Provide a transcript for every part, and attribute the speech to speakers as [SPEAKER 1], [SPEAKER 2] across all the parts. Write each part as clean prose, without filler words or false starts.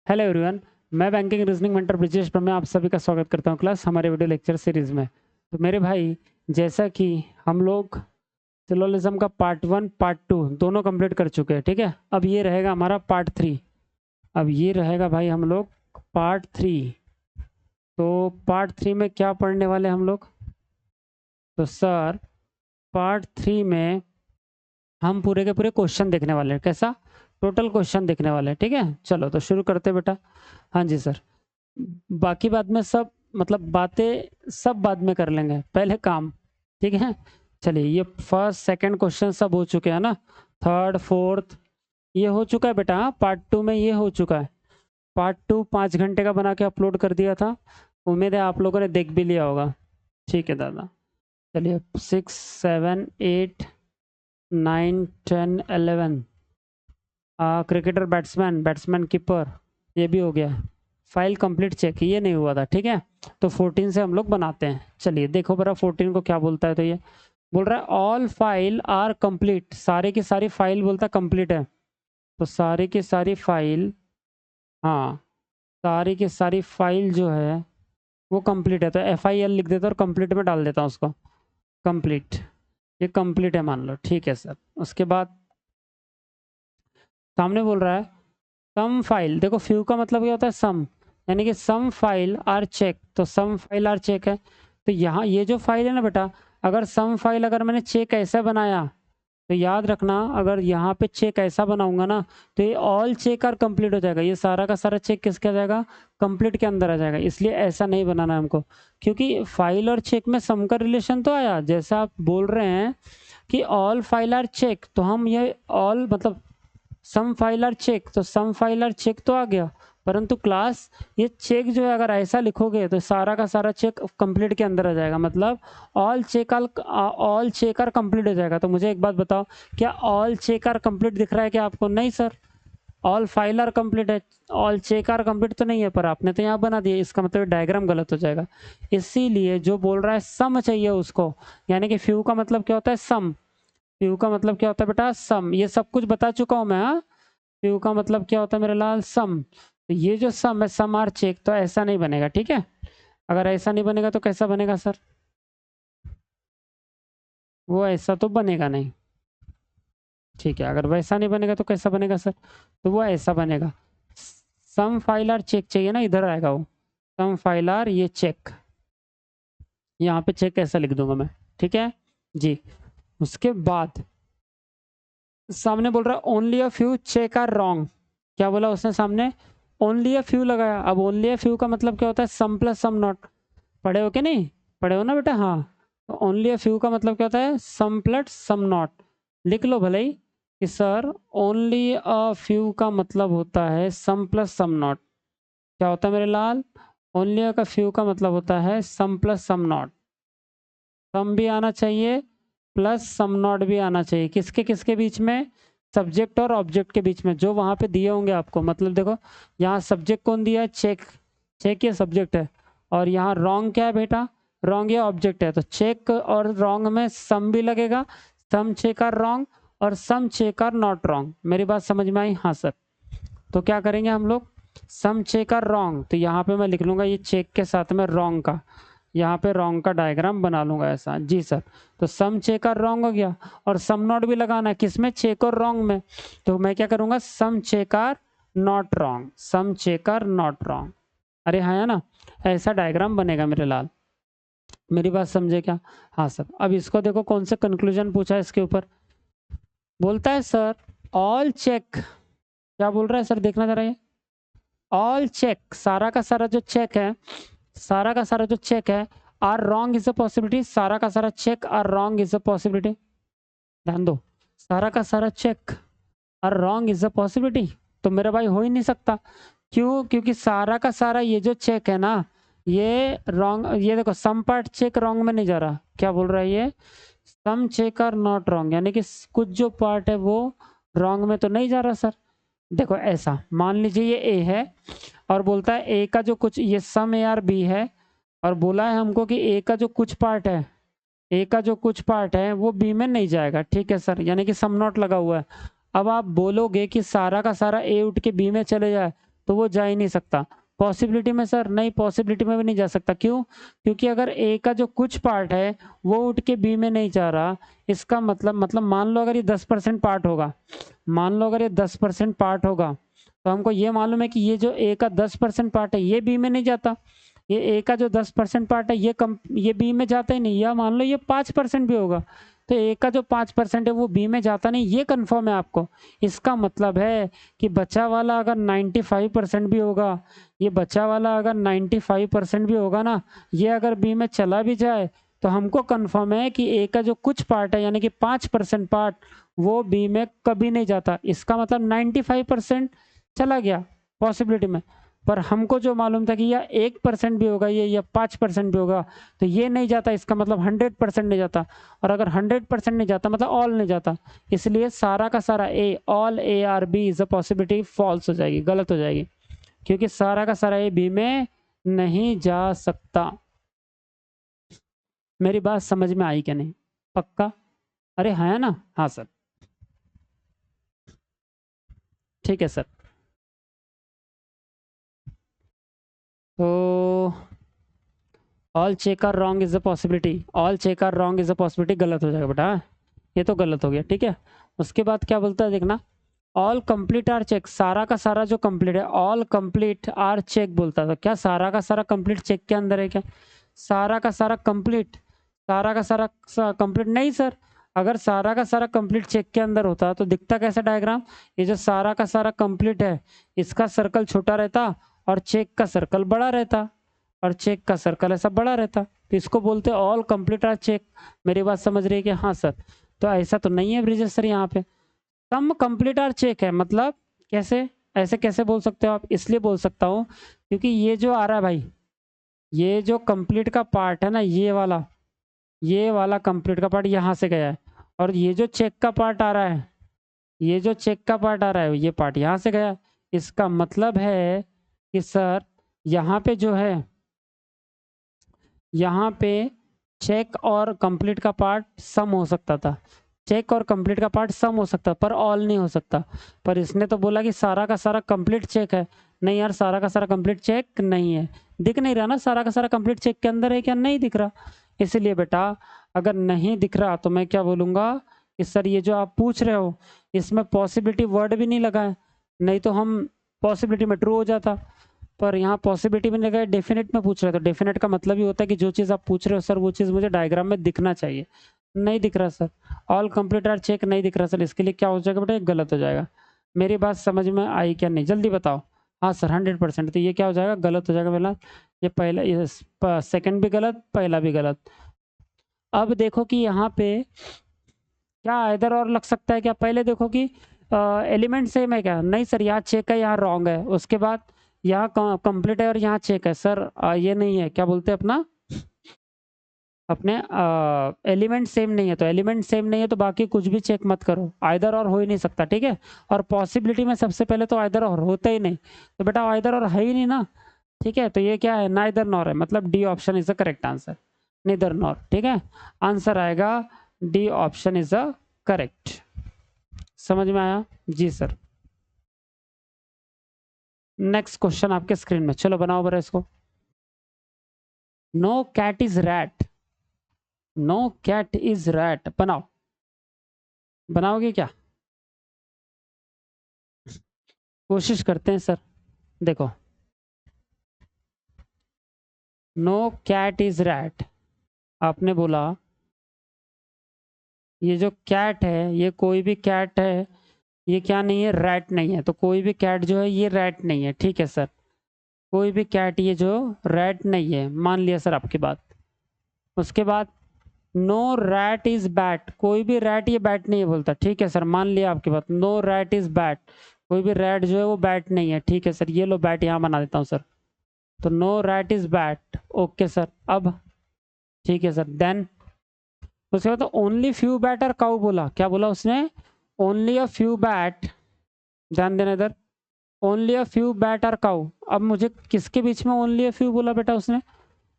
[SPEAKER 1] Hello everyone. मैं banking reasoning mentor Brijesh पर मैं आप सभी का स्वागत करता हूं क्लास हमारे वीडियो लेक्चर सीरीज में। तो मेरे भाई, जैसा कि हम लोग सिलोजिज्म का पार्ट 1 पार्ट 2 दोनों कंप्लीट कर चुके हैं, ठीक है। अब ये रहेगा हमारा पार्ट 3। अब ये रहेगा भाई हम लोग पार्ट 3। तो पार्ट 3 में क्या पढ़ने वाले हम लोग? तो सर, पार्ट 3 में हम पूरे के पूरे क्वेश्चन देखने वाले हैं। कैसा? टोटल क्वेश्चन देखने वाले हैं, ठीक है। चलो तो शुरू करते बेटा। हाँ जी सर। बाकी बाद में सब मतलब बातें सब बाद में कर लेंगे, पहले काम, ठीक है। चलिए, ये फर्स्ट सेकंड क्वेश्चन सब हो चुके हैं ना। थर्ड फोर्थ ये हो चुका है बेटा। हाँ, पार्ट 2 में ये हो चुका है। पार्ट 2 5 घंटे का बना के अपलोड कर दिया था। उम्मीद है आप लोगों ने देख भी लिया होगा। ठीक है दादा। चलिए 6 7 8 9 10 11 क्रिकेटर बैट्समैन बैट्समैन कीपर ये भी हो गया। फाइल कंप्लीट चेक ये नहीं हुआ था, ठीक है। तो 14 से हम लोग बनाते हैं। चलिए देखो बरा 14 को क्या बोलता है। तो ये बोल रहा है ऑल फाइल आर कंप्लीट, सारी की सारी फाइल बोलता है कंप्लीट है। तो सारी की सारी फाइल, हाँ, सारी की सारी फाइल जो है वो कंप्लीट है। तो FIL लिख देता और कंप्लीट में डाल देता हूँ उसको। कंप्लीट, ये कंप्लीट है मान लो, ठीक है सर। उसके बाद सामने बोल रहा है सम फाइल। देखो फ्यू का मतलब क्या होता है? सम, यानी कि सम फाइल आर चेक। तो सम फाइल आर चेक है। तो यहाँ ये जो फाइल है ना बेटा, अगर सम फाइल अगर मैंने चेक ऐसे बनाया तो याद रखना, अगर यहाँ पे चेक ऐसा बनाऊंगा ना तो ये ऑल चेक आर कंप्लीट हो जाएगा। ये सारा का सारा चेक किसके आ जाएगा? कंप्लीट के अंदर आ जाएगा। इसलिए ऐसा नहीं बनाना है हमको, क्योंकि फाइल और चेक में सम का रिलेशन तो आया। जैसा आप बोल रहे हैं कि ऑल फाइल आर चेक, तो हम ये ऑल मतलब सम फाइल आर चेक, तो सम फाइल आर चेक तो आ गया। परंतु क्लास ये चेक जो है अगर ऐसा लिखोगे तो सारा का सारा चेक कंप्लीट के अंदर आ जाएगा। मतलब ऑल चेक आर कंप्लीट हो जाएगा। तो मुझे एक बात बताओ, क्या ऑल चेक आर कंप्लीट दिख रहा है क्या आपको? नहीं sir, all file are complete है, ऑल चेक आर कंप्लीट तो नहीं है। पर आपने तो यहाँ बना दिया, इसका मतलब डायग्राम गलत हो जाएगा। इसीलिए जो बोल रहा है सम चाहिए उसको, यानी कि फ्यू का मतलब क्या होता है? सम। फ्यू का मतलब क्या होता है बेटा? सम। ये सब कुछ बता चुका हूँ मैं। हाँ, फ्यू का मतलब क्या होता है मेरे लाल? सम। तो ये जो सम है, सम आर चेक, तो ऐसा नहीं बनेगा, ठीक है। अगर ऐसा नहीं बनेगा तो कैसा बनेगा सर? वो ऐसा तो बनेगा नहीं, ठीक है। अगर वैसा नहीं बनेगा तो कैसा बनेगा सर? तो वो ऐसा बनेगा। सम फाइल आर चेक चाहिए ना, इधर आएगा वो। सम फाइल आर ये चेक, यहाँ पे चेक ऐसा लिख दूंगा मैं, ठीक है जी। उसके बाद सामने बोल रहा है only a few check are wrong. क्या बोला उसने सामने? ओनली अ फ्यू लगाया। अब ओनली अ फ्यू का मतलब क्या होता है? Some plus some not. पढ़े हो कि नहीं? पढ़े हो ना बेटा? हाँ। तो ओनली अ फ्यू का मतलब क्या होता है? Some plus some not. लिख लो भले ही कि सर ओनली अ फ्यू का मतलब होता है सम प्लस सम नॉट। क्या होता है मेरे लाल? ओनली अ का फ्यू का मतलब होता है सम प्लस सम नॉट। सम भी आना चाहिए प्लस सम नॉट भी आना चाहिए। किसके किसके बीच में? सब्जेक्ट और ऑब्जेक्ट के बीच में, जो वहां पे दिए होंगे आपको। मतलब देखो, यहाँ सब्जेक्ट कौन दिया है? चेक। चेक ये सब्जेक्ट है। और यहाँ रॉन्ग क्या है बेटा? रॉन्ग ये ऑब्जेक्ट है। तो चेक और रॉन्ग में सम भी लगेगा। सम चेक आर रॉन्ग और some check are not wrong. मेरी बात समझ में आई? हाँ सर। तो क्या करेंगे हम लोग? सम चेक आर रॉन्ग, तो यहाँ पे मैं लिख लूंगा ये चेक के साथ में रॉन्ग का, यहाँ पे रॉन्ग का डायग्राम बना लूंगा ऐसा। जी सर। तो सम चेक और रॉन्ग हो गया। और सम नॉट भी लगाना है, किसमें? चेक और रॉन्ग में। तो मैं क्या करूंगा? Some check are not wrong, some check are not wrong. अरे हाँ, है ना? ऐसा डायग्राम बनेगा मेरे लाल। मेरी बात समझे क्या? हाँ सर। अब इसको देखो कौन सा कंक्लूजन पूछा है इसके ऊपर। बोलता है सर ऑल चेक। क्या बोल रहा है सर? देखना जरा ये। ऑल चेक, सारा का सारा जो चेक है, सारा का सारा जो चेक है, are wrong is a possibility. सारा का सारा check are wrong is a possibility. ध्यान दो, सारा का सारा check are wrong is a possibility. तो मेरा भाई हो ही नहीं सकता। क्यों? क्योंकि सारा का सारा ये जो चेक है ना, ये रॉन्ग। ये देखो सम पार्ट चेक रॉन्ग में नहीं जा रहा। क्या बोल रहा है ये? Some check are not wrong, यानी कि कुछ जो पार्ट है वो रॉन्ग में तो नहीं जा रहा सर। देखो ऐसा मान लीजिए ये ए है और बोलता है ए का जो कुछ, ये सम ए आर बी है, और बोला है हमको कि ए का जो कुछ पार्ट है, ए का जो कुछ पार्ट है वो बी में नहीं जाएगा, ठीक है सर। यानी कि सम नॉट लगा हुआ है। अब आप बोलोगे कि सारा का सारा ए उठ के बी में चले जाए, तो वो जा ही नहीं सकता। पॉसिबिलिटी में सर नहीं, पॉसिबिलिटी में भी नहीं जा सकता। क्यों? क्योंकि अगर ए का जो कुछ पार्ट है वो उठ के बी में नहीं जा रहा, इसका मतलब मान लो अगर ये 10% पार्ट होगा, मान लो अगर ये 10% पार्ट होगा, तो हमको ये मालूम है कि ये जो ए का 10% पार्ट है ये बी में नहीं जाता। ये ए का जो 10% पार्ट है ये बी में जाता ही नहीं। या मान लो ये 5% भी होगा, तो ए का जो 5% है वो बी में जाता नहीं, ये कंफर्म है आपको। इसका मतलब है कि बचा वाला अगर 95% भी होगा, ये बचा वाला अगर 95% भी होगा ना, ये अगर बी में चला भी जाए तो हमको कंफर्म है कि ए का जो कुछ पार्ट है यानी कि 5% पार्ट वो बी में कभी नहीं जाता। इसका मतलब 95% चला गया पॉसिबिलिटी में। पर हमको जो मालूम था कि यह 1% भी होगा ये, या 5% भी होगा, तो ये नहीं जाता, इसका मतलब 100% नहीं जाता। और अगर 100% नहीं जाता मतलब ऑल नहीं जाता। इसलिए सारा का सारा A, all A are B is a possibility false हो जाएगी, गलत हो जाएगी, क्योंकि सारा का सारा ए बी में नहीं जा सकता। मेरी बात समझ में आई क्या नहीं? पक्का? अरे है ना? हाँ सर, ठीक है सर। तो all check are wrong is a possibility, all check are wrong is a possibility गलत हो जाएगा बेटा, ये तो गलत हो गया, ठीक है। उसके बाद क्या बोलता है देखना, ऑल कंप्लीट आर चेक, सारा का सारा जो कंप्लीट है, ऑल कंप्लीट आर चेक बोलता था। क्या सारा का सारा कंप्लीट चेक के अंदर है क्या? सारा का सारा कंप्लीट, सारा का सारा कंप्लीट नहीं सर। अगर सारा का सारा कंप्लीट चेक के अंदर होता तो दिखता कैसा डायग्राम? ये जो सारा का सारा कंप्लीट है इसका सर्कल छोटा रहता और चेक का सर्कल बड़ा रहता, और चेक का सर्कल ऐसा बड़ा रहता, तो इसको बोलते हैं ऑल कंप्लीट आर चेक। मेरी बात समझ रही है कि? हाँ सर। तो ऐसा तो नहीं है ब्रिजेश सर यहाँ पे, सम कंप्लीट आर चेक है। मतलब कैसे? ऐसे कैसे बोल सकते हो आप? इसलिए बोल सकता हूँ क्योंकि ये जो आ रहा है भाई, ये जो कंप्लीट का पार्ट है ना, ये वाला कंप्लीट का पार्ट यहाँ से गया है, और ये जो चेक का पार्ट आ रहा है, ये जो चेक का पार्ट आ रहा है ये पार्ट यहाँ से गया। इसका मतलब है कि सर यहाँ पे जो है, यहाँ पे चेक और कंप्लीट का पार्ट सम हो सकता था, चेक और कंप्लीट का पार्ट सम हो सकता पर ऑल नहीं हो सकता। पर इसने तो बोला कि सारा का सारा कंप्लीट चेक है। नहीं यार, सारा का सारा कंप्लीट चेक नहीं है, दिख नहीं रहा ना सारा का सारा कंप्लीट चेक के अंदर है क्या? नहीं दिख रहा। इसलिए बेटा अगर नहीं दिख रहा तो मैं क्या बोलूँगा कि सर ये जो आप पूछ रहे हो इसमें पॉसिबिलिटी वर्ड भी नहीं लगा है, नहीं तो हम पॉसिबिलिटी में ट्रू हो जाता। पर यहाँ पॉसिबिलिटी में लगा है, डेफिनेट में पूछ रहे हो, तो डेफिनेट का मतलब ही होता है कि जो चीज़ आप पूछ रहे हो सर वो चीज़ मुझे डायग्राम में दिखना चाहिए। नहीं दिख रहा sir, all complete are check नहीं दिख रहा सर, इसके लिए क्या हो जाएगा बेटा? गलत हो जाएगा। मेरी बात समझ में आई क्या नहीं? जल्दी बताओ। हाँ सर 100%। तो ये क्या हो जाएगा? गलत हो जाएगा पहला, ये पहला, ये सेकंड भी गलत, पहला भी गलत। अब देखो कि यहाँ पे क्या इधर और लग सकता है क्या? पहले देखो कि एलिमेंट सेम है क्या? नहीं सर, यहाँ चेक है यहाँ रॉन्ग है। उसके बाद यहाँ कंप्लीट है और यहाँ चेक है सर, ये नहीं है, क्या बोलते हैं अपना, अपने एलिमेंट सेम नहीं है। तो एलिमेंट सेम नहीं है तो बाकी कुछ भी चेक मत करो, आइदर और हो ही नहीं सकता, ठीक है। और पॉसिबिलिटी में सबसे पहले तो आइदर और होता ही नहीं, तो बेटा आइदर और है ही नहीं ना, ठीक है। तो ये क्या है? नाइदर नॉर है, मतलब D option is the correct answer, neither nor, ठीक है। आंसर आएगा D option is the correct. समझ में आया? जी सर। नेक्स्ट क्वेश्चन आपके स्क्रीन में, चलो बनाओ बरा इसको। No cat is rat, no cat is rat, बनाओ। बनाओगे क्या? कोशिश करते हैं सर। देखो, नो कैट इज रैट, आपने बोला ये जो कैट है ये कोई भी कैट है, ये क्या नहीं है? रैट नहीं है। तो कोई भी कैट जो है ये रैट नहीं है, ठीक है सर। कोई भी कैट ये जो रैट नहीं है, मान लिया सर आपकी बात। उसके बाद नो रैट इज बैट, कोई भी रैट ये बैट नहीं है बोलता, ठीक है सर, मान लिया आपकी बात। नो रैट इज बैट, कोई भी रैट जो है वो बैट नहीं है, ठीक है सर। ये लो बैट यहाँ बना देता हूँ सर। तो no rat is bat, okay sir. अब ठीक है सर, देन उसके बाद ओनली फ्यू बैट और काउ बोला, क्या बोला उसने? ओनली अ फ्यू बैट, ध्यान देना इधर, ओनली अ फ्यू बैट और काउ। अब मुझे किसके बीच में ओनली अ फ्यू बोला बेटा उसने?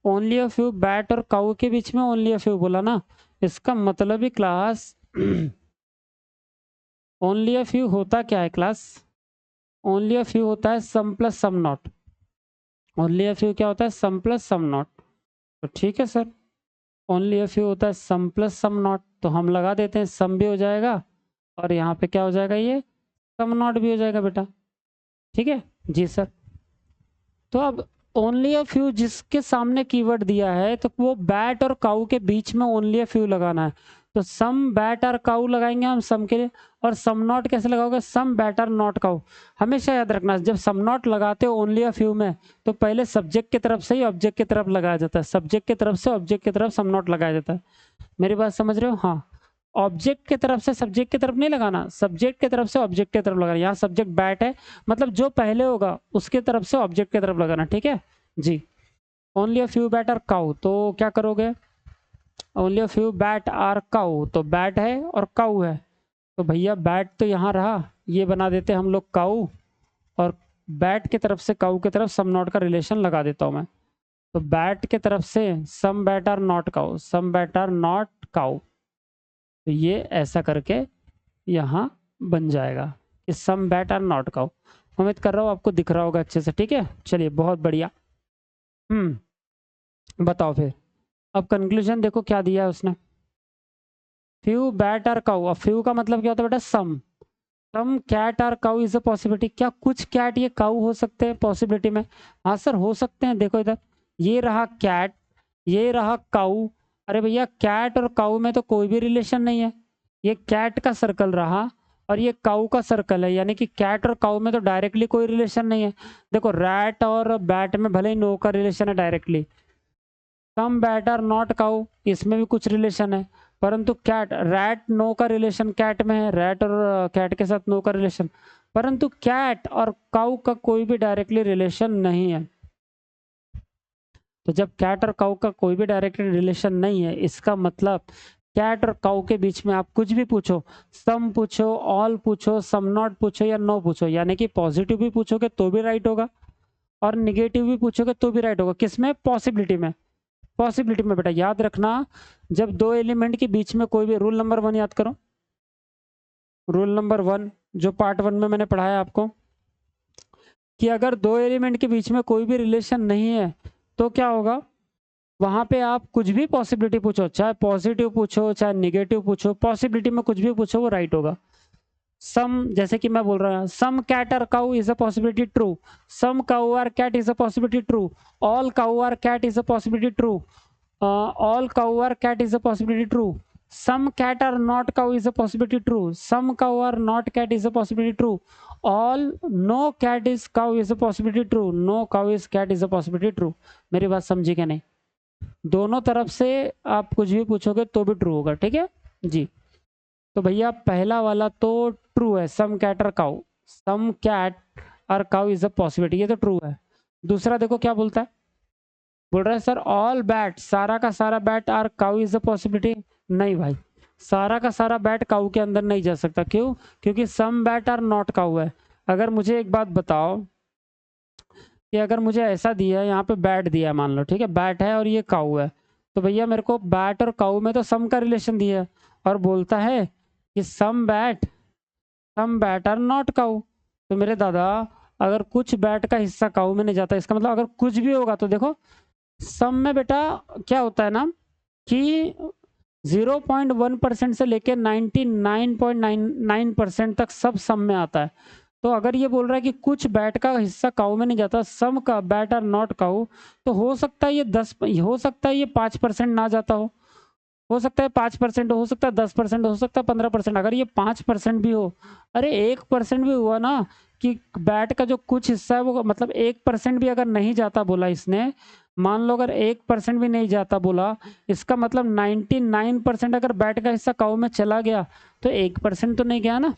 [SPEAKER 1] ओनली अ फ्यू बैट और काउ के बीच में ओनली अ फ्यू बोला ना। इसका मतलब ही क्लास ओनली अ फ्यू होता क्या है क्लास? ओनली अ फ्यू होता है some plus some not. Only a few क्या होता है? Some plus some not. तो ठीक है सर, ओनली अ फ्यू होता है सम प्लस सम नॉट, तो हम लगा देते हैं सम भी हो जाएगा और यहाँ पे क्या हो जाएगा, ये सम नॉट भी हो जाएगा बेटा। ठीक है जी सर। तो अब ओनली अ फ्यू जिसके सामने कीवर्ड दिया है तो वो बैट और काऊ के बीच में ओनली अ फ्यू लगाना है। तो सम बैट और काऊ लगाएंगे हम सम के लिए। और सम नॉट कैसे लगाओगे? सम बैट और नॉट काऊ। हमेशा याद रखना, जब सम नॉट लगाते हो ओनली अ फ्यू में तो पहले सब्जेक्ट की तरफ से ही ऑब्जेक्ट की तरफ लगाया जाता है, सब्जेक्ट की तरफ से ऑब्जेक्ट की तरफ सम नॉट लगाया जाता है। मेरी बात समझ रहे हो? हाँ, ऑब्जेक्ट की तरफ से सब्जेक्ट की तरफ नहीं लगाना, सब्जेक्ट की तरफ से ऑब्जेक्ट की तरफ लगाना। यहाँ सब्जेक्ट बैट है, मतलब जो पहले होगा उसके तरफ से ऑब्जेक्ट की तरफ लगाना। ठीक है जी। Only a few bat are cow, तो क्या करोगे? Only a few bat are cow, तो बैट है और काऊ है, तो भैया बैट तो यहाँ रहा, ये बना देते हम लोग काऊ, और बैट की तरफ से काऊ की तरफ सम नॉट का रिलेशन लगा देता हूँ मैं। तो बैट की तरफ से some bat are not cow, some bat are not cow, तो ये ऐसा करके यहाँ बन जाएगा कि some bat are not cow. उम्मीद कर रहा हूँ आपको दिख रहा होगा अच्छे से। ठीक है, चलिए बहुत बढ़िया। बताओ फिर, अब कंक्लूजन देखो क्या दिया है उसने। फ्यू बैट आर काऊ, अब फ्यू का मतलब क्या होता है बेटा? Some. Some cat are cow is a possibility. क्या कुछ कैट ये काऊ हो सकते हैं पॉसिबिलिटी में? हाँ सर हो सकते हैं। देखो इधर, ये रहा कैट, ये रहा काऊ। अरे भैया कैट और काऊ में तो कोई भी रिलेशन नहीं है, ये कैट का सर्कल रहा और ये काऊ का सर्कल है, यानी कि कैट और काऊ में तो डायरेक्टली कोई रिलेशन नहीं है। देखो रैट और बैट में भले ही नो का रिलेशन है directly, some bat are not cow इसमें भी कुछ रिलेशन है, परंतु कैट रैट नो का रिलेशन कैट में है, रैट और कैट के साथ नो का रिलेशन, परंतु कैट और काऊ का कोई भी डायरेक्टली रिलेशन नहीं है। तो जब कैट और काऊ का कोई भी डायरेक्टली रिलेशन नहीं है, इसका मतलब कैट और काऊ के बीच में आप कुछ भी पूछो, सम पूछो, ऑल पूछो, सम नॉट पूछो या नो पूछो, यानी कि पॉजिटिव भी पूछोगे तो भी राइट होगा और निगेटिव भी पूछोगे तो भी राइट होगा। किसमें? पॉसिबिलिटी में। पॉसिबिलिटी में बेटा याद रखना, जब दो एलिमेंट के बीच में कोई भी, रूल नंबर 1 याद करो, रूल नंबर 1 जो पार्ट 1 में मैंने पढ़ाया आपको, कि अगर दो एलिमेंट के बीच में कोई भी रिलेशन नहीं है तो क्या होगा? वहां पे आप कुछ भी पॉसिबिलिटी पूछो, चाहे पॉजिटिव पूछो चाहे निगेटिव पूछो, पॉसिबिलिटी में कुछ भी पूछो वो राइट होगा। सम, जैसे कि मैं बोल रहा हूँ, some cat are cow is a possibility true, some cow are cat is a possibility true, all cow are cat is a possibility true, all cow or cat is a possibility true, some cat are not cow is a possibility true, some cow are not cat is a possibility true, all no cat is cow is a possibility true, no cow is cat is a possibility true। मेरी बात समझी क्या नहीं? दोनों तरफ से आप कुछ भी पूछोगे तो भी ट्रू होगा। ठीक है जी। तो भैया पहला वाला तो ट्रू है, सम कैट और काउ, सम कैट और काउ इज अ पॉसिबिलिटी, ये तो ट्रू है। दूसरा देखो क्या बोलता है, बोल रहा है सर ऑल बैट, सारा का सारा bat are cow is a possibility. नहीं भाई, सारा का सारा बैट काउ के अंदर नहीं जा सकता। क्यों? क्योंकि सम बैट आर नॉट काउ है। अगर मुझे एक बात बताओ कि अगर मुझे ऐसा दिया है, यहाँ पे बैट दिया है मान लो, ठीक है, बैट है और ये काऊ है, तो भैया मेरे को बैट और काऊ में तो सम का रिलेशन दिया है और बोलता है कि some bat are not cow. तो मेरे दादा, अगर कुछ बैट का हिस्सा काऊ में नहीं जाता, इसका मतलब अगर कुछ भी होगा तो देखो सम में बेटा क्या होता है ना कि 0.1% से लेकर 99.99% तक सब सम में आता है। तो अगर ये बोल रहा है कि कुछ बैट का हिस्सा काऊ में नहीं जाता, सम का बैट आर नॉट काऊ, तो हो सकता है ये 10, हो सकता है ये 5% ना जाता हो सकता है 5% हो सकता है 10% हो सकता है 15%। अगर ये 5% भी हो, अरे 1% भी हुआ ना कि बैट का जो कुछ हिस्सा है वो, मतलब 1% भी अगर नहीं जाता बोला इसने, मान लो अगर 1% भी नहीं जाता बोला, इसका मतलब 99% अगर बैट का हिस्सा काऊ में चला गया तो 1% तो नहीं गया ना।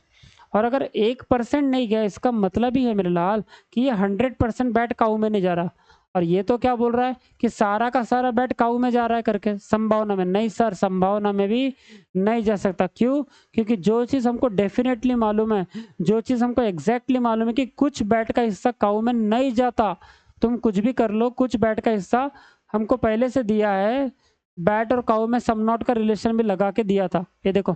[SPEAKER 1] और अगर 1% नहीं गया, इसका मतलब ही है मेरे लाल कि ये 100% बैट काऊ में नहीं जा रहा। और ये तो क्या बोल रहा है कि सारा का सारा बैट काऊ में जा रहा है करके, संभावना में नहीं सर, संभावना में भी नहीं जा सकता। क्यों? क्योंकि जो चीज़ हमको डेफिनेटली मालूम है, जो चीज़ हमको एग्जैक्टली मालूम है कि कुछ बैट का हिस्सा काऊ में नहीं जाता, तुम कुछ भी कर लो, कुछ बैट का हिस्सा हमको पहले से दिया है, बैट और काऊ में सम नॉट का रिलेशन भी लगा के दिया था। ये देखो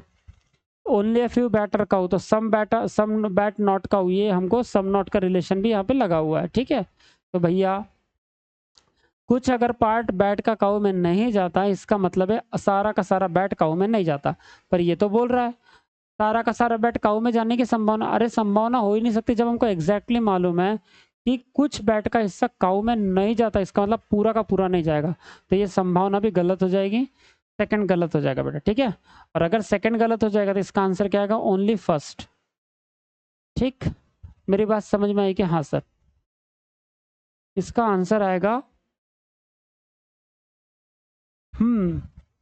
[SPEAKER 1] only a few bat are cow, तो सम बैट नॉट काउ, ये हमको सम नॉट का रिलेशन भी यहाँ पे लगा हुआ है, ठीक है। तो भैया कुछ अगर पार्ट बैट का काउ में नहीं जाता, इसका मतलब है सारा का सारा बैट काउ में नहीं जाता। पर ये तो बोल रहा है सारा का सारा बैट काउ में जाने की संभावना, अरे संभावना हो ही नहीं सकती जब हमको एग्जैक्टली मालूम है कि कुछ बैट का हिस्सा काउ में नहीं जाता, इसका मतलब पूरा का पूरा नहीं जाएगा। तो ये संभावना भी गलत हो जाएगी, सेकंड गलत हो जाएगा बेटा, ठीक है। और अगर सेकंड गलत हो जाएगा तो इसका आंसर क्या आएगा, ओनली फर्स्ट। ठीक, मेरी बात समझ में आई कि हाँ सर, इसका आंसर आएगा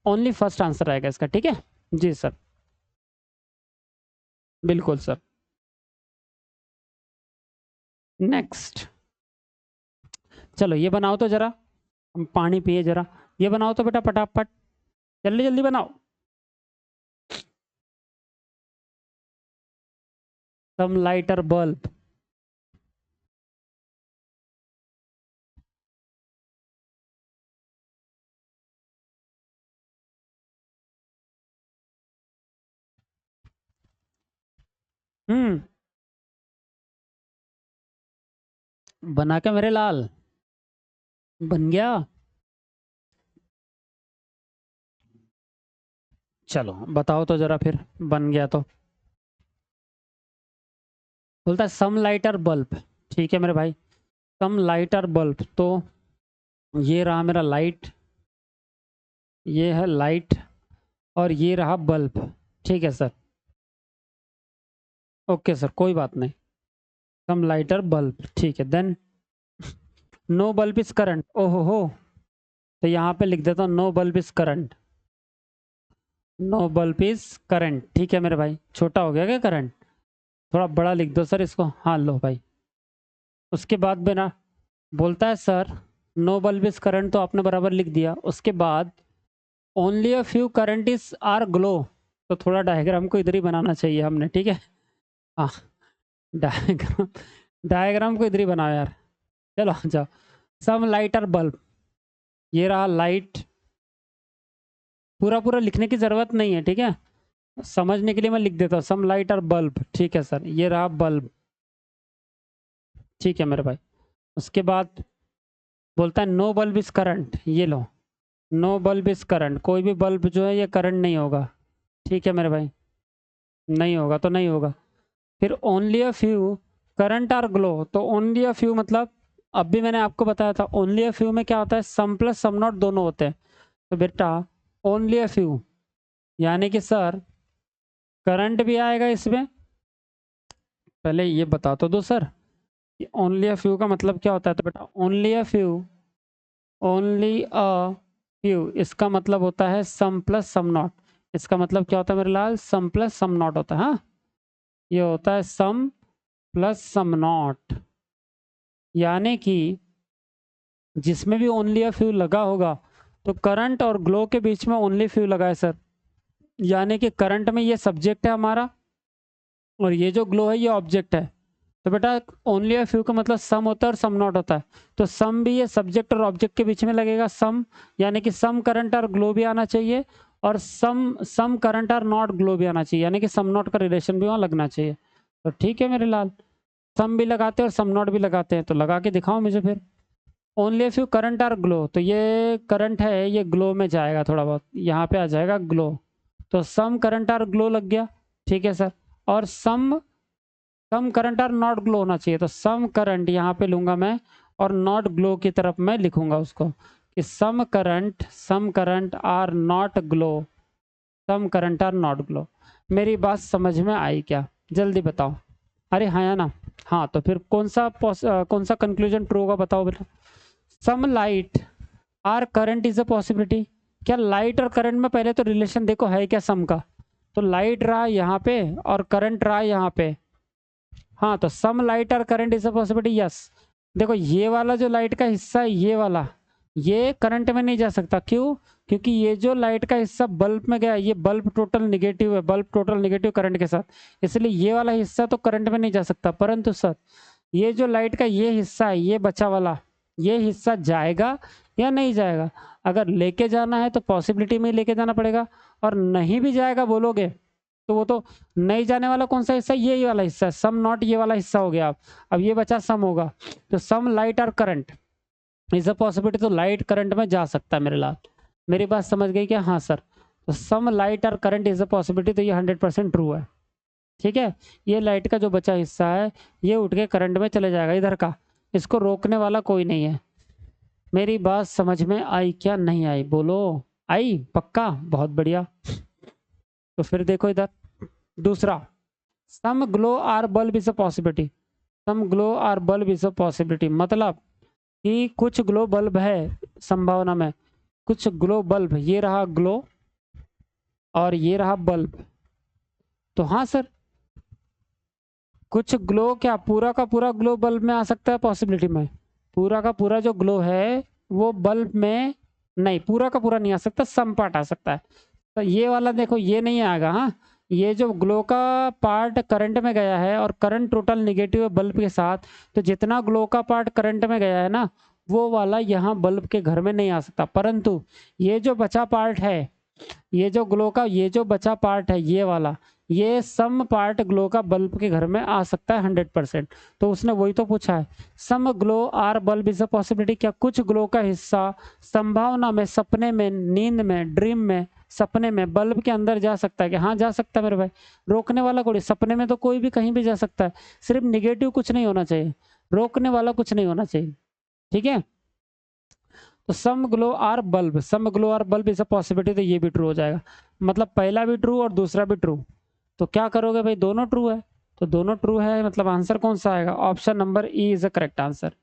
[SPEAKER 1] ओनली फर्स्ट आंसर आएगा इसका, ठीक है जी सर, बिल्कुल सर। नेक्स्ट, चलो ये बनाओ तो जरा, हम पानी पिए जरा, ये बनाओ तो बेटा फटाफट, जल्दी जल्दी बनाओ। सम लाइटर बल्ब, बना के मेरे लाल, बन गया। चलो बताओ तो जरा फिर, बन गया तो बोलता है सम लाइटर बल्ब, ठीक है मेरे भाई, सम लाइटर बल्ब, तो ये रहा मेरा लाइट, ये है लाइट, और ये रहा बल्ब, ठीक है सर, ओके सर कोई बात नहीं, सम लाइटर बल्ब, ठीक है। Then no bulb is current, ओहो हो, तो यहाँ पे लिख देता हूँ no bulb is current, no bulb is current, ठीक है मेरे भाई। छोटा हो गया क्या करंट, थोड़ा बड़ा लिख दो सर इसको, हाँ लो भाई। उसके बाद बिना बोलता है sir no bulb is current, तो आपने बराबर लिख दिया। उसके बाद only a few current is are glow, तो थोड़ा डायग्राम को इधर ही बनाना चाहिए हमने, ठीक है। हाँ डायग्राम, डायग्राम को इधर ही बनाओ यार, चलो आ जाओ। सम लाइटर बल्ब, ये रहा लाइट, पूरा पूरा लिखने की जरूरत नहीं है, ठीक है, समझने के लिए मैं लिख देता हूँ सम लाइटर बल्ब, ठीक है सर, ये रहा बल्ब, ठीक है मेरे भाई। उसके बाद बोलता है नो बल्ब इज करंट, ये लो, नो बल्ब इज करंट, कोई भी बल्ब जो है ये करंट नहीं होगा, ठीक है मेरे भाई, नहीं होगा तो नहीं होगा। फिर only a few current are glow, तो ओनली अ फ्यू मतलब अब भी मैंने आपको बताया था ओनली अ फ्यू में क्या होता है, सम प्लस सम नॉट दोनों होते हैं। तो बेटा ओनली अ फ्यू यानी कि सर करंट भी आएगा इसमें, पहले ये बता तो दो सर कि ओनली अ फ्यू का मतलब क्या होता है। तो बेटा only a few, only a few इसका मतलब होता है सम प्लस सम नॉट, इसका मतलब क्या होता है मेरे लाल, सम प्लस सम नॉट होता है, हाँ ये होता है सम प्लस सम नॉट, यानी कि जिसमें भी ओनली अ फ्यू लगा होगा तो करंट और ग्लो के बीच में ओनली फ्यू लगा है सर, यानी कि करंट में ये सब्जेक्ट है हमारा और ये जो ग्लो है ये ऑब्जेक्ट है। तो बेटा ओनली अ फ्यू का मतलब सम होता है और सम नॉट होता है, तो सम भी ये सब्जेक्ट और ऑब्जेक्ट के बीच में लगेगा सम, यानी कि सम करंट और ग्लो भी आना चाहिए, और सम करंट और नॉट ग्लो भी आना चाहिए, यानी कि सम नॉट का रिलेशन भी वहाँ लगना चाहिए। तो ठीक है मेरे लाल, सम भी लगाते हैं और सम नॉट भी लगाते हैं, तो लगा के दिखाओ मुझे फिर। Only if you current are glow, तो ये करंट है ये ग्लो में जाएगा, थोड़ा बहुत यहाँ पे आ जाएगा ग्लो, तो सम करंट आर ग्लो लग गया, ठीक है सर। और some some current are not glow होना चाहिए, तो सम करंट यहाँ पे लूंगा मैं और नॉट ग्लो की तरफ मैं लिखूंगा उसको कि some current are not glow, some current are not glow. मेरी बात समझ में आई क्या, जल्दी बताओ। अरे हाँ या ना, हाँ तो फिर कौन सा कंक्लूजन ट्रू होगा बताओ बेटा। Some light are current is a possibility, क्या लाइट और करंट में पहले तो रिलेशन देखो है क्या सम का, तो लाइट रहा यहाँ पे और करंट रहा यहाँ पे, हाँ तो सम लाइट और current is a possibility, yes. देखो ये वाला जो लाइट का हिस्सा है ये वाला, ये करंट में नहीं जा सकता, क्यों, क्योंकि ये जो लाइट का हिस्सा बल्ब में गया, ये बल्ब टोटल निगेटिव है, बल्ब टोटल निगेटिव करंट के साथ, इसलिए ये वाला हिस्सा तो करंट में नहीं जा सकता। परंतु सर ये जो लाइट का ये हिस्सा है ये बचा वाला, ये हिस्सा जाएगा या नहीं जाएगा, अगर लेके जाना है तो पॉसिबिलिटी में लेके जाना पड़ेगा, और नहीं भी जाएगा बोलोगे तो वो तो नहीं जाने वाला कौन सा हिस्सा, ये वाला हिस्सा, सम नॉट ये वाला हिस्सा हो गया। अब ये बचा सम होगा, तो सम लाइट और करंट इज अ पॉसिबिलिटी, तो लाइट करंट में जा सकता है मेरे लाल। मेरी बात समझ गई क्या? हाँ सर। तो सम लाइट और करंट इज अ पॉसिबिलिटी, तो ये 100% ट्रू है। ठीक है, ये लाइट का जो बचा हिस्सा है ये उठ के करंट में चले जाएगा इधर का, इसको रोकने वाला कोई नहीं है। मेरी बात समझ में आई क्या नहीं आई? बोलो। आई? पक्का? बहुत बढ़िया। तो फिर देखो इधर दूसरा, some glow are bulb is a possibility. Some glow are bulb is a possibility मतलब कि कुछ ग्लो बल्ब है संभावना में, कुछ ग्लो बल्ब, ये रहा ग्लो और ये रहा बल्ब। तो हाँ सर, कुछ ग्लो क्या पूरा का पूरा ग्लो बल्ब में आ सकता है पॉसिबिलिटी में? पूरा का पूरा जो ग्लो है वो बल्ब में नहीं, पूरा का पूरा नहीं आ सकता, सम पार्ट आ सकता है। तो ये वाला देखो ये नहीं आएगा। हाँ, ये जो ग्लो का पार्ट करंट में गया है और करंट टोटल निगेटिव है बल्ब के साथ, तो जितना ग्लो का पार्ट करंट में गया है ना, वो वाला यहाँ बल्ब के घर में नहीं आ सकता। परंतु ये जो बचा पार्ट है, ये जो ग्लो का ये जो बचा पार्ट है ये वाला, ये सम पार्ट ग्लो का बल्ब के घर में आ सकता है 100%। तो उसने वही तो पूछा है, some glow are bulb is a possibility, क्या कुछ ग्लो का हिस्सा संभावना में, सपने में, नींद में, ड्रीम में, सपने में बल्ब के अंदर जा सकता है? कि हाँ जा सकता है मेरे भाई, रोकने वाला कोई, सपने में तो कोई भी कहीं भी जा सकता है, सिर्फ निगेटिव कुछ नहीं होना चाहिए, रोकने वाला कुछ नहीं होना चाहिए। ठीक है, तो some glow are bulb, some glow are bulb is a possibility, तो ये भी ट्रू हो जाएगा। मतलब पहला भी ट्रू और दूसरा भी ट्रू। तो क्या करोगे भाई, दोनों ट्रू है, तो दोनों ट्रू है, मतलब आंसर कौन सा आएगा? Option number E is a correct answer.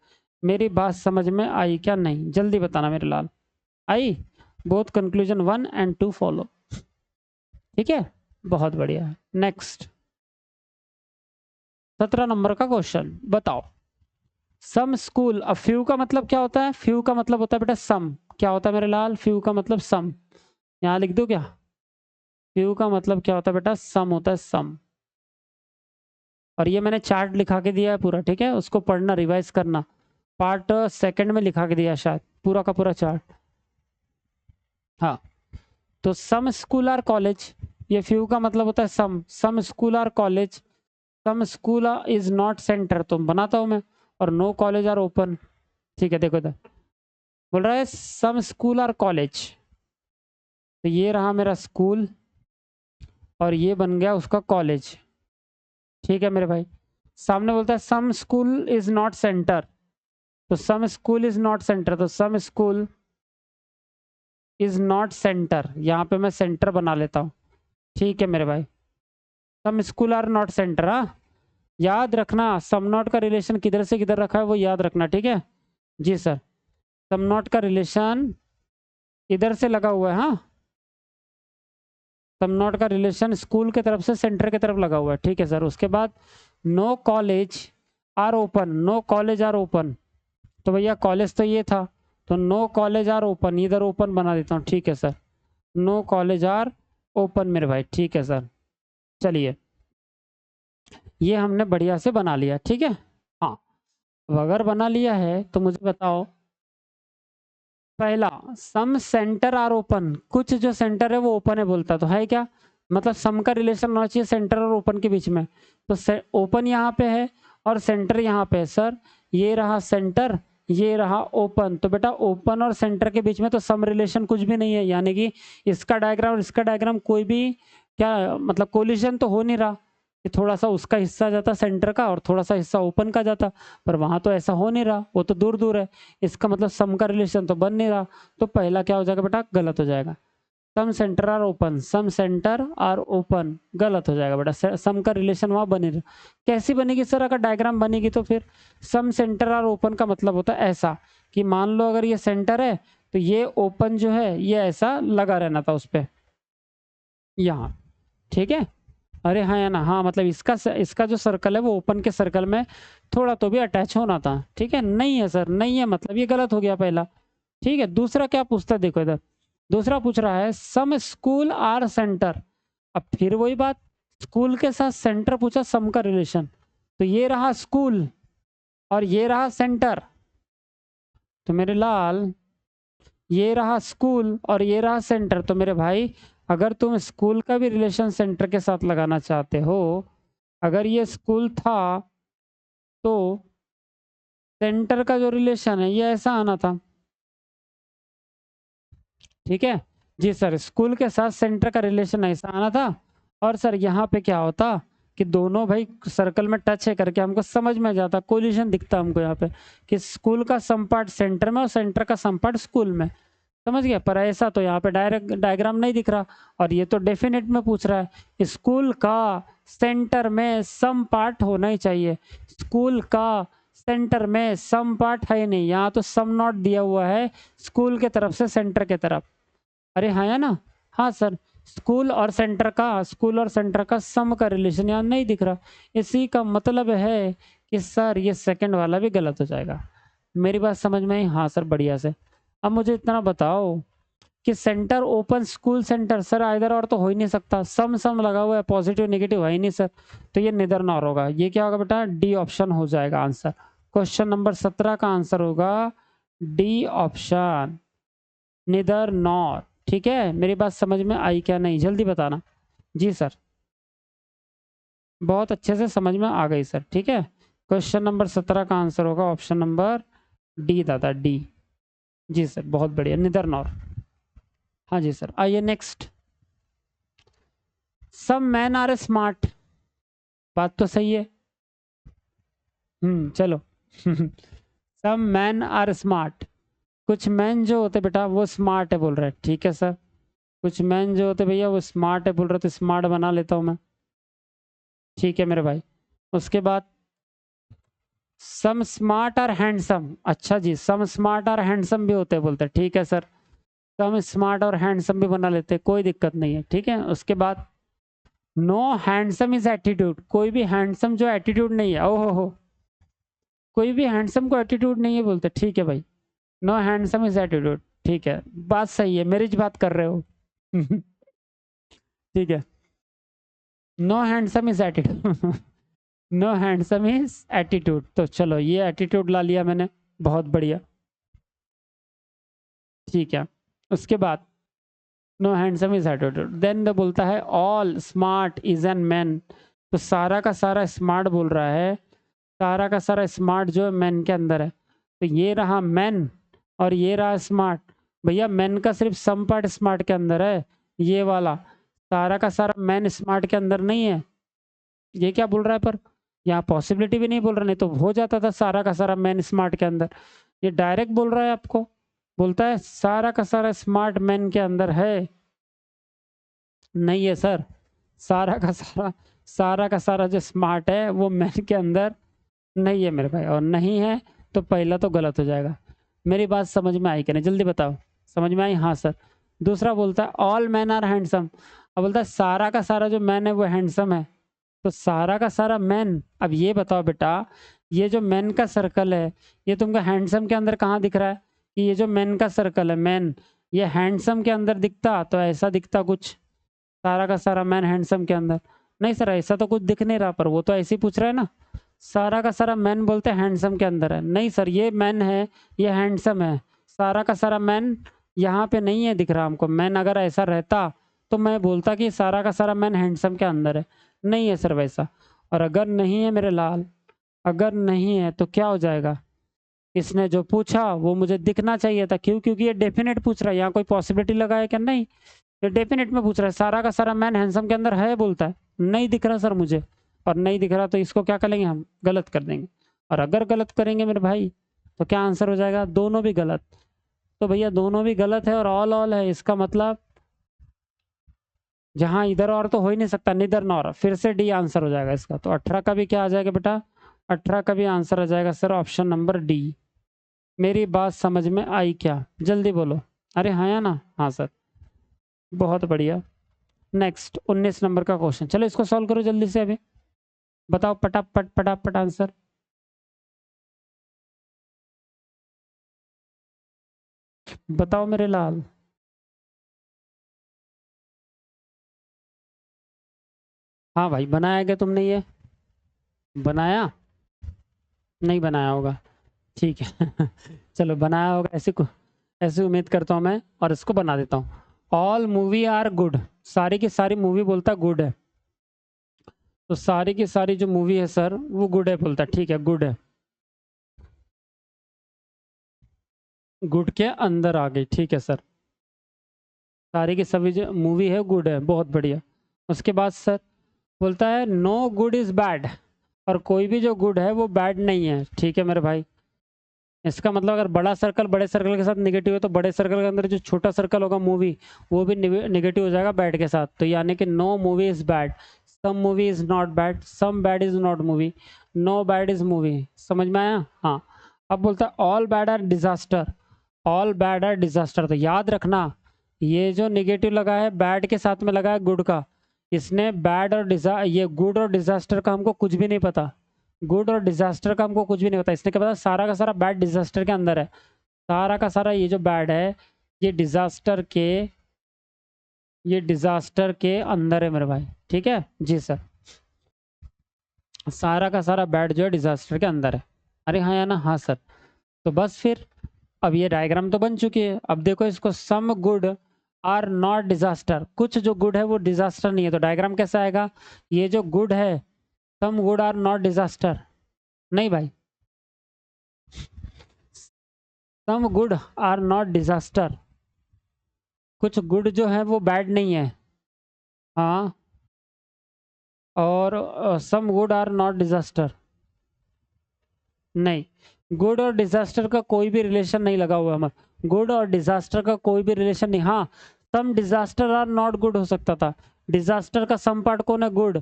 [SPEAKER 1] मेरी बात समझ में आई क्या नहीं? जल्दी बताना मेरे लाल। आई? Both conclusion 1 and 2 follow. ठीक है, बहुत बढ़िया। नेक्स्ट 17 नंबर का क्वेश्चन बताओ। सम स्कूल, अब फ्यू का मतलब क्या होता है? फ्यू का मतलब होता है बेटा सम। क्या होता है मेरे लाल? फ्यू का मतलब सम। यहाँ लिख दो क्या? फ्यू का मतलब क्या होता है बेटा? सम होता है, सम। और ये मैंने चार्ट लिखा के दिया है पूरा, ठीक है, उसको पढ़ना, रिवाइज करना। पार्ट सेकंड में लिखा के दिया शायद, पूरा का पूरा चार्ट। हाँ, तो सम स्कूल आर कॉलेज, ये फ्यू का मतलब होता है some. Some school are college, some school is not centre, तो बनाता हूं मैं, और नो कॉलेज आर ओपन। ठीक है, देखो इधर बोल रहा है सम स्कूल आर कॉलेज, तो ये रहा मेरा स्कूल और ये बन गया उसका कॉलेज। ठीक है मेरे भाई, सामने बोलता है सम स्कूल इज नॉट सेंटर, तो some school is not centre, तो some school is not centre, यहाँ पे मैं सेंटर बना लेता हूँ। ठीक है मेरे भाई, सम स्कूल आर नॉट सेंटर। हाँ, याद रखना सम नॉट का रिलेशन किधर से किधर रखा है वो याद रखना। ठीक है जी सर, सम नॉट का रिलेशन इधर से लगा हुआ है। हाँ, सम नॉट का रिलेशन स्कूल की तरफ से सेंटर की तरफ लगा हुआ है। ठीक है सर, उसके बाद no college are open, no college are open, तो भैया कॉलेज तो ये था, तो नो कॉलेज आर ओपन, इधर ओपन बना देता हूँ। ठीक है sir, no college are open मेरे भाई। ठीक है सर, चलिए ये हमने बढ़िया से बना लिया। ठीक है, हाँ, अगर बना लिया है तो मुझे बताओ, पहला सम सेंटर आर ओपन, कुछ जो सेंटर है वो ओपन है बोलता, तो है क्या? मतलब सम का रिलेशन होना चाहिए सेंटर और ओपन के बीच में, तो ओपन यहाँ पे है और सेंटर यहाँ पे है। सर ये रहा सेंटर, ये रहा ओपन, तो बेटा ओपन और सेंटर के बीच में तो सम रिलेशन कुछ भी नहीं है, यानी कि इसका डायग्राम और इसका डायग्राम कोई भी क्या मतलब कोलिजन तो हो नहीं रहा, कि थोड़ा सा उसका हिस्सा जाता सेंटर का और थोड़ा सा हिस्सा ओपन का जाता, पर वहां तो ऐसा हो नहीं रहा, वो तो दूर दूर है, इसका मतलब सम का रिलेशन तो बन नहीं रहा। तो पहला क्या हो जाएगा बेटा? गलत हो जाएगा। Some centre are open, some centre are open गलत हो जाएगा बेटा, सम का रिलेशन वहां बने रहा। कैसी बनेगी सर? अगर डायग्राम बनेगी तो फिर सम सेंटर आर ओपन का मतलब होता है ऐसा कि मान लो अगर ये सेंटर है तो ये ओपन जो है ये ऐसा लगा रहना था उस पर यहाँ। ठीक है, अरे हाँ या ना? हाँ, मतलब इसका जो सर्कल है वो ओपन के सर्कल में थोड़ा तो भी अटैच होना था। ठीक है, नहीं है सर, नहीं है, मतलब ये गलत हो गया पहला। ठीक है, दूसरा क्या पूछता है देखो इधर, दूसरा पूछ रहा है सम स्कूल आर सेंटर। अब फिर वही बात, स्कूल के साथ सेंटर पूछा, सम का रिलेशन, तो ये रहा स्कूल और ये रहा सेंटर, तो मेरे लाल ये रहा स्कूल और ये रहा सेंटर, तो मेरे भाई अगर तुम स्कूल का भी रिलेशन सेंटर के साथ लगाना चाहते हो, अगर ये स्कूल था तो सेंटर का जो रिलेशन है ये ऐसा आना था। ठीक है जी सर, स्कूल के साथ सेंटर का रिलेशन ऐसा आना था। और सर यहाँ पे क्या होता कि दोनों भाई सर्कल में टच है करके हमको समझ में आ जाता, कोलिजन दिखता हमको यहाँ पे कि स्कूल का सम पार्ट सेंटर में और सेंटर का सम पार्ट स्कूल में। समझ गया? पर ऐसा तो यहाँ पे डायरेक्ट डायग्राम नहीं दिख रहा, और ये तो डेफिनेट में पूछ रहा है स्कूल का सेंटर में सम पार्ट होना ही चाहिए। स्कूल का सेंटर में सम पार्ट है नहीं, यहाँ तो सम नॉट दिया हुआ है स्कूल के तरफ से सेंटर के तरफ। अरे हाँ है ना? हाँ सर, स्कूल और सेंटर का सम का रिलेशन यहाँ नहीं दिख रहा। इसी का मतलब है कि सर ये सेकंड वाला भी गलत हो जाएगा। मेरी बात समझ में आई? हाँ सर, बढ़िया से। अब मुझे इतना बताओ कि centre open school centre, sir इधर और तो हो ही नहीं सकता, सम सम लगा हुआ है, पॉजिटिव नेगेटिव है ही नहीं सर, तो ये निदर नॉर होगा। ये क्या होगा बेटा? डी ऑप्शन हो जाएगा आंसर। क्वेश्चन नंबर 17 का आंसर होगा डी ऑप्शन, निदर नॉर। ठीक है, मेरी बात समझ में आई क्या नहीं? जल्दी बताना। जी सर, बहुत अच्छे से समझ में आ गई सर। ठीक है, क्वेश्चन नंबर 17 का आंसर होगा ऑप्शन नंबर डी दादा, डी। जी सर, बहुत बढ़िया, निदर नॉर। हाँ जी सर, आइए next. Some man are smart, बात तो सही है। चलो सम मैन आर स्मार्ट, कुछ मैन जो होते बेटा वो स्मार्ट है बोल रहे हैं। ठीक है सर, कुछ मैन जो होते भैया वो स्मार्ट है बोल रहे, तो स्मार्ट बना लेता हूँ मैं। ठीक है मेरे भाई, उसके बाद सम स्मार्ट और हैंडसम। अच्छा जी, सम स्मार्ट और हैंडसम भी होते हैं बोलते हैं। ठीक है सर, सम स्मार्ट और हैंडसम भी बना लेते हैं, कोई दिक्कत नहीं है। ठीक है, उसके बाद नो हैंडसम इज एटीट्यूड, कोई भी हैंडसम जो एटीट्यूड नहीं है, ओहो हो, कोई भी हैंडसम को एटीट्यूड नहीं है बोलते। ठीक है भाई, नो हैंडसम इज एटीट्यूड। ठीक है, बात सही है, मेरी बात कर रहे हो ठीक है, no handsome is attitude no handsome is attitude, तो चलो ये एटीट्यूड ला लिया मैंने, बहुत बढ़िया। ठीक है, उसके बाद no handsome is attitude, then बोलता है all smart is an man, तो सारा का सारा स्मार्ट बोल रहा है, सारा का सारा स्मार्ट जो है मैन के अंदर है, तो ये रहा मैन और ये रहा स्मार्ट। भैया मैन का सिर्फ सम पार्ट स्मार्ट के अंदर है, ये वाला सारा का सारा मैन स्मार्ट के अंदर नहीं है। ये क्या बोल रहा है? पर यहाँ पॉसिबिलिटी भी नहीं बोल रहा, नहीं तो हो जाता था सारा का सारा मैन स्मार्ट के अंदर। ये डायरेक्ट बोल रहा है आपको, बोलता है सारा का सारा स्मार्ट मैन के अंदर है। नहीं है सर, सारा का सारा जो स्मार्ट है वो मैन के अंदर नहीं है मेरे भाई, और नहीं है तो पहला तो गलत हो जाएगा। मेरी बात समझ में आई कि नहीं? जल्दी बताओ, समझ में आई? हाँ सर। दूसरा बोलता है ऑल मैन आर हैंडसम, अब बोलता है सारा का सारा जो मैन है वो हैंडसम है, तो सारा का सारा मैन। अब ये बताओ बेटा, ये जो मैन का सर्कल है ये तुमको हैंडसम के अंदर कहाँ दिख रहा है? कि ये जो मैन का सर्कल है मैन, ये हैंडसम के अंदर दिखता तो ऐसा दिखता कुछ, सारा का सारा मैन हैंडसम के अंदर। नहीं सर, ऐसा तो कुछ दिख नहीं रहा, पर वो तो ऐसे ही पूछ रहा है ना, सारा का सारा मैन बोलते हैं हैंडसम के अंदर है। नहीं सर, ये मैन है, ये हैंडसम है, सारा का सारा मैन यहाँ पे नहीं है दिख रहा हमको। मैन अगर ऐसा रहता तो मैं बोलता कि सारा का सारा मैन हैंडसम के अंदर है, नहीं है सर वैसा। और अगर नहीं है मेरे लाल, अगर नहीं है तो क्या हो जाएगा? इसने जो पूछा वो मुझे दिखना चाहिए था, क्यों? क्योंकि ये डेफिनेट पूछ रहा है, यहाँ कोई पॉसिबिलिटी लगा है क्या? नहीं, ये डेफिनेट में पूछ रहा है, सारा का सारा मैन हैंडसम के अंदर है बोलता है, नहीं दिख रहा सर मुझे, और नहीं दिख रहा तो इसको क्या करेंगे हम? गलत कर देंगे। और अगर गलत करेंगे मेरे भाई तो क्या आंसर हो जाएगा? दोनों भी गलत। तो भैया दोनों भी गलत है और ऑल ऑल है, इसका मतलब जहां इधर और तो हो ही नहीं सकता, निदर नॉर, फिर से डी आंसर हो जाएगा इसका। तो 18 का भी क्या आ जाएगा बेटा? 18 का भी आंसर आ जाएगा सर ऑप्शन नंबर डी। मेरी बात समझ में आई क्या? जल्दी बोलो। अरे हाँ या ना? हाँ सर, बहुत बढ़िया। नेक्स्ट 19 नंबर का क्वेश्चन, चलो इसको सॉल्व करो जल्दी से अभी, बताओ पटापट पटापट आंसर। बताओ मेरे लाल। हाँ भाई, बनाया क्या तुमने? ये बनाया नहीं? बनाया होगा, ठीक है चलो बनाया होगा, ऐसी उम्मीद करता हूँ मैं, और इसको बना देता हूँ। ऑल मूवी आर गुड, सारी की सारी मूवी बोलता है गुड है, तो सारी की सारी जो मूवी है सर वो गुड है बोलता है, ठीक है गुड है, गुड के अंदर आ गई, ठीक है सर, सारी की सभी जो मूवी है गुड है, बहुत बढ़िया। उसके बाद सर बोलता है नो गुड इज बैड, और कोई भी जो गुड है वो बैड नहीं है, ठीक है मेरे भाई। इसका मतलब अगर बड़ा सर्कल बड़े सर्कल के साथ निगेटिव है तो बड़े सर्कल के अंदर जो छोटा सर्कल होगा मूवी वो भी निगेटिव हो जाएगा बैड के साथ, तो यानी कि no movie is bad, some movie is not bad, some bad is not movie, no bad is movie. समझ में आया? हाँ। अब बोलता है all bad are disaster, all bad are disaster, तो याद रखना ये जो निगेटिव लगा है बैड के साथ में लगा है गुड का, इसने बैड और ये गुड और डिजास्टर का हमको कुछ भी नहीं पता, गुड और डिजास्टर का हमको कुछ भी नहीं पता, इसने क्या पता सारा का सारा बैड डिजास्टर के अंदर है, सारा का सारा ये जो बैड है ये डिजास्टर के, ये डिजास्टर के अंदर है मेरे भाई, ठीक है जी सर, सारा का सारा बैड जो है डिजास्टर के अंदर है। अरे हाँ या ना? हाँ सर। तो बस फिर अब ये डायग्राम तो बन चुकी है, अब देखो इसको some good are not disaster, कुछ जो गुड है वो डिजास्टर नहीं है, तो डायग्राम कैसा आएगा? ये जो गुड है some good are not disaster, नहीं भाई, some good are not disaster, कुछ गुड जो है वो बैड नहीं है, हाँ, और some good are not disaster, नहीं, गुड और डिजास्टर का कोई भी रिलेशन नहीं लगा हुआ है, गुड और डिजास्टर का कोई भी रिलेशन नहीं, हाँ सम डिजास्टर आर नॉट गुड हो सकता था, डिजास्टर का सम पार्ट कौन है? गुड,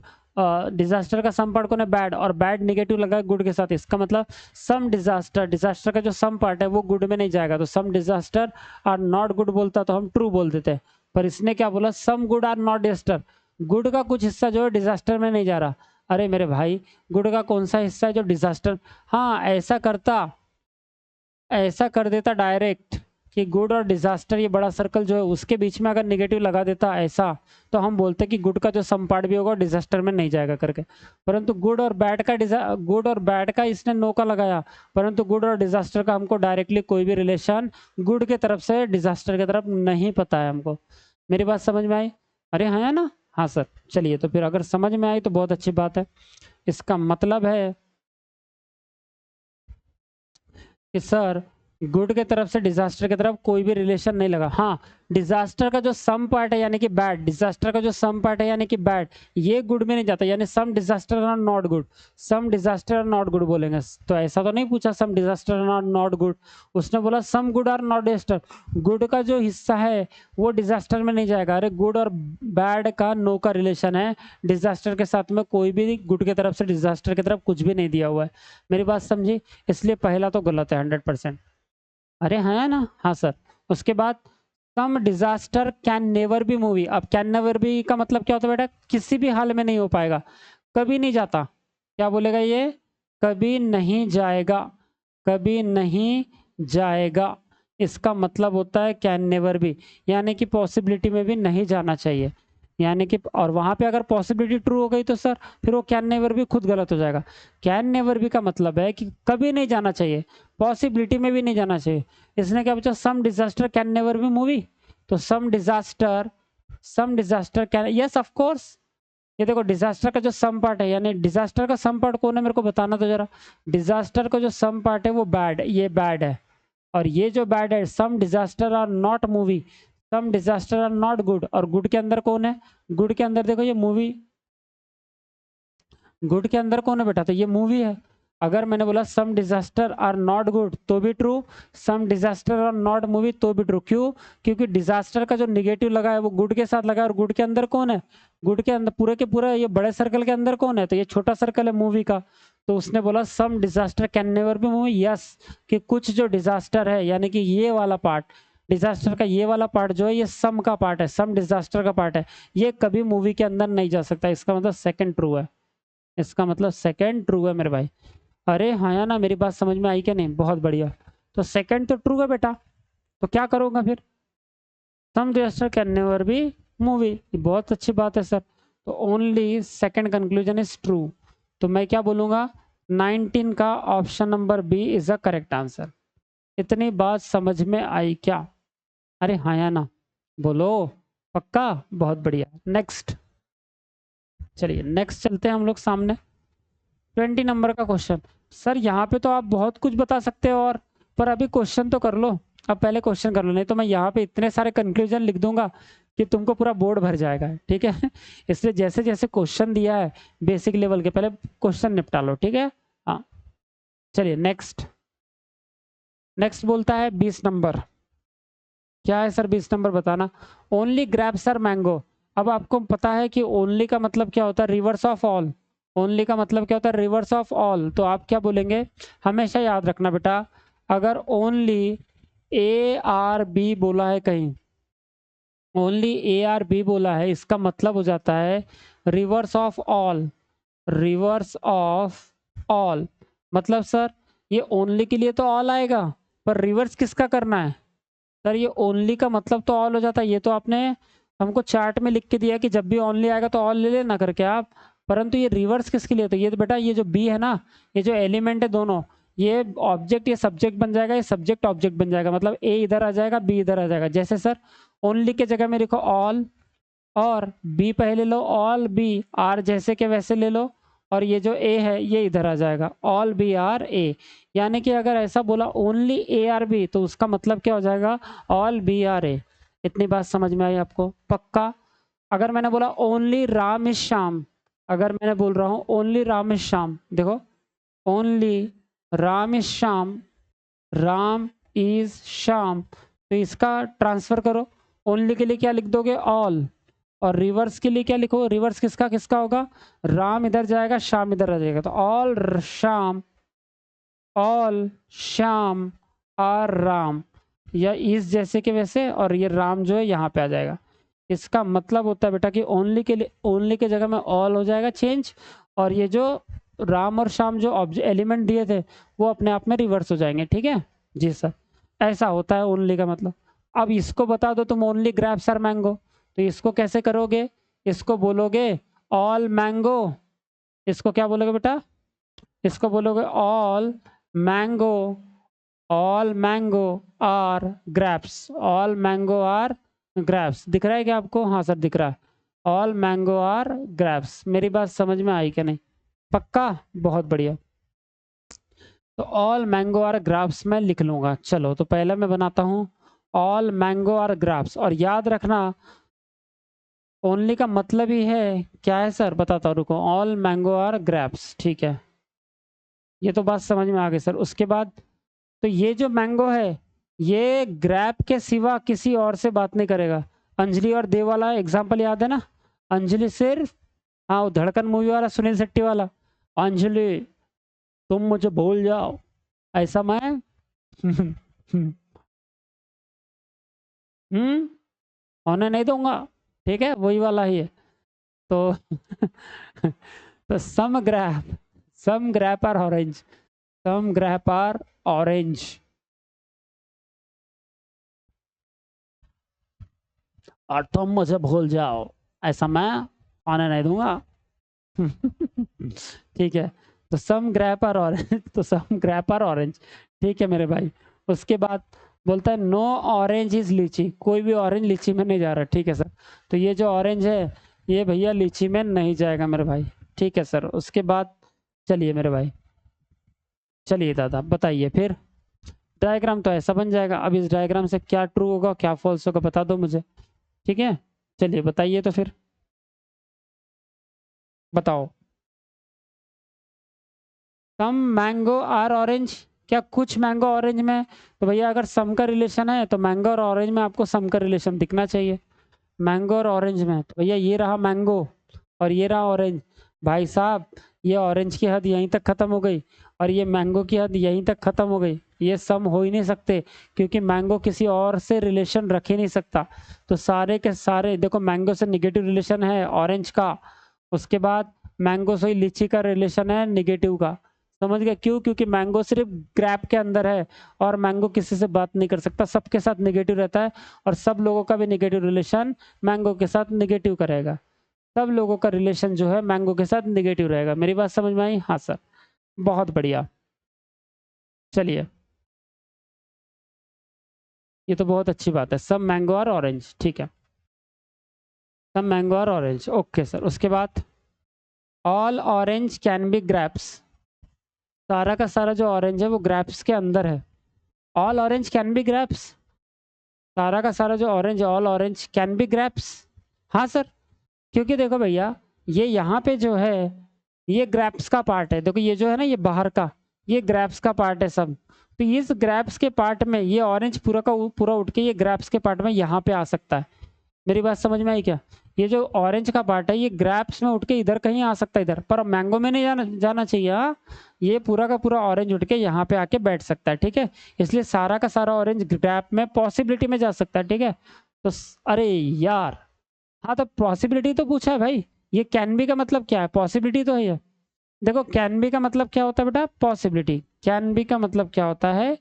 [SPEAKER 1] डिजास्टर का सम पार्ट कौन है? बैड, और बैड निगेटिव लगा है गुड के साथ, इसका मतलब सम डिजास्टर, डिजास्टर का जो सम पार्ट है वो गुड में नहीं जाएगा, तो some disaster are not good बोलता तो हम ट्रू बोल देते, पर इसने क्या बोला? Some good are not disaster, good का कुछ हिस्सा जो है डिजास्टर में नहीं जा रहा। अरे मेरे भाई गुड का कौन सा हिस्सा है जो डिजास्टर, हाँ ऐसा करता, ऐसा कर देता डायरेक्ट कि गुड और डिजास्टर ये बड़ा सर्कल जो है उसके बीच में अगर निगेटिव लगा देता ऐसा, तो हम बोलते कि गुड का जो सम पार्ट भी होगा डिजास्टर में नहीं जाएगा करके, परंतु गुड और बैड का गुड और बैड का इसने नो का लगाया, परंतु गुड और डिजास्टर का हमको डायरेक्टली कोई भी रिलेशन गुड के तरफ से डिजास्टर की तरफ नहीं पता है हमको। मेरी बात समझ में आई? अरे हाँ ना? हाँ सर। चलिए तो फिर अगर समझ में आई तो बहुत अच्छी बात है, इसका मतलब है कि सर गुड के तरफ से डिजास्टर की तरफ कोई भी रिलेशन नहीं लगा, हाँ डिजास्टर का जो सम पार्ट है यानी कि बैड, डिजास्टर का जो सम पार्ट है यानी कि बैड, ये गुड में नहीं जाता, यानी some disaster are not good, some disaster are not good बोलेंगे, तो ऐसा तो नहीं पूछा some disaster are not good, उसने बोला some good are not disaster, good का जो हिस्सा है वो डिजास्टर में नहीं जाएगा, अरे गुड और बैड का नो का रिलेशन है, डिजास्टर के साथ में कोई भी गुड की तरफ से डिजास्टर की तरफ कुछ भी नहीं दिया हुआ है। मेरी बात समझी? इसलिए पहला तो गलत है 100%। अरे है ना? हाँ सर। उसके बाद some disaster can never be movie, अब कैन नेवर बी का मतलब क्या होता है बेटा? किसी भी हाल में नहीं हो पाएगा, कभी नहीं जाता, क्या बोलेगा ये? कभी नहीं जाएगा, कभी नहीं जाएगा, इसका मतलब होता है कैन नेवर बी, यानी कि पॉसिबिलिटी में भी नहीं जाना चाहिए, यानी कि, और वहां पे अगर पॉसिबिलिटी ट्रू हो गई तो सर फिर वो कैन नेवर भी खुद गलत हो जाएगा। कैन नेवर भी का मतलब है कि कभी नहीं जाना चाहिए, पॉसिबिलिटी में भी नहीं जाना चाहिए। इसने क्या पूछा? Some disaster can never be movie, तो some disaster can, yes of course. ये देखो डिजास्टर का जो सम पार्ट है, यानी डिजास्टर का सम पार्ट कौन है मेरे को बताना तो जरा, डिजास्टर का जो सम पार्ट है वो बैड, ये बैड है, और ये जो बैड है some disaster are not movie, some disaster are not good, और गुड के अंदर कौन है? गुड के अंदर देखो ये मूवी, गुड के अंदर कौन है बेटा? तो ये मूवी है। अगर मैंने बोला some disaster are not good तो भी true, some disaster are not movie तो भी ट्रू, क्यों? क्योंकि डिजास्टर का जो निगेटिव लगा है वो गुड के साथ लगा है, और गुड के अंदर कौन है? गुड के अंदर पूरे के पूरे ये बड़े सर्कल के अंदर कौन है? तो ये छोटा सर्कल है मूवी का, तो उसने बोला some disaster can never be movie, yes, कि कुछ जो डिजास्टर है यानी कि ये वाला पार्ट, डिजास्टर का ये वाला पार्ट जो है ये सम का पार्ट है, सम डिजास्टर का पार्ट है, ये कभी मूवी के अंदर नहीं जा सकता, इसका मतलब सेकंड ट्रू है, इसका मतलब सेकंड ट्रू है मेरे भाई। अरे हाँ या ना? मेरी बात समझ में आई क्या नहीं? बहुत बढ़िया। तो सेकंड तो ट्रू है बेटा, तो क्या करूंगा फिर? Some disaster can never be movie, बहुत अच्छी बात है सर, तो only second conclusion is true, तो मैं क्या बोलूंगा? 19 का option number B is a correct answer. इतनी बात समझ में आई क्या? अरे हाँ या ना? बोलो, पक्का, बहुत बढ़िया। नेक्स्ट, चलिए नेक्स्ट चलते हैं हम लोग सामने। 20 नंबर का क्वेश्चन। सर यहाँ पे तो आप बहुत कुछ बता सकते हो और, पर अभी क्वेश्चन तो कर लो। अब पहले क्वेश्चन कर लो, नहीं तो मैं यहाँ पे इतने सारे कंक्लूजन लिख दूंगा कि तुमको पूरा बोर्ड भर जाएगा, ठीक है। इसलिए जैसे जैसे क्वेश्चन दिया है बेसिक लेवल के, पहले क्वेश्चन निपटा लो, ठीक है। हाँ, चलिए नेक्स्ट। नेक्स्ट बोलता है 20 नंबर। क्या है सर 20 नंबर, बताना। Only grab sir mango. अब आपको पता है कि ओनली का मतलब क्या होता है, रिवर्स ऑफ ऑल। ओनली का मतलब क्या होता है, रिवर्स ऑफ ऑल। तो आप क्या बोलेंगे, हमेशा याद रखना बेटा, अगर ओनली ए आर बी बोला है कहीं, ओनली ए आर बी बोला है, इसका मतलब हो जाता है reverse of all. Reverse of all मतलब सर ये ओनली के लिए तो ऑल आएगा, पर रिवर्स किसका करना है। सर ये ओनली का मतलब तो ऑल हो जाता है, ये तो आपने हमको चार्ट में लिख के दिया कि जब भी ओनली आएगा तो ऑल ले लेना करके आप, परंतु ये रिवर्स किसके लिए, तो ये तो बेटा ये जो बी है ना, ये जो एलिमेंट है दोनों, ये ऑब्जेक्ट ये सब्जेक्ट बन जाएगा, ये सब्जेक्ट ऑब्जेक्ट बन जाएगा, मतलब ए इधर आ जाएगा बी इधर आ जाएगा। जैसे सर ओनली के जगह में लिखो ऑल, और बी पहले लो ऑल बी, आर जैसे के वैसे ले लो, और ये जो ए है ये इधर आ जाएगा, ऑल बी आर ए। यानी कि अगर ऐसा बोला ओनली ए आर बी, तो उसका मतलब क्या हो जाएगा, ऑल बी आर ए। इतनी बात समझ में आई आपको, पक्का। अगर मैंने बोला ओनली राम इज श्याम, अगर मैंने बोल रहा हूँ ओनली राम इज श्याम, देखो only Ram is Shyam, Ram is Shyam, तो इसका ट्रांसफर करो, ओनली के लिए क्या लिख दोगे ऑल, और रिवर्स के लिए क्या लिखो, रिवर्स किसका किसका होगा, राम इधर जाएगा श्याम इधर आ जाएगा, तो all Shyam, all Shyam are Ram, या इस जैसे के वैसे, और ये राम जो है यहाँ पे आ जाएगा। इसका मतलब होता है बेटा कि ओनली के लिए, ओनली के जगह में ऑल हो जाएगा चेंज, और ये जो राम और श्याम जो एलिमेंट दिए थे वो अपने आप में रिवर्स हो जाएंगे, ठीक है जी सर। ऐसा होता है ओनली का मतलब। अब इसको बता दो तुम ओनली ग्रैब सर मैंगो, तो इसको कैसे करोगे, इसको बोलोगे ऑल मैंगो, इसको क्या बोलोगे बेटा, इसको बोलोगे all mango, all mango are grapes, all mango are grapes. दिख रहा है क्या आपको, हाँ सर दिख रहा है, ऑल मैंगो आर ग्रैप्स। मेरी बात समझ में आई क्या नहीं, पक्का, बहुत बढ़िया। तो ऑल मैंगो आर ग्राफ्स मैं लिख लूंगा। चलो तो पहले मैं बनाता हूँ ऑल मैंगो आर ग्राफ्स, और याद रखना ओनली का मतलब ही है क्या है सर, बताता हूँ रुको, ऑल मैंगो आर ग्रैप्स, ठीक है। ये तो बात समझ में आ गई सर। उसके बाद तो ये जो मैंगो है ये ग्रैप के सिवा किसी और से बात नहीं करेगा। अंजलि और देव वाला एग्जाम्पल याद है ना, अंजलि सिर्फ, हाँ वो धड़कन मूवी वाला सुनील शेट्टी वाला, अंजलि तुम मुझे भूल जाओ, ऐसा मैं होने नहीं दूंगा, ठीक है वही वाला ही है। तो तो some grape are orange, some grape are orange, और तुम मुझे भूल जाओ, ऐसा मैं होने नहीं दूंगा। ठीक है, तो सम ग्रैप आर ऑरेंज, तो सम ग्रैप आर ऑरेंज, ठीक है मेरे भाई। उसके बाद बोलता है नो ऑरेंज इज लीची, कोई भी ऑरेंज लीची में नहीं जा रहा, ठीक है सर। तो ये जो ऑरेंज है ये भैया लीची में नहीं जाएगा मेरे भाई, ठीक है सर। उसके बाद चलिए मेरे भाई, चलिए दादा बताइए फिर, डायग्राम तो ऐसा बन जाएगा। अब इस डायग्राम से क्या ट्रू होगा क्या फॉल्स होगा बता दो मुझे, ठीक है। चलिए बताइए तो फिर, बताओ। सम मैंगो आर ऑरेंज, क्या कुछ मैंगो ऑरेंज में, तो भैया अगर सम का रिलेशन है तो मैंगो और ऑरेंज में आपको सम का रिलेशन दिखना चाहिए। मैंगो और ऑरेंज में तो भैया ये रहा मैंगो और ये रहा ऑरेंज, भाई साहब ये ऑरेंज की हद यहीं तक खत्म हो गई और ये मैंगो की हद यहीं तक खत्म हो गई, ये सम हो ही नहीं सकते, क्योंकि मैंगो किसी और से रिलेशन रख ही नहीं सकता। तो सारे के सारे देखो, मैंगो से निगेटिव रिलेशन है ऑरेंज का, उसके बाद मैंगो से लीची का रिलेशन है निगेटिव का। समझ गए क्यों, क्योंकि मैंगो सिर्फ ग्रैप के अंदर है और मैंगो किसी से बात नहीं कर सकता, सबके साथ निगेटिव रहता है, और सब लोगों का भी निगेटिव रिलेशन मैंगो के साथ निगेटिव करेगा। सब लोगों का रिलेशन जो है मैंगो के साथ निगेटिव रहेगा। मेरी बात समझ में आई, हाँ सर, बहुत बढ़िया। चलिए ये तो बहुत अच्छी बात है, सब मैंगो और ऑरेंज, ठीक है। सम मैंगो और ऑरेंज, ओके सर। उसके बाद all orange can be grapes, सारा का सारा जो ऑरेंज है वो ग्रैप्स के अंदर है। All orange can be grapes, सारा का सारा जो orange, all orange can be grapes. हाँ सर, क्योंकि देखो भैया ये यहाँ पे जो है ये ग्रैप्स का पार्ट है, देखो ये जो है ना ये बाहर का, ये ग्रैप्स का पार्ट है सब। तो इस ग्रैप्स के पार्ट में ये ऑरेंज पूरा का पूरा उठ के ये ग्रैप्स के पार्ट में यहाँ पे आ सकता है। मेरी बात समझ में आई क्या? ये जो ऑरेंज का पार्ट है ये ग्रैप्स में उठ के इधर कहीं आ सकता है, इधर, पर मैंगो में नहीं जाना चाहिए। हाँ, ये पूरा का पूरा ऑरेंज उठ के यहाँ पे आके बैठ सकता है, ठीक है। इसलिए सारा का सारा ऑरेंज ग्रैप में पॉसिबिलिटी में जा सकता है, ठीक है। तो अरे यार, हाँ तो पॉसिबिलिटी तो पूछा है भाई, ये कैन बी का मतलब क्या है? पॉसिबिलिटी तो है ये। देखो कैन बी का मतलब क्या होता है बेटा? पॉसिबिलिटी। कैन बी का मतलब क्या होता है?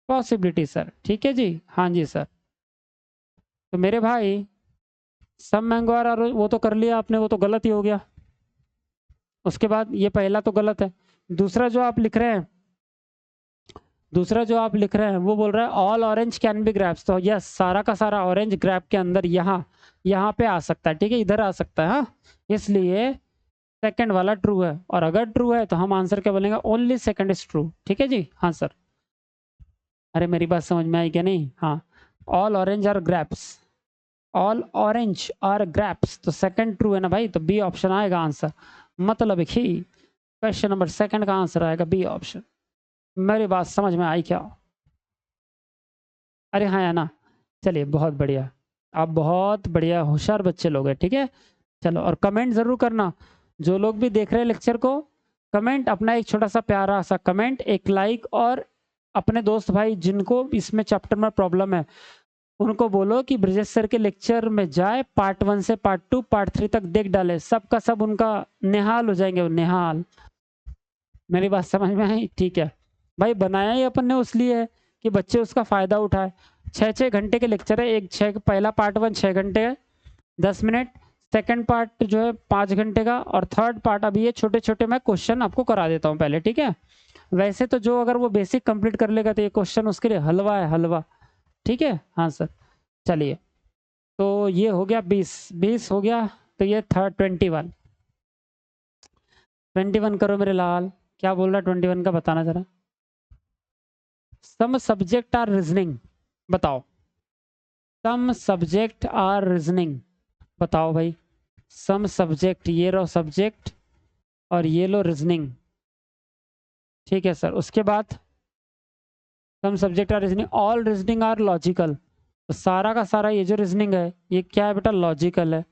[SPEAKER 1] पॉसिबिलिटी सर, ठीक है जी। हाँ जी सर। तो मेरे भाई सब मैंगो और वो तो कर लिया आपने, वो तो गलत ही हो गया। उसके बाद ये पहला तो गलत है। दूसरा जो आप लिख रहे हैं, दूसरा जो आप लिख रहे हैं वो बोल रहा है all orange can be grapes. तो यस, सारा का सारा ऑरेंज ग्रैप के अंदर यहाँ पे आ सकता है, ठीक है, इधर आ सकता है। हाँ, इसलिए सेकंड वाला ट्रू है। और अगर ट्रू है तो हम आंसर क्या बोलेंगे? ओनली सेकंड इज ट्रू, ठीक है जी। हाँ सर। अरे मेरी बात समझ में आई क्या नहीं? हाँ, all orange are grapes, all orange are grapes, तो सेकंड ट्रू है ना भाई, तो बी ऑप्शन आएगा आंसर। मतलब ही क्वेश्चन नंबर सेकंड का आंसर आएगा बी ऑप्शन। मेरी बात समझ में आई क्या? अरे हाँ या ना? चलिए बहुत बढ़िया, आप बहुत बढ़िया होशियार बच्चे लोग हैं, ठीक है। चलो, और कमेंट जरूर करना जो लोग भी देख रहे हैं लेक्चर को। कमेंट अपना एक छोटा सा प्यारा सा कमेंट, एक लाइक, और अपने दोस्त भाई जिनको इसमें चैप्टर में प्रॉब्लम है उनको बोलो कि ब्रजेश सर के लेक्चर में जाए, पार्ट 1 से पार्ट 2 पार्ट 3 तक देख डाले, सबका सब उनका निहाल हो जाएंगे, वो निहाल। मेरी बात समझ में आई? ठीक है भाई, बनाया ही अपन ने उस लिए है कि बच्चे उसका फायदा उठाए। 6-6 घंटे के लेक्चर है, एक पहला पार्ट 1 6 घंटे है 10 मिनट, सेकंड पार्ट जो है 5 घंटे का, और थर्ड पार्ट अभी ये छोटे छोटे मैं क्वेश्चन आपको करा देता हूँ पहले, ठीक है। वैसे तो जो अगर वो बेसिक कंप्लीट कर लेगा तो ये क्वेश्चन उसके लिए हलवा है, हलवा, ठीक है। हाँ सर। चलिए, तो ये हो गया 20 हो गया, तो ये थर्ड 21 करो मेरे लाल। क्या बोल रहा है 21 का, बताना जरा। सम सब्जेक्ट आर रीजनिंग, बताओ। सम सब्जेक्ट आर रीजनिंग, बताओ भाई। सम सब्जेक्ट, ये लो सब्जेक्ट और ये लो रीजनिंग, ठीक है सर। उसके बाद some subject are reasoning, all reasoning are logical, तो सारा का सारा ये जो रीजनिंग है ये क्या है बेटा? लॉजिकल है।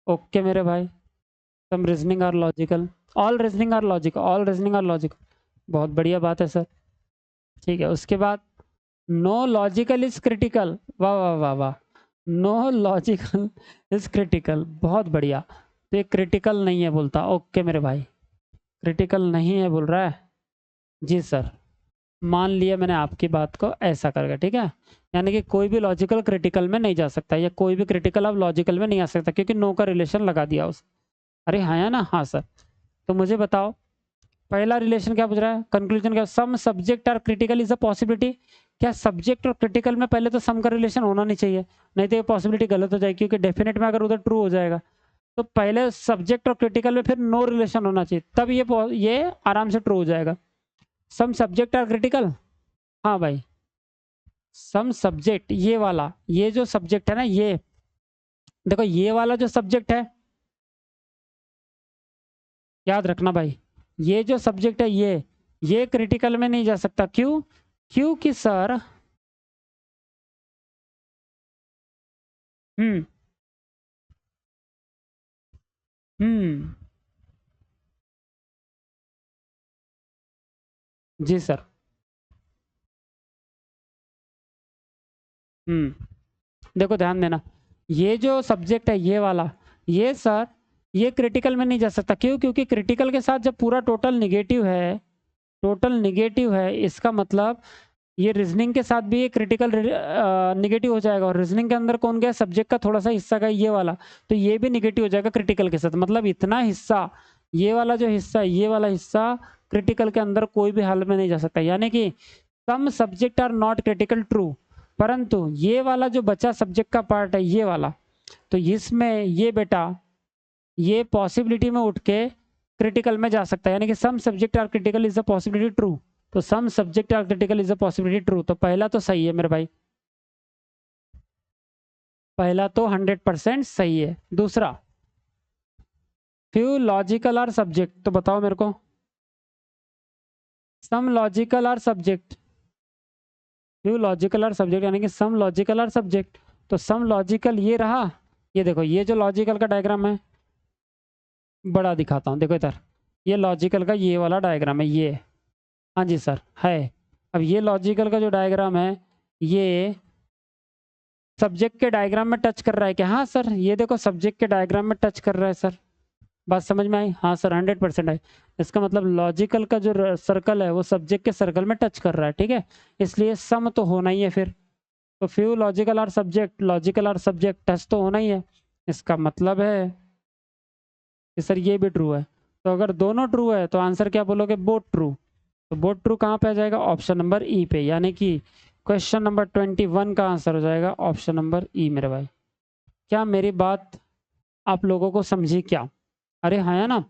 [SPEAKER 1] ओके मेरे भाई, some reasoning are logical, all reasoning are logical, all reasoning are logical, बहुत बढ़िया बात है सर, ठीक है। उसके बाद नो लॉजिकल इज क्रिटिकल, वाह वाह वाह वाह, नो लॉजिकल इज क्रिटिकल, बहुत बढ़िया। तो ये क्रिटिकल नहीं है बोलता, ओके मेरे भाई, क्रिटिकल नहीं है बोल रहा है जी सर। मान लिया मैंने आपकी बात को, ऐसा करके, ठीक है। यानी कि कोई भी लॉजिकल क्रिटिकल में नहीं जा सकता, या कोई भी क्रिटिकल अब लॉजिकल में नहीं आ सकता, क्योंकि नो का रिलेशन लगा दिया उस। अरे हाँ या ना? हाँ सर। तो मुझे बताओ पहला रिलेशन क्या पूछ रहा है, कंक्लूजन क्या? Some subject are critical is a possibility. क्या सब्जेक्ट और क्रिटिकल में पहले तो सम का रिलेशन होना नहीं चाहिए, नहीं तो ये पॉसिबिलिटी गलत हो जाएगी, क्योंकि डेफिनेट में अगर उधर ट्रू हो जाएगा तो पहले सब्जेक्ट और क्रिटिकल में फिर नो रिलेशन होना चाहिए, तब ये आराम से ट्रू हो जाएगा। सम सब्जेक्ट आर क्रिटिकल, हाँ भाई, सम सब्जेक्ट, ये वाला, ये जो सब्जेक्ट है ना, ये देखो, ये वाला जो सब्जेक्ट है, याद रखना भाई, ये जो सब्जेक्ट है ये क्रिटिकल में नहीं जा सकता। क्यों? क्योंकि सर, हम्म हम्म, जी सर, देखो ध्यान देना, ये जो सब्जेक्ट है ये वाला, ये सर, ये क्रिटिकल में नहीं जा सकता। क्यों? क्योंकि क्रिटिकल के साथ जब पूरा टोटल निगेटिव है, टोटल निगेटिव है, इसका मतलब ये रीजनिंग के साथ भी ये क्रिटिकल निगेटिव हो जाएगा, और रीजनिंग के अंदर कौन गया? सब्जेक्ट का थोड़ा सा हिस्सा का ये वाला, तो ये भी निगेटिव हो जाएगा क्रिटिकल के साथ। मतलब इतना हिस्सा, ये वाला जो हिस्सा, ये वाला हिस्सा क्रिटिकल के अंदर कोई भी हाल में नहीं जा सकता। यानी कि some subject are not critical, true, परंतु ये वाला जो बचा सब्जेक्ट का पार्ट है, ये वाला, तो इसमें ये बेटा ये पॉसिबिलिटी में उठ के क्रिटिकल में जा सकता है, यानी कि some subject are critical is a possibility true. तो some subject are critical is a possibility true, तो पहला तो सही है मेरे भाई, पहला तो 100% सही है। दूसरा, फ्यू लॉजिकल आर सब्जेक्ट, तो बताओ मेरे को, some logical are subject, few logical are subject यानी कि सम लॉजिकल आर सब्जेक्ट। तो सम लॉजिकल ये रहा, ये देखो ये जो लॉजिकल का डायग्राम है, बड़ा दिखाता हूँ, देखो इधर, ये लॉजिकल का ये वाला डायग्राम है ये, हाँ जी सर है। अब ये लॉजिकल का जो डायग्राम है ये सब्जेक्ट के डायग्राम में टच कर रहा है क्या? हाँ सर, ये देखो सब्जेक्ट के डायग्राम में टच कर रहा है सर। बात समझ में आई? हाँ सर 100% है। इसका मतलब लॉजिकल का जो सर्कल है वो सब्जेक्ट के सर्कल में टच कर रहा है, ठीक है, इसलिए सम तो होना ही है फिर। तो few logical are subject, logical are subject touch तो होना ही है, इसका मतलब है कि सर ये भी ट्रू है। तो अगर दोनों ट्रू है तो आंसर क्या बोलोगे? Both true. तो बोथ ट्रू कहाँ पे आ जाएगा? ऑप्शन नंबर ई पे, यानी कि क्वेश्चन नंबर 21 का आंसर हो जाएगा ऑप्शन नंबर ई मेरे भाई। क्या मेरी बात आप लोगों को समझी क्या? अरे हाँ है ना।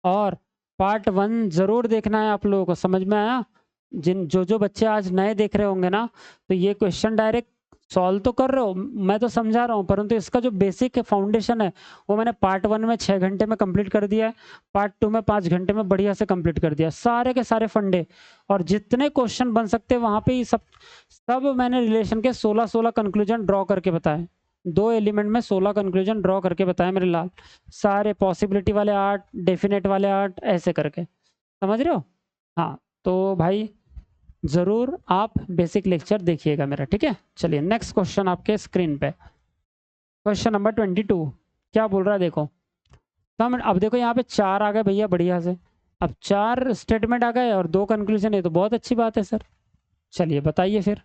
[SPEAKER 1] और पार्ट 1 जरूर देखना है आप लोगों को, समझ में आया? जो बच्चे आज नए देख रहे होंगे ना, तो ये क्वेश्चन डायरेक्ट सॉल्व तो कर रहे हो, मैं तो समझा रहा हूँ, परंतु इसका जो बेसिक फाउंडेशन है वो मैंने पार्ट 1 में 6 घंटे में कंप्लीट कर दिया है, पार्ट 2 में 5 घंटे में बढ़िया से कंप्लीट कर दिया, सारे के सारे फंडे और जितने क्वेश्चन बन सकते हैं वहां पे ही सब मैंने रिलेशन के 16 कंक्लूजन ड्रॉ करके बताए, 2 एलिमेंट में 16 कंक्लूजन ड्रॉ करके बताए मेरे लाल, सारे पॉसिबिलिटी वाले 8, डेफिनेट वाले 8, ऐसे करके, समझ रहे हो? हाँ तो भाई जरूर आप बेसिक लेक्चर देखिएगा मेरा, ठीक है। चलिए नेक्स्ट क्वेश्चन आपके स्क्रीन पे, क्वेश्चन नंबर 22 क्या बोल रहा है देखो। सम, अब देखो यहाँ पे 4 आ गए भैया बढ़िया से, अब 4 स्टेटमेंट आ गए और 2 कंक्लूजन है, तो बहुत अच्छी बात है सर। चलिए बताइए फिर।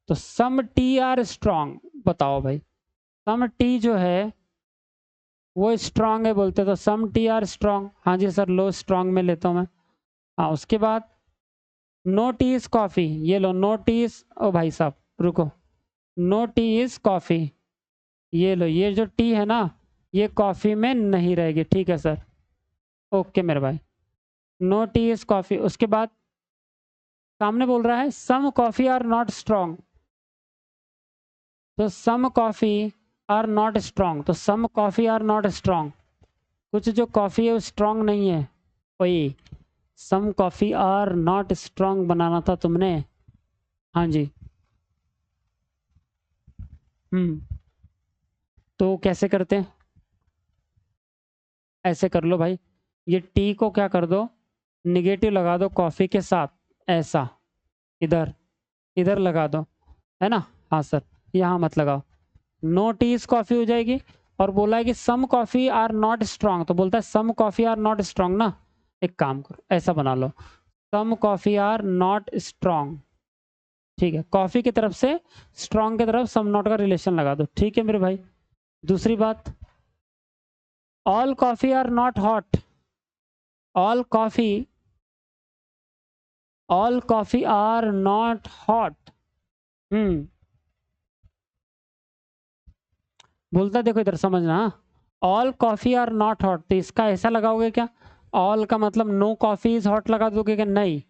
[SPEAKER 1] तो सम टी आर स्ट्रॉन्ग, बताओ भाई, सम टी जो है वो स्ट्रांग है बोलते, तो सम टी आर स्ट्रांग, हाँ जी सर, लो स्ट्रांग में लेता हूँ मैं। हाँ उसके बाद नो टी इज कॉफी, ये लो नो टी इज, ओ भाई साहब रुको, नो टी इज कॉफी, ये लो, ये जो टी है ना ये कॉफी में नहीं रहेगी, ठीक है सर, ओके मेरे भाई, नो टी इज कॉफी। उसके बाद सामने बोल रहा है some coffee are not strong, तो some coffee are not strong, तो some coffee are not strong, कुछ जो कॉफी है वो स्ट्रांग नहीं है, वही some coffee are not strong बनाना था तुमने, हाँ जी। तो कैसे करते हैं? ऐसे कर लो भाई, ये टी को क्या कर दो, निगेटिव लगा दो कॉफी के साथ, ऐसा इधर, इधर लगा दो, है ना? हाँ सर, यहाँ मत लगाओ, नो टी इज कॉफी हो जाएगी। और बोला है कि some coffee are not strong, तो बोलता है some coffee are not strong ना, एक काम करो ऐसा बना लो, some coffee are not strong, ठीक है, कॉफी की तरफ से स्ट्रांग की तरफ सम नॉट का रिलेशन लगा दो, ठीक है मेरे भाई। दूसरी बात, all coffee are not hot, all coffee, all coffee are not hot, बोलता देखो इधर समझना, all coffee are not hot, तो इसका ऐसा लगाओगे क्या, ऑल का मतलब नो कॉफी इज हॉट लगा दोगे क्या? नहीं,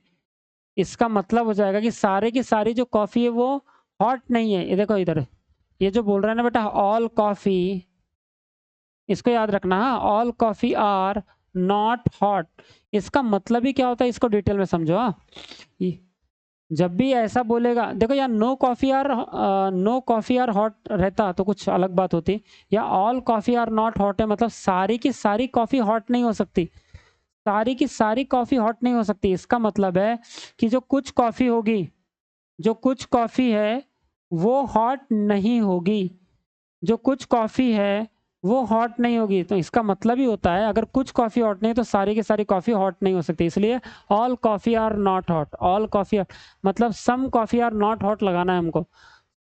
[SPEAKER 1] इसका मतलब हो जाएगा कि सारे की सारी जो कॉफी है वो हॉट नहीं है, ये देखो इधर, ये जो बोल रहा है ना बेटा ऑल कॉफी, इसको याद रखना, हाँ, all coffee are not hot, इसका मतलब ही क्या होता है इसको डिटेल में समझो। हाँ जब भी ऐसा बोलेगा, देखो यार नो कॉफी आर हॉट रहता तो कुछ अलग बात होती, या all coffee are not hot है मतलब सारी की सारी कॉफी हॉट नहीं हो सकती, सारी की सारी कॉफी हॉट नहीं हो सकती, इसका मतलब है कि जो कुछ कॉफी होगी, जो कुछ कॉफी है वो हॉट नहीं होगी, जो कुछ कॉफी है वो हॉट नहीं होगी, तो इसका मतलब ही होता है अगर कुछ कॉफी हॉट नहीं तो सारी की सारी कॉफी हॉट नहीं हो सकती, इसलिए all coffee are not hot, all coffee मतलब some coffee are not hot लगाना है हमको,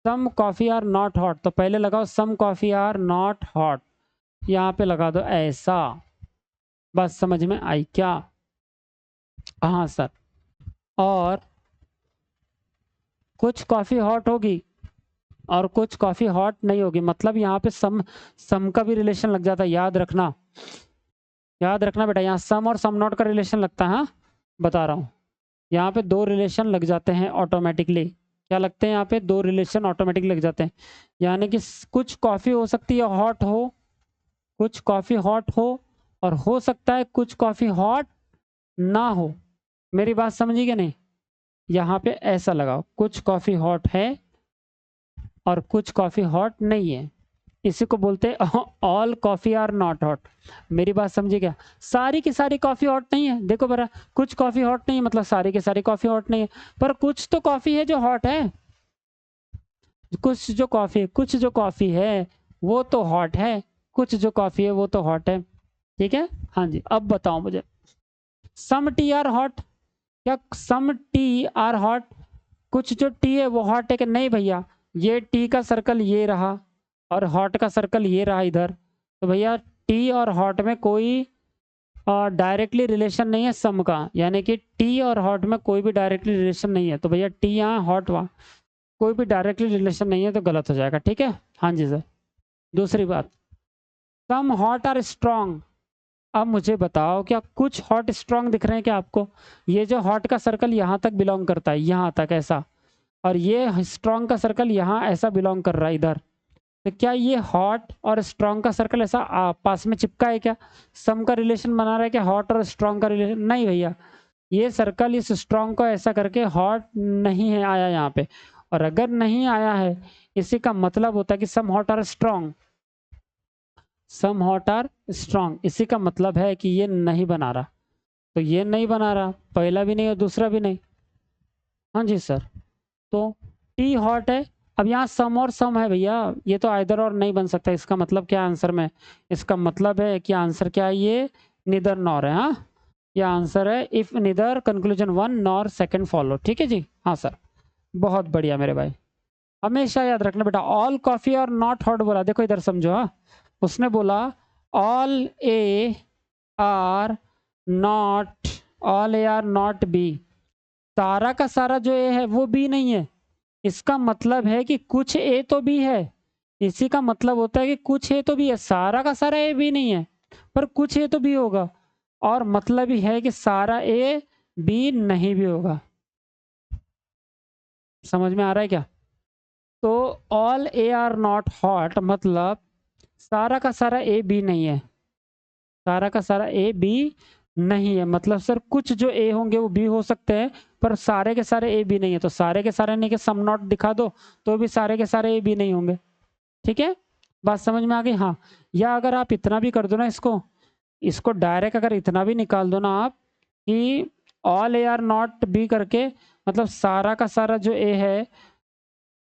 [SPEAKER 1] some coffee are not hot, तो पहले लगाओ some coffee are not hot, यहाँ पे लगा दो ऐसा, बस समझ में आई क्या? हाँ सर, और कुछ कॉफी हॉट होगी और कुछ कॉफ़ी हॉट नहीं होगी, मतलब यहाँ पे सम का भी रिलेशन लग जाता है, याद रखना बेटा, यहाँ सम और सम नॉट का रिलेशन लगता है। हाँ बता रहा हूँ, यहाँ पे दो रिलेशन लग जाते हैं ऑटोमेटिकली। क्या लगते हैं यहाँ पे? दो रिलेशन ऑटोमेटिकली लग जाते हैं, यानी कि कुछ कॉफ़ी हो सकती है हॉट हो, कुछ कॉफ़ी हॉट हो, और हो सकता है कुछ कॉफ़ी हॉट ना हो। मेरी बात समझी कि नहीं? यहाँ पे ऐसा लगाओ, कुछ कॉफ़ी हॉट है और कुछ कॉफ़ी हॉट नहीं है, इसी को बोलते हैं all coffee are not hot. मेरी बात समझी क्या? सारी की सारी कॉफ़ी हॉट नहीं है, देखो बरा, कुछ कॉफ़ी हॉट नहीं है मतलब सारी की सारी कॉफ़ी हॉट नहीं है, पर कुछ तो कॉफ़ी है जो हॉट है, कुछ जो कॉफ़ी है वो तो हॉट है, कुछ जो कॉफ़ी है वो तो हॉट है। ठीक है, हाँ जी। अब बताओ मुझे, सम टी आर हॉट, क्या सम टी आर हॉट? कुछ जो टी है वो हॉट है कि नहीं भैया? ये टी का सर्कल ये रहा और हॉट का सर्कल ये रहा इधर, तो भैया टी और हॉट में कोई डायरेक्टली रिलेशन नहीं है सम का, यानी कि टी और हॉट में कोई भी डायरेक्टली रिलेशन नहीं है, तो भैया टी यहाँ हॉट वहाँ, कोई भी डायरेक्टली रिलेशन नहीं है, तो गलत हो जाएगा। ठीक है, हाँ जी सर। दूसरी बात, सम हॉट आर स्ट्रॉन्ग। अब मुझे बताओ, क्या कुछ हॉट स्ट्रॉन्ग दिख रहे हैं क्या आपको? ये जो हॉट का सर्कल यहाँ तक बिलोंग करता है, यहाँ तक ऐसा, और ये स्ट्रॉन्ग का सर्कल यहाँ ऐसा बिलोंग कर रहा है इधर, तो क्या ये हॉट और स्ट्रॉन्ग का सर्कल ऐसा पास में चिपका है क्या? सम का रिलेशन बना रहा है क्या हॉट और स्ट्रॉन्ग का रिलेशन? नहीं भैया, ये सर्कल इस स्ट्रॉन्ग को ऐसा करके हॉट नहीं है आया यहाँ पे, और अगर नहीं आया है, इसी का मतलब होता है कि some hot are strong, some hot are strong, इसी का मतलब है कि ये नहीं बना रहा, तो ये नहीं बना रहा, पहला भी नहीं और दूसरा भी नहीं। हाँ जी सर, तो टी हॉट है। अब यहाँ सम और सम है भैया, ये तो आइदर और नहीं बन सकता, इसका मतलब क्या आंसर में? इसका मतलब है कि आंसर क्या है? ये निदर नॉर है। हाँ, ये आंसर है if neither conclusion one nor second follow. ठीक है जी, हाँ सर, बहुत बढ़िया मेरे भाई। हमेशा याद रखना बेटा, ऑल कॉफी और नॉट हॉट बोला, देखो इधर समझो। हाँ, उसने बोला all A are not, all A are not B, सारा का सारा जो ए है वो बी नहीं है, इसका मतलब है कि कुछ ए तो बी है, इसी का मतलब होता है कि कुछ ए तो बी है, सारा का सारा ए बी नहीं है, पर कुछ ए तो बी होगा, और मतलब ही है कि सारा ए बी नहीं भी होगा। समझ में आ रहा है क्या? तो all A are not hot मतलब सारा का सारा ए बी नहीं है, सारा का सारा ए बी नहीं है, मतलब सर कुछ जो ए होंगे वो बी हो सकते हैं, पर सारे के सारे ए बी नहीं है, तो सारे के सारे नहीं के सम नॉट दिखा दो तो भी सारे के सारे ए बी नहीं होंगे। ठीक है, बात समझ में आ गई? हाँ, या अगर आप इतना भी कर दो ना, इसको इसको डायरेक्ट अगर इतना भी निकाल दो ना आप, कि all A are not B करके, मतलब सारा का सारा जो ए है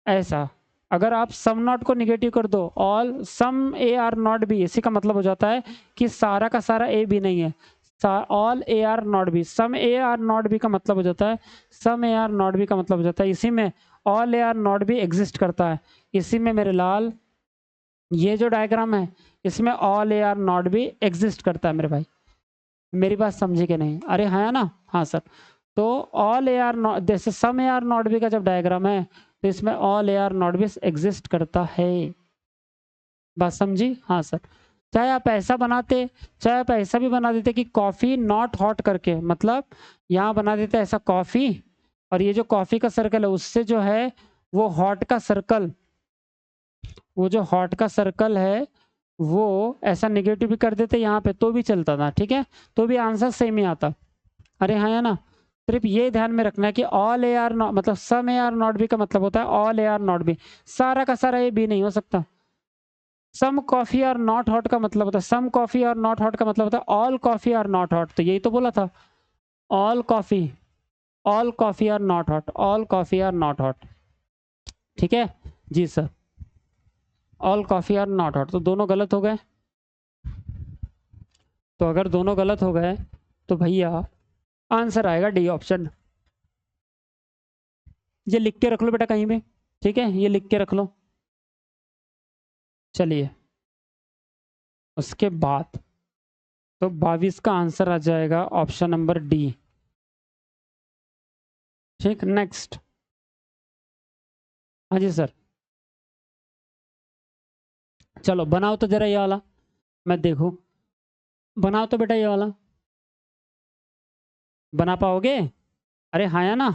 [SPEAKER 1] ऐसा, अगर आप सम नॉट को निगेटिव कर दो, all some A are not B, इसी का मतलब हो जाता है कि सारा का सारा ए बी नहीं है, all A are not B, some A are not B का मतलब हो जाता है, some A are not B का मतलब हो जाता है, इसी में all A are not B exist करता है, इसी में मेरे लाल ये जो डायग्राम है इसमें all A are not B exist करता है मेरे भाई। मेरी बात समझे कि नहीं? अरे हाँ ना, हाँ सर। तो ऑल ए आर नॉट, जैसे सम ए आर नॉट बी का जब डायग्राम है तो इसमें all A are not B exist करता है। बात समझी? हाँ सर। चाहे आप ऐसा बनाते, चाहे आप ऐसा भी बना देते कि कॉफी नॉट हॉट करके, मतलब यहाँ बना देते ऐसा कॉफी, और ये जो कॉफी का सर्कल है उससे जो है वो हॉट का सर्कल, वो जो हॉट का सर्कल है वो ऐसा निगेटिव भी कर देते यहाँ पे तो भी चलता था। ठीक है, तो भी आंसर सेम ही आता। अरे हाँ है ना, सिर्फ ये ध्यान में रखना है कि ऑल ए आर नॉट, मतलब some A are not B का मतलब होता है all A are not B, सारा का सारा ए बी नहीं हो सकता। सम कॉफी और नॉट हॉट का मतलब होता है, सम कॉफी और नॉट हॉट का मतलब होता है ऑल कॉफी और नॉट हॉट, तो यही तो बोला था, all coffee, all coffee are not hot, all coffee are not hot. ठीक है जी sir, all coffee are not hot, तो दोनों गलत हो गए। तो अगर दोनों गलत हो गए तो भैया आंसर आएगा डी ऑप्शन। ये लिख के रख लो बेटा कहीं भी, ठीक है, ये लिख के रख लो। चलिए, उसके बाद तो 22 का आंसर आ जाएगा ऑप्शन नंबर डी। ठीक, नेक्स्ट। हाँ जी सर। चलो बनाओ तो जरा ये वाला, मैं देखूं। बनाओ तो बेटा ये वाला, बना पाओगे? अरे हाँ या ना?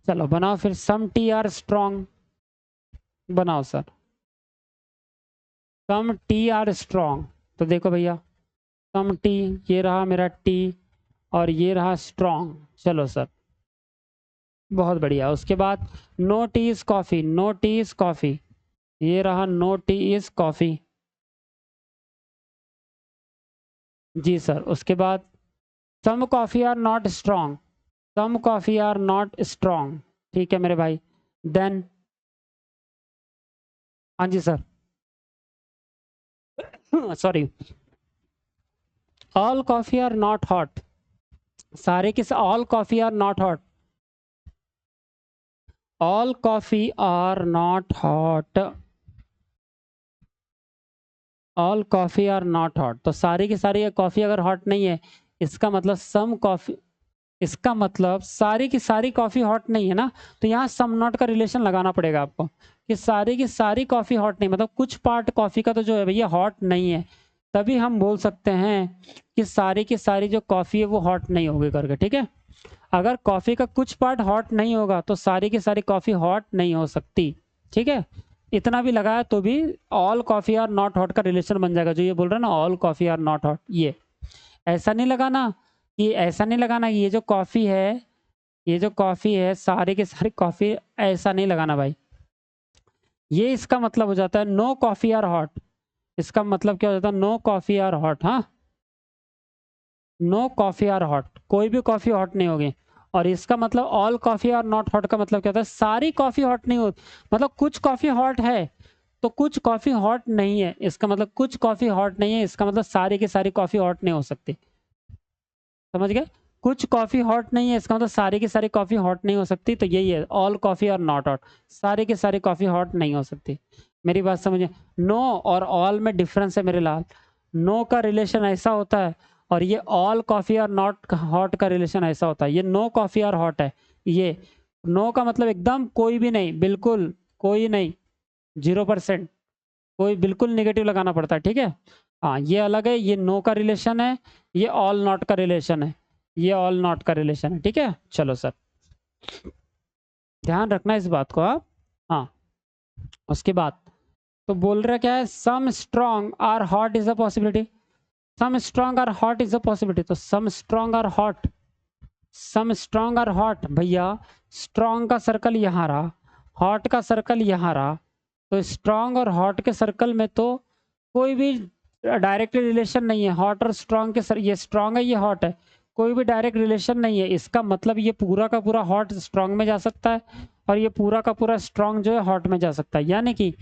[SPEAKER 1] चलो बनाओ फिर, सम टी आर स्ट्रॉन्ग। बनाओ sir, some T R strong. तो देखो भैया, सम टी, ये रहा मेरा टी, और ये रहा स्ट्रॉन्ग। चलो सर, बहुत बढ़िया। उसके बाद no tea is coffee, no tea is coffee, ये रहा नो टी इज कॉफी। जी सर। उसके बाद some coffee are not strong, some coffee are not strong. ठीक है मेरे भाई। देन, हाँ जी sir, sorry, all coffee are not hot, सारे किस, all coffee are not hot, all coffee are not hot, all coffee are not hot. तो सारी की सारी कॉफी अगर हॉट नहीं है, इसका मतलब सम कॉफी, इसका मतलब सारी की सारी कॉफी हॉट नहीं है ना। तो यहाँ सम नॉट का रिलेशन लगाना पड़ेगा आपको, कि सारी की सारी कॉफी हॉट नहीं, मतलब कुछ पार्ट कॉफी का तो जो है भैया हॉट नहीं है, तभी हम बोल सकते हैं कि सारी की सारी जो कॉफी है वो हॉट नहीं होगी करके। ठीक है, अगर कॉफी का कुछ पार्ट हॉट नहीं होगा तो सारी की सारी कॉफी हॉट नहीं हो सकती। ठीक है, इतना भी लगाया तो भी all coffee are not hot का रिलेशन बन जाएगा, जो ये बोल रहा है ना all coffee are not hot. ये ऐसा नहीं लगाना, कि ऐसा नहीं लगाना कि ये जो कॉफी है, ये जो कॉफी है सारी की सारी कॉफी, ऐसा नहीं लगाना भाई। ये इसका मतलब हो जाता है नो कॉफी आर हॉट, इसका मतलब क्या हो जाता है, नो कॉफी आर हॉट। हाँ, नो कॉफी आर हॉट, कोई भी कॉफी हॉट नहीं होगी। और इसका मतलब all coffee are not hot का मतलब क्या होता है, सारी कॉफी हॉट नहीं होती, मतलब कुछ कॉफी हॉट है तो कुछ कॉफी हॉट नहीं है, इसका मतलब कुछ कॉफी हॉट नहीं है, इसका मतलब सारी की सारी कॉफी हॉट नहीं हो सकती। समझ गए? कुछ कॉफी हॉट नहीं है, इसका मतलब सारी की सारी कॉफी हॉट नहीं हो सकती। तो यही है, all coffee are not hot, सारी की सारी कॉफी हॉट नहीं हो सकती। मेरी बात समझिए, नो और ऑल में डिफरेंस है मेरे लाल। नो का रिलेशन ऐसा होता है, और ये all coffee are not hot का रिलेशन ऐसा होता है। ये नो कॉफी आर हॉट है, ये नो का मतलब एकदम कोई भी नहीं, बिल्कुल कोई नहीं, 0%, कोई बिल्कुल निगेटिव लगाना पड़ता है। ठीक है, हाँ ये अलग है, ये नो का रिलेशन है, ये ऑल नॉट का रिलेशन है, ये ऑल नॉट का रिलेशन है। ठीक है, चलो सर, ध्यान रखना इस बात को आप। हाँ, उसके बाद तो बोल रहा क्या है, some strong are hot is a possibility, some strong are hot is a possibility. तो some strong are hot, some strong are hot भैया, स्ट्रॉन्ग का सर्कल यहाँ रहा, हॉट का सर्कल यहाँ रहा, तो स्ट्रॉन्ग और हॉट के सर्कल में तो कोई भी डायरेक्ट रिलेशन नहीं है। हॉट और स्ट्रॉन्ग के सर, ये स्ट्रॉन्ग है ये हॉट है, कोई भी डायरेक्ट रिलेशन नहीं है। इसका मतलब ये पूरा का पूरा हॉट स्ट्रॉन्ग में जा सकता है, और ये पूरा का पूरा स्ट्रॉन्ग जो है हॉट में जा सकता है। यानी कि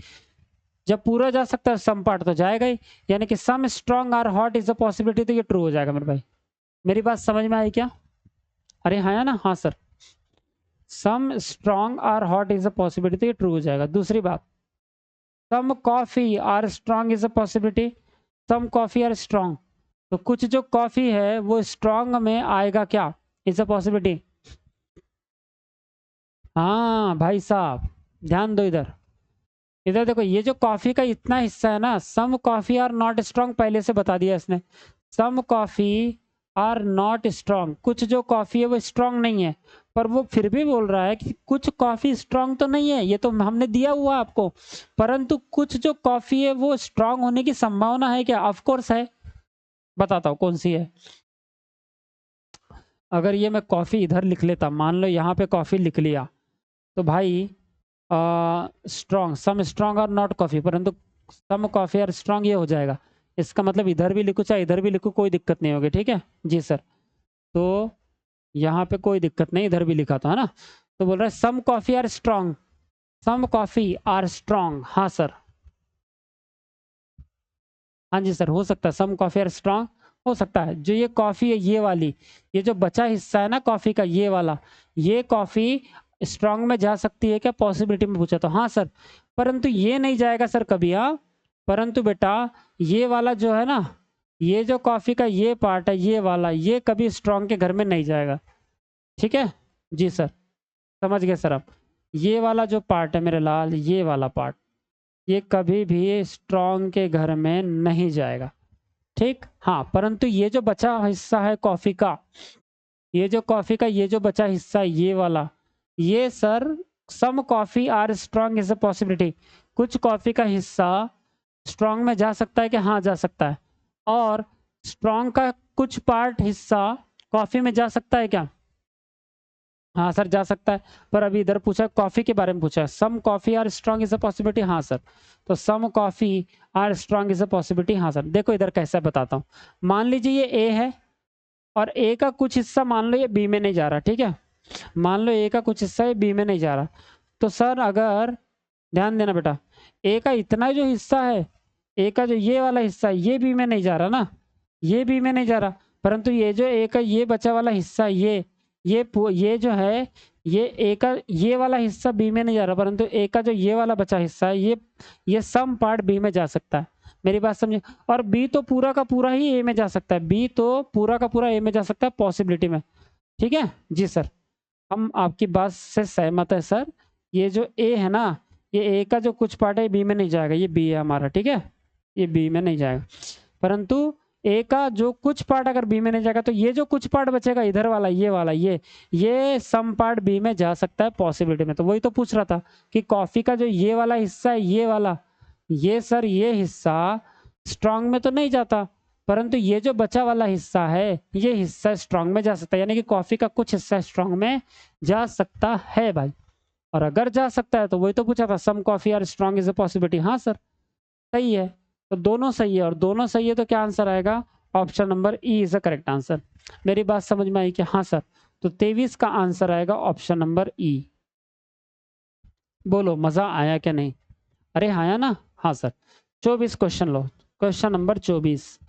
[SPEAKER 1] जब पूरा जा सकता है सम पार्ट तो जाएगा ही, यानी कि some strong are hot is a possibility, तो ये ट्रू हो जाएगा मेरे भाई। मेरी बात समझ में आई क्या? अरे हाँ या ना? हाँ sir, some strong are hot is a possibility, तो ये ट्रू हो जाएगा। दूसरी बात, some coffee are strong is a possibility, some coffee are strong, तो कुछ जो कॉफी है वो स्ट्रॉन्ग में आएगा क्या, इज अ पॉसिबिलिटी। हाँ भाई साहब, ध्यान दो इधर, इधर देखो, ये जो कॉफी का इतना हिस्सा है ना, some coffee are not strong, पहले से बता दिया इसने, some coffee are not strong, कुछ जो कॉफी है वो स्ट्रॉन्ग नहीं है, पर वो फिर भी बोल रहा है कि कुछ कॉफी स्ट्रॉन्ग तो नहीं है, ये तो हमने दिया हुआ आपको, परंतु कुछ जो कॉफी है वो स्ट्रॉन्ग होने की संभावना है क्या? ऑफ कोर्स है, बताता हूँ कौन सी है। अगर ये मैं कॉफी इधर लिख लेता, मान लो यहाँ पे कॉफी लिख लिया, तो भाई स्ट्रॉन्ग, सम स्ट्रॉन्ग और नॉट कॉफी, परंतु सम कॉफी और स्ट्रॉन्ग ये हो जाएगा। इसका मतलब इधर भी लिखो चाहे इधर भी लिखो, कोई दिक्कत नहीं होगी। ठीक है जी सर, तो यहाँ पे कोई दिक्कत नहीं, इधर भी लिखा था है ना। तो बोल रहा है some coffee are strong, some coffee are strong. हाँ सर, हाँ जी सर, हो सकता है सम कॉफी आर स्ट्रॉन्ग, हो सकता है। जो ये कॉफी है ये वाली, ये जो बचा हिस्सा है ना कॉफी का ये वाला, ये कॉफी स्ट्रॉन्ग में जा सकती है क्या, पॉसिबिलिटी में पूछा तो हाँ सर, परंतु ये नहीं जाएगा सर कभी। हाँ, परंतु बेटा ये वाला जो है ना, ये जो कॉफी का ये पार्ट है ये वाला, ये कभी स्ट्रॉन्ग के घर में नहीं जाएगा। ठीक है जी सर, समझ गए सर आप? ये वाला जो पार्ट है मेरे लाल, ये वाला पार्ट, ये कभी भी स्ट्रॉन्ग के घर में नहीं जाएगा, ठीक। हाँ, परंतु ये जो बचा हिस्सा है कॉफी का, ये जो कॉफी का ये जो बचा हिस्सा है ये वाला, ये sir some coffee are strong is a possibility, कुछ कॉफी का हिस्सा स्ट्रॉन्ग में जा सकता है कि हाँ जा सकता है, और स्ट्रॉन्ग का कुछ पार्ट हिस्सा कॉफी में जा सकता है क्या? हाँ सर जा सकता है, पर अभी इधर पूछा कॉफी के बारे में पूछा है, some coffee are strong is a possibility, हाँ सर, तो some coffee are strong is a possibility, हाँ सर। देखो इधर कैसा बताता हूँ, मान लीजिए ये ए है और ए का कुछ हिस्सा मान लो ये बी में नहीं जा रहा, ठीक है, मान लो ए का कुछ हिस्सा ये बी में नहीं जा रहा, तो सर अगर ध्यान देना बेटा, ए का इतना जो हिस्सा है, ए का जो ये वाला हिस्सा है ये बी में नहीं जा रहा ना, ये बी में नहीं जा रहा, परंतु ये जो ए का ये बचा वाला हिस्सा ये जो है ये ए का ये वाला हिस्सा बी में नहीं जा रहा, परंतु ए का जो ये वाला बचा हिस्सा है ये सम पार्ट बी में जा सकता है, मेरी बात समझे, और बी तो पूरा का पूरा ही ए में जा सकता है, बी तो पूरा का पूरा ए में जा सकता है पॉसिबिलिटी में, ठीक है जी सर, हम आपकी बात से सहमत है सर, ये जो ए है ना, ये ए का जो कुछ पार्ट है बी में नहीं जाएगा, ये बी है हमारा, ठीक है, ये बी में नहीं जाएगा, परंतु ए का जो कुछ पार्ट अगर बी में नहीं जाएगा तो ये जो कुछ पार्ट बचेगा इधर वाला ये सम पार्ट बी में जा सकता है पॉसिबिलिटी में, तो वही तो पूछ रहा था कि कॉफी का जो ये वाला हिस्सा है ये वाला, ये सर ये हिस्सा स्ट्रॉन्ग में तो नहीं जाता, परंतु ये जो बचा वाला हिस्सा है ये हिस्सा स्ट्रॉन्ग में जा सकता है, यानी कि कॉफी का कुछ हिस्सा स्ट्रॉन्ग में जा सकता है भाई, और अगर जा सकता है तो वही तो पूछा था, some coffee are strong is a possibility, हाँ सर सही है, तो दोनों सही है, और दोनों सही है तो क्या आंसर आएगा, option number E is a correct answer. मेरी बात समझ में आई कि हाँ सर, तो 23 का आंसर आएगा ऑप्शन नंबर ई। बोलो मजा आया क्या नहीं? अरे आया ना, हाँ सर। 24 क्वेश्चन लो, क्वेश्चन नंबर 24,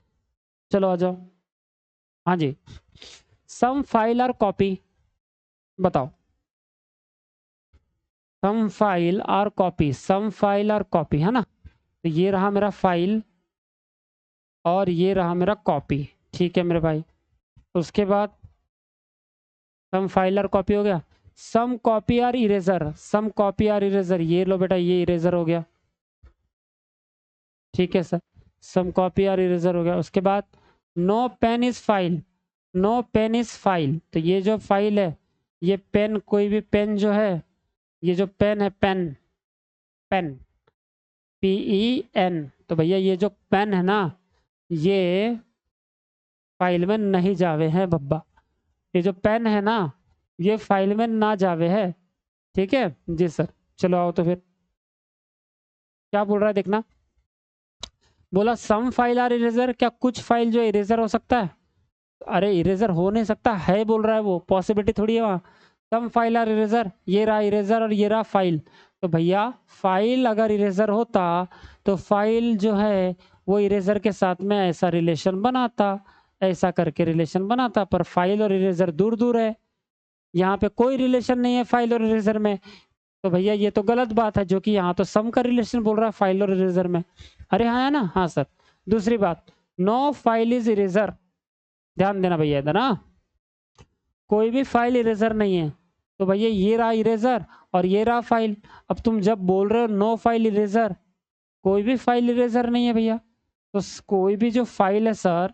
[SPEAKER 1] चलो आ जाओ। हाँ जी, सम फाइल और कॉपी, बताओ, सम फाइल और कॉपी, सम फाइल और कॉपी है ना, तो ये रहा मेरा फाइल और ये रहा मेरा कॉपी, ठीक है मेरे भाई, उसके बाद सम फाइल और कॉपी हो गया, सम कॉपी और इरेजर, सम कॉपी और इरेजर, ये लो बेटा ये इरेजर हो गया, ठीक है सर, सम कॉपी और इरेजर हो गया, उसके बाद no pen is file, no pen is file, तो ये जो फाइल है ये पेन, कोई भी पेन जो है, ये जो पेन है पेन, पेन PEN, तो भैया ये जो पेन है ना ये फाइल में नहीं जावे है बब्बा, ये जो पेन है ना ये फाइल में ना जावे है, ठीक है जी सर। चलो आओ तो फिर क्या बोल रहा है देखना, बोला सम फाइल आर इरेजर, क्या कुछ फाइल जो इरेजर हो सकता है, अरे इरेजर हो नहीं सकता है बोल रहा है, वो पॉसिबिलिटी थोड़ी है वहाँ, सम फाइल आर इरेजर, ये रहा इरेजर और ये रहा फाइल, तो भैया फाइल अगर इरेजर होता तो फाइल जो है वो इरेजर के साथ में ऐसा रिलेशन बनाता, ऐसा करके रिलेशन बनाता, पर फाइल और इरेजर दूर दूर है, यहाँ पे कोई रिलेशन नहीं है फाइल और इरेजर में, तो भैया ये तो गलत बात है, जो कि यहाँ तो सम का रिलेशन बोल रहा है फाइल और इरेजर में, अरे हाँ है ना, हाँ सर। दूसरी बात, नो फाइल इज इरेजर, ध्यान देना भैया इधर ना, कोई भी फाइल इरेजर नहीं है, तो भैया ये रहा इरेजर और ये रहा फाइल, अब तुम जब बोल रहे हो नो फाइल इरेजर, कोई भी फाइल इरेजर नहीं है भैया, तो कोई भी जो फाइल है सर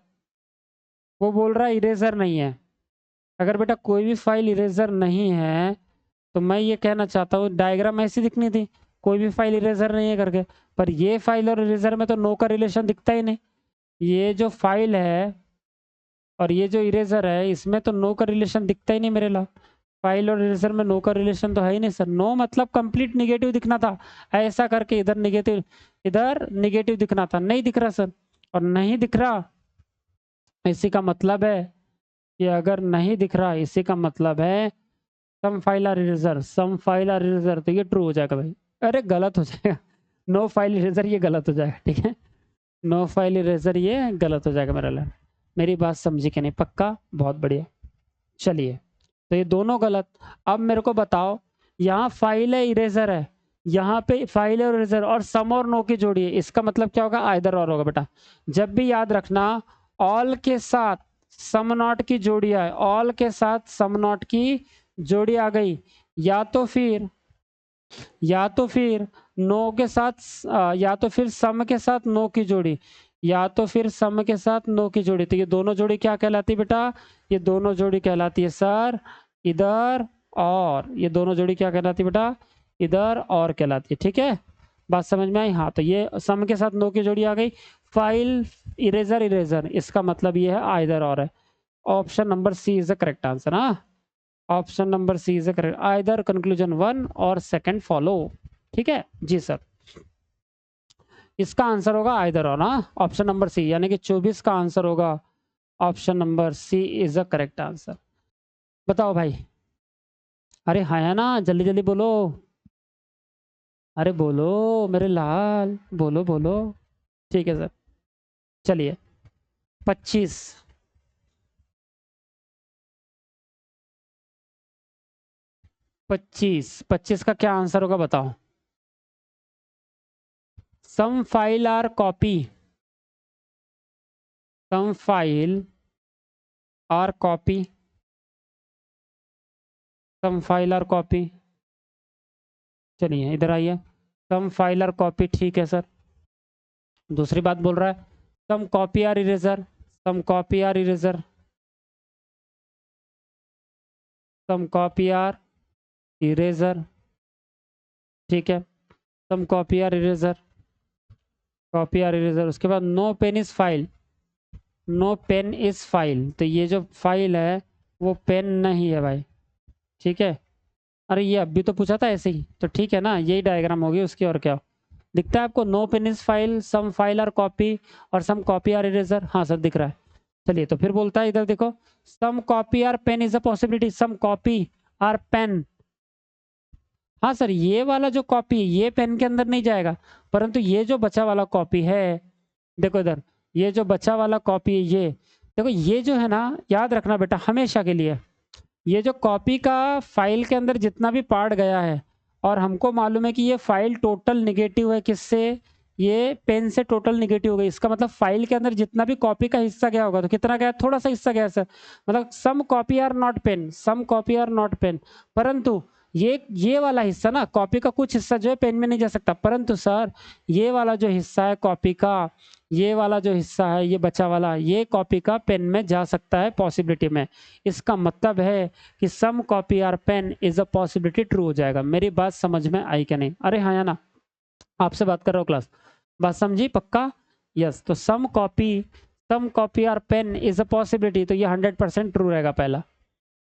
[SPEAKER 1] वो बोल रहा है इरेजर नहीं है, अगर बेटा कोई भी फाइल इरेजर नहीं है तो मैं ये कहना चाहता हूँ डायग्राम ऐसी दिखनी थी, कोई भी फाइल इरेजर नहीं है करके, पर ये फाइल और इरेजर में तो नो का रिलेशन दिखता ही नहीं, ये जो फाइल है और ये जो इरेजर है इसमें तो नो का रिलेशन दिखता ही नहीं मेरे ला, फाइल और इरेजर में नो का रिलेशन तो है ही नहीं सर, नो मतलब कंप्लीट निगेटिव दिखना था, ऐसा करके इधर निगेटिव दिखना था, नहीं दिख रहा सर, और नहीं दिख रहा इसी का मतलब है कि अगर नहीं दिख रहा इसी का मतलब है some file are eraser, some file are eraser, तो ये ट्रू हो जाएगा भाई, अरे गलत हो जाएगा, नो फाइल इरेजर ये गलत हो जाएगा, ठीक है, नो फाइल इरेजर ये गलत हो जाएगा मेरा लाइन, मेरी बात समझी कि नहीं, पक्का, बहुत बढ़िया, चलिए, तो ये दोनों गलत। अब मेरे को बताओ, यहाँ फाइल है इरेजर है, यहाँ पे फाइल है और इरेजर, और सम और नो की जोड़ी है, इसका मतलब क्या होगा, आइदर और होगा बेटा, जब भी याद रखना ऑल के साथ सम नॉट की जोड़ी आए, ऑल के साथ सम नॉट की जोड़ी आ गई, या तो फिर नो के साथ या तो फिर सम के साथ नो की जोड़ी, या तो फिर सम के साथ नो की जोड़ी। तो ये दोनों जोड़ी क्या कहलाती है बेटा? ये दोनों जोड़ी कहलाती है सर इधर और। ये दोनों जोड़ी क्या कहलाती है बेटा? इधर और कहलाती है। ठीक है, बात समझ में आई? हाँ, तो ये सम के साथ नो की जोड़ी आ गई। फाइल इरेजर इरेजर, इसका मतलब ये है आइदर और है। Option number C is the correct answer. हाँ, option number C is the correct, either conclusion 1 or second follow. ठीक है जी सर, इसका आंसर होगा आइदर और। हाँ, ऑप्शन नंबर सी, यानी कि 24 का आंसर होगा option number C is the correct answer. बताओ भाई। अरे हाँ है ना, जल्दी जल्दी बोलो। अरे बोलो मेरे लाल, बोलो बोलो। ठीक है सर, चलिए 25। 25 का क्या आंसर होगा बताओ? Some file are copy, some file are copy, some file are copy. चलिए इधर आइए, सम फाइल आर कॉपी। ठीक है सर, दूसरी बात बोल रहा है some copy are eraser, some copy are eraser, some copy are eraser. ठीक है, some copy are eraser, copy are eraser. उसके बाद no pen is file, no pen is file. तो ये जो फाइल है वो पेन नहीं है भाई। ठीक है, अरे ये अभी तो पूछा था ऐसे ही, तो ठीक है ना, यही डायग्राम होगी उसकी, और क्या दिखता है आपको? No pen is file, some file are copy और सम कॉपी आर इरेजर। हाँ सर दिख रहा है। चलिए तो फिर बोलता है इधर देखो, some copy are pen is a possibility, some copy are pen. हाँ सर, ये वाला जो कॉपी ये पेन के अंदर नहीं जाएगा, परंतु ये जो बचा वाला कॉपी है, देखो इधर, ये जो बचा वाला कॉपी है ये, देखो ये जो है ना, याद रखना बेटा हमेशा के लिए, ये जो कॉपी का फाइल के अंदर जितना भी पार्ट गया है, और हमको मालूम है कि ये फाइल टोटल निगेटिव है, किससे? ये पेन से टोटल निगेटिव हो गई। इसका मतलब फाइल के अंदर जितना भी कॉपी का हिस्सा गया होगा, तो कितना गया? थोड़ा सा हिस्सा गया सर। मतलब some copy are not pen, some copy are not pen, परंतु ये वाला हिस्सा ना, कॉपी का कुछ हिस्सा जो है पेन में नहीं जा सकता, परंतु सर ये वाला जो हिस्सा है कॉपी का, ये वाला जो हिस्सा है ये बचा वाला, ये कॉपी का पेन में जा सकता है पॉसिबिलिटी में। इसका मतलब है कि some copy are pen is a possibility true हो जाएगा। मेरी बात समझ में आई क्या नहीं? अरे हाँ या ना, आपसे बात कर रहा हूँ क्लास, बात समझी पक्का? यस, तो some copy are pen is a possibility, तो ये 100% ट्रू रहेगा पहला।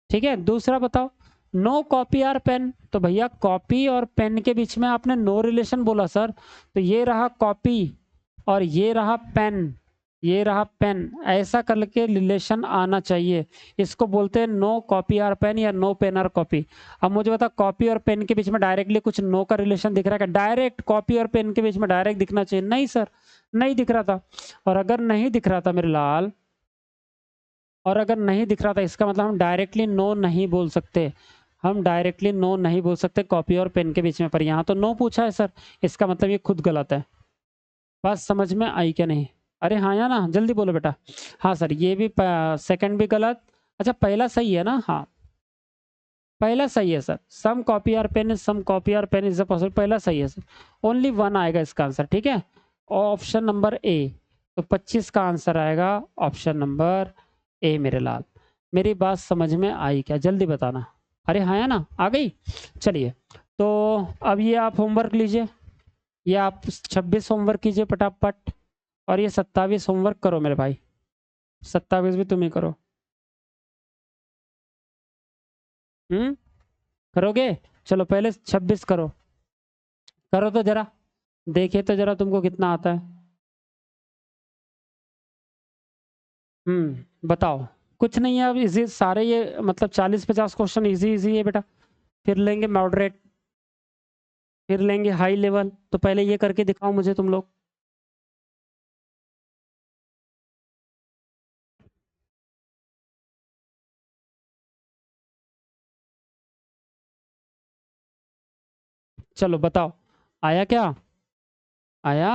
[SPEAKER 1] ठीक है, दूसरा बताओ, नो कॉपी आर पेन। तो भैया कॉपी और पेन के बीच में आपने नो रिलेशन बोला सर, तो ये रहा कॉपी और ये रहा पेन, ये रहा पेन, ऐसा करके रिलेशन आना चाहिए। इसको बोलते हैं नो कॉपी आर पेन या नो पेन आर कॉपी। अब मुझे बता, कॉपी और पेन के बीच में डायरेक्टली कुछ नो का रिलेशन दिख रहा है क्या? डायरेक्ट कॉपी और पेन के बीच में डायरेक्ट दिखना चाहिए? नहीं सर, नहीं दिख रहा था। और अगर नहीं दिख रहा था मेरे लाल, और अगर नहीं दिख रहा था, इसका मतलब हम डायरेक्टली नो नहीं बोल सकते, हम डायरेक्टली नो नहीं बोल सकते कॉपी और पेन के बीच में। पर यहाँ तो नो पूछा है सर, इसका मतलब ये खुद गलत है। बात समझ में आई क्या नहीं? अरे हाँ या ना, जल्दी बोलो बेटा। हाँ सर, ये भी सेकंड भी गलत। अच्छा पहला सही है ना? हाँ पहला सही है sir, some copy are pen, some copy are pen is a possible, पहला सही है सर। ओनली वन आएगा इसका आंसर। ठीक है, ऑप्शन नंबर ए। तो 25 का आंसर आएगा ऑप्शन नंबर ए मेरे लाल। मेरी बात समझ में आई क्या? जल्दी बताना। अरे हाँ या ना, आ गई? चलिए, तो अब ये आप होमवर्क लीजिए, ये आप 26 होमवर्क कीजिए फटाफट, और ये 27 होमवर्क करो मेरे भाई, 27 भी तुम ही करो। करोगे? चलो पहले 26 करो, करो तो जरा, देखिए तो जरा तुमको कितना आता है। बताओ। कुछ नहीं है अब, इजी सारे, ये मतलब 40-50 क्वेश्चन इजी इजी है बेटा। फिर लेंगे मॉडरेट, फिर लेंगे हाई लेवल, तो पहले ये करके दिखाओ मुझे तुम लोग। चलो बताओ, आया क्या? आया?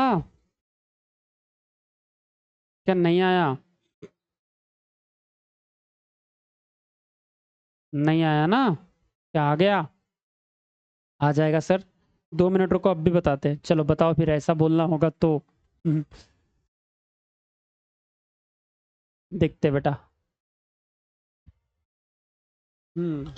[SPEAKER 1] क्या नहीं आया? नहीं आया ना? क्या आ गया? आ जाएगा सर, 2 मिनट रुको, अब भी बताते हैं। चलो बताओ फिर, ऐसा बोलना होगा तो। हम्म, देखते बेटा। हम्म।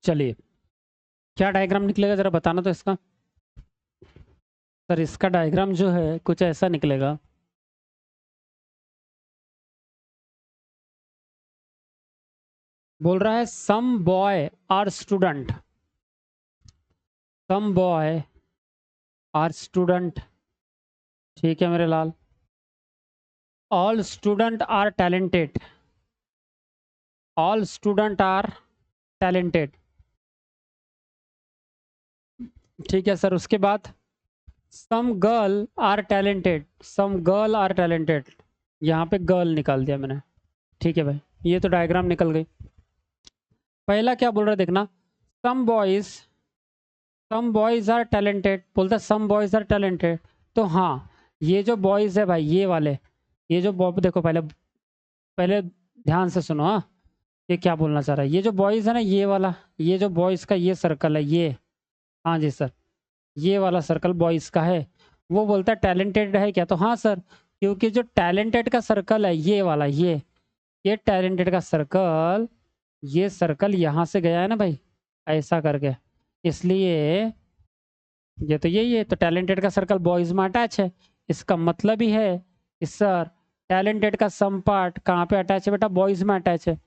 [SPEAKER 1] चलिए, क्या डायग्राम निकलेगा जरा बताना तो इसका। सर इसका डायग्राम जो है कुछ ऐसा निकलेगा। बोल रहा है some boy are student, some boy are student, ठीक है मेरे लाल। All student are talented, all student are talented, ठीक है सर। उसके बाद some girl are talented, some girl are talented, यहाँ पे गर्ल निकाल दिया मैंने, ठीक है भाई। ये तो डायग्राम निकल गई। पहला क्या बोल रहा है देखना, some boys, some boys are talented, बोलता सम बॉयज आर टैलेंटेड। तो हाँ, ये जो बॉयज है भाई, ये वाले, ये जो देखो पहले, पहले ध्यान से सुनो। हाँ, ये क्या बोलना चाह रहा है, ये जो बॉयज है ना, ये वाला, ये जो बॉयज का ये सर्कल है ये, हाँ जी सर, ये वाला सर्कल बॉयज का है। वो बोलता है टैलेंटेड है क्या, तो हाँ सर, क्योंकि जो टैलेंटेड का सर्कल है ये वाला, ये टैलेंटेड का सर्कल, ये सर्कल यहाँ से गया है ना भाई, ऐसा करके, इसलिए ये तो यही है। तो टैलेंटेड का सर्कल बॉयज में अटैच है, इसका मतलब ही है कि सर टैलेंटेड का सम पार्ट कहाँ पे अटैच है बेटा, बॉयज में अटैच है।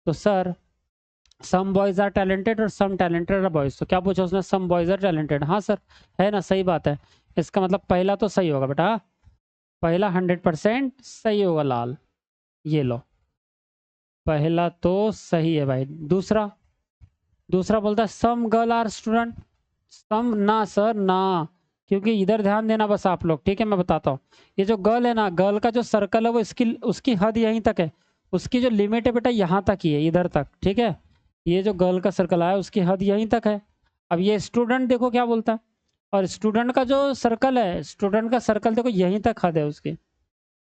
[SPEAKER 1] तो sir some boys are talented और सम टैलेंटेड आर बॉयज। तो क्या पूछा उसने, सम बॉयज आर टैलेंटेड, हाँ सर, है ना, सही बात है। इसका मतलब पहला तो सही होगा बेटा, पहला 100% सही होगा लाल, ये लो, पहला तो सही है भाई। दूसरा, दूसरा बोलता है सम गर्ल आर स्टूडेंट, सम ना सर ना, क्योंकि इधर ध्यान देना बस आप लोग, ठीक है, मैं बताता हूँ। ये जो गर्ल है ना, गर्ल का जो सर्कल है वो इसकी, उसकी हद यहीं तक है, उसकी जो लिमिट है बेटा यहाँ तक ही है, इधर तक, ठीक है। ये जो गर्ल का सर्कल आया उसकी हद यहीं तक है। अब ये स्टूडेंट देखो क्या बोलता है, और स्टूडेंट का जो सर्कल है, स्टूडेंट का सर्कल देखो यहीं तक हद है उसकी,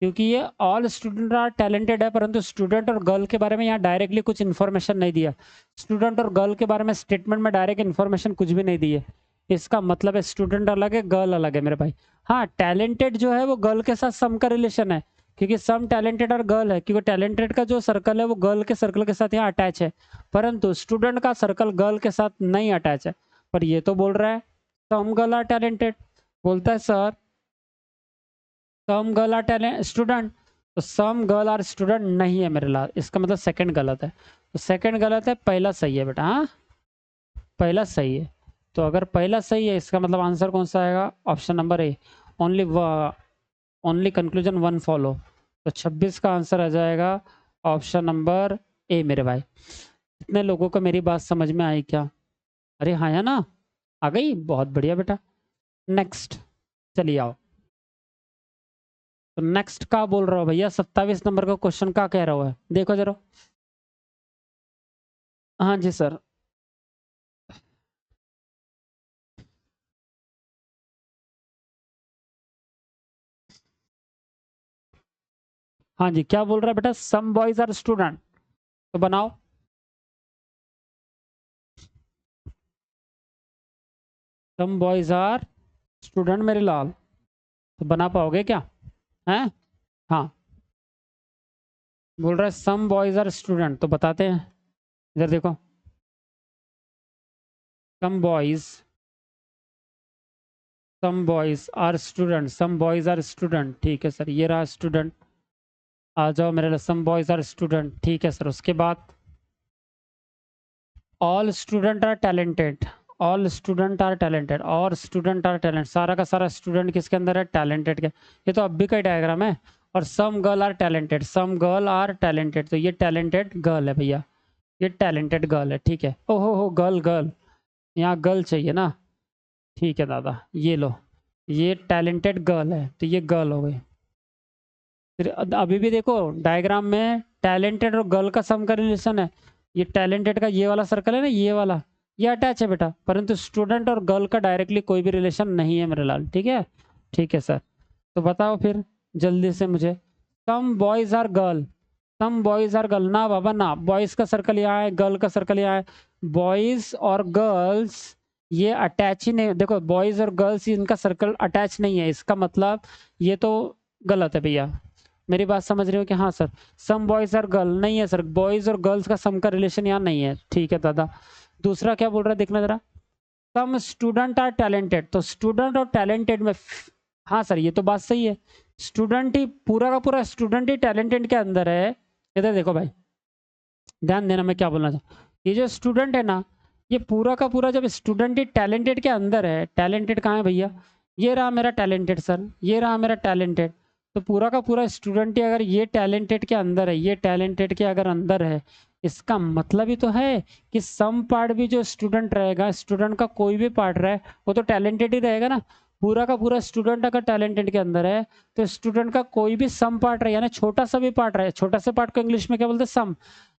[SPEAKER 1] क्योंकि ये ऑल स्टूडेंट आर टैलेंटेड है, परंतु स्टूडेंट और गर्ल के बारे में यहाँ डायरेक्टली कुछ इन्फॉर्मेशन नहीं दिया। स्टूडेंट और गर्ल के बारे में स्टेटमेंट में डायरेक्ट इन्फॉर्मेशन कुछ भी नहीं दी है। इसका मतलब है स्टूडेंट अलग है, गर्ल अलग है मेरे भाई। हाँ, टैलेंटेड जो है वो गर्ल के साथ सम का रिलेशन है, क्योंकि सम टैलेंटेड और गर्ल है, क्योंकि टैलेंटेड का जो सर्कल है वो गर्ल के सर्कल के साथ यहाँ अटैच है, परंतु स्टूडेंट का सर्कल गर्ल के साथ नहीं अटैच है। पर ये तो बोल रहा है सम गर्ल आर टैलेंटेड, बोलता है sir some girl are talent student, तो सम गर्ल आर स्टूडेंट नहीं है मेरे लाल, इसका मतलब सेकंड गलत है। तो सेकंड गलत है, पहला सही है बेटा, हाँ पहला सही है। तो अगर पहला सही है, इसका मतलब आंसर कौन सा आएगा, option number A, only only conclusion one follow. तो 26 का आंसर आ जाएगा ऑप्शन नंबर ए मेरे भाई। कितने लोगों को मेरी बात समझ में आई क्या, अरे हाँ या ना, आ गई, बहुत बढ़िया बेटा। नेक्स्ट, चलिए आओ। तो नेक्स्ट का बोल रहा हूँ भैया, 27 नंबर का क्वेश्चन का कह रहा है, देखो जरा। हाँ जी सर। हाँ जी, क्या बोल रहा है बेटा, सम बॉयज आर स्टूडेंट, तो बनाओ। सम बॉयज आर स्टूडेंट मेरे लाल, तो बना पाओगे क्या, हैं। हाँ, बोल रहा है सम बॉयज आर स्टूडेंट, तो बताते हैं, इधर देखो, some boys, some boys are student, some boys are student, ठीक है सर, ये रहा स्टूडेंट, आ जाओ मेरे लिए, सम बॉयज आर स्टूडेंट, ठीक है सर। उसके बाद all student are talented, all student are talented, और स्टूडेंट आर टैलेंट, सारा का सारा स्टूडेंट किसके अंदर है, टैलेंटेड के, ये तो अब भी का डायग्राम है। और some girl are talented, some girl are talented, तो ये टैलेंटेड गर्ल है भैया, ये टैलेंटेड गर्ल है, ठीक है। ओहो हो गर्ल, गर्ल, यहाँ गर्ल चाहिए ना, ठीक है दादा, ये लो, ये टैलेंटेड गर्ल है तो ये गर्ल हो गई। फिर अभी भी देखो डायग्राम में टैलेंटेड और गर्ल का सम का रिलेशन है। ये टैलेंटेड का ये वाला सर्कल है ना, ये वाला, ये अटैच है बेटा, परंतु स्टूडेंट और गर्ल का डायरेक्टली कोई भी रिलेशन नहीं है मेरे लाल। ठीक है, ठीक है सर। तो बताओ फिर जल्दी से मुझे, some boys are girl, some boys are girl, ना बाबा ना, बॉयज का सर्कल यहाँ है, गर्ल का सर्कल यहाँ है। बॉयज और गर्ल्स ये अटैच ही नहीं, देखो बॉयज और गर्ल्स इनका सर्कल अटैच नहीं है, इसका मतलब ये तो गलत है भैया। मेरी बात समझ रहे हो कि हाँ सर, सम बॉयज और गर्ल नहीं है सर, बॉयज और गर्ल्स का सम का रिलेशन यहाँ नहीं है। ठीक है दादा। दूसरा क्या बोल रहा है देखना जरा, सम स्टूडेंट आर टैलेंटेड, तो स्टूडेंट और टैलेंटेड में, हाँ सर ये तो बात सही है, स्टूडेंट ही पूरा का पूरा स्टूडेंट ही टैलेंटेड के अंदर है। इधर देखो भाई, ध्यान देना मैं क्या बोलना चाहूँ, ये जो स्टूडेंट है ना, ये पूरा का पूरा जब स्टूडेंट ही टैलेंटेड के अंदर है, टैलेंटेड कहाँ है भैया, ये रहा मेरा टैलेंटेड सर, ये रहा मेरा टैलेंटेड, तो पूरा का पूरा स्टूडेंट ही अगर ये टैलेंटेड के अंदर है, ये टैलेंटेड के अगर अंदर है, इसका मतलब ही तो है कि सम पार्ट भी जो स्टूडेंट रहेगा, स्टूडेंट का कोई भी पार्ट रहे वो तो टैलेंटेड ही रहेगा ना। पूरा का पूरा स्टूडेंट अगर टैलेंटेड के अंदर है तो स्टूडेंट का कोई भी सम पार्ट रहे, यानी छोटा सा भी पार्ट रहे, छोटा से पार्ट को इंग्लिश में क्या बोलते हैं, सम,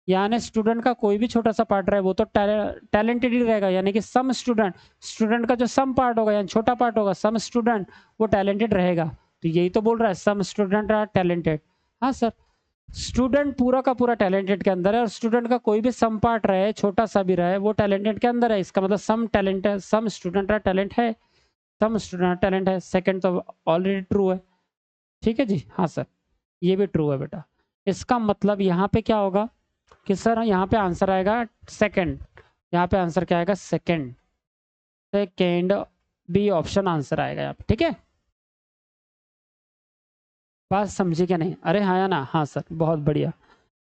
[SPEAKER 1] यानी स्टूडेंट का कोई भी छोटा सा पार्ट रहे वो तो टैलेंटेड ही रहेगा, यानी कि सम स्टूडेंट, स्टूडेंट का जो सम पार्ट होगा यानी छोटा पार्ट होगा, सम स्टूडेंट वो टैलेंटेड रहेगा। तो यही तो बोल रहा है, सम स्टूडेंट आर टैलेंटेड। हाँ सर, स्टूडेंट पूरा का पूरा टैलेंटेड के अंदर है और स्टूडेंट का कोई भी सम पार्ट रहे, छोटा सा भी रहे, वो टैलेंटेड के अंदर है, इसका मतलब सम टैलेंट है, सम स्टूडेंट आर टैलेंट है, सम स्टूडेंट टैलेंट है। सेकंड तो ऑलरेडी ट्रू है। ठीक है जी, हाँ सर ये भी ट्रू है बेटा। इसका मतलब यहाँ पे क्या होगा कि सर यहाँ पे आंसर आएगा सेकंड, यहाँ पे आंसर क्या आएगा, second, second B option answer आएगा यहाँ पे। ठीक है, बात समझी क्या नहीं, अरे हाँ या ना, हाँ सर बहुत बढ़िया।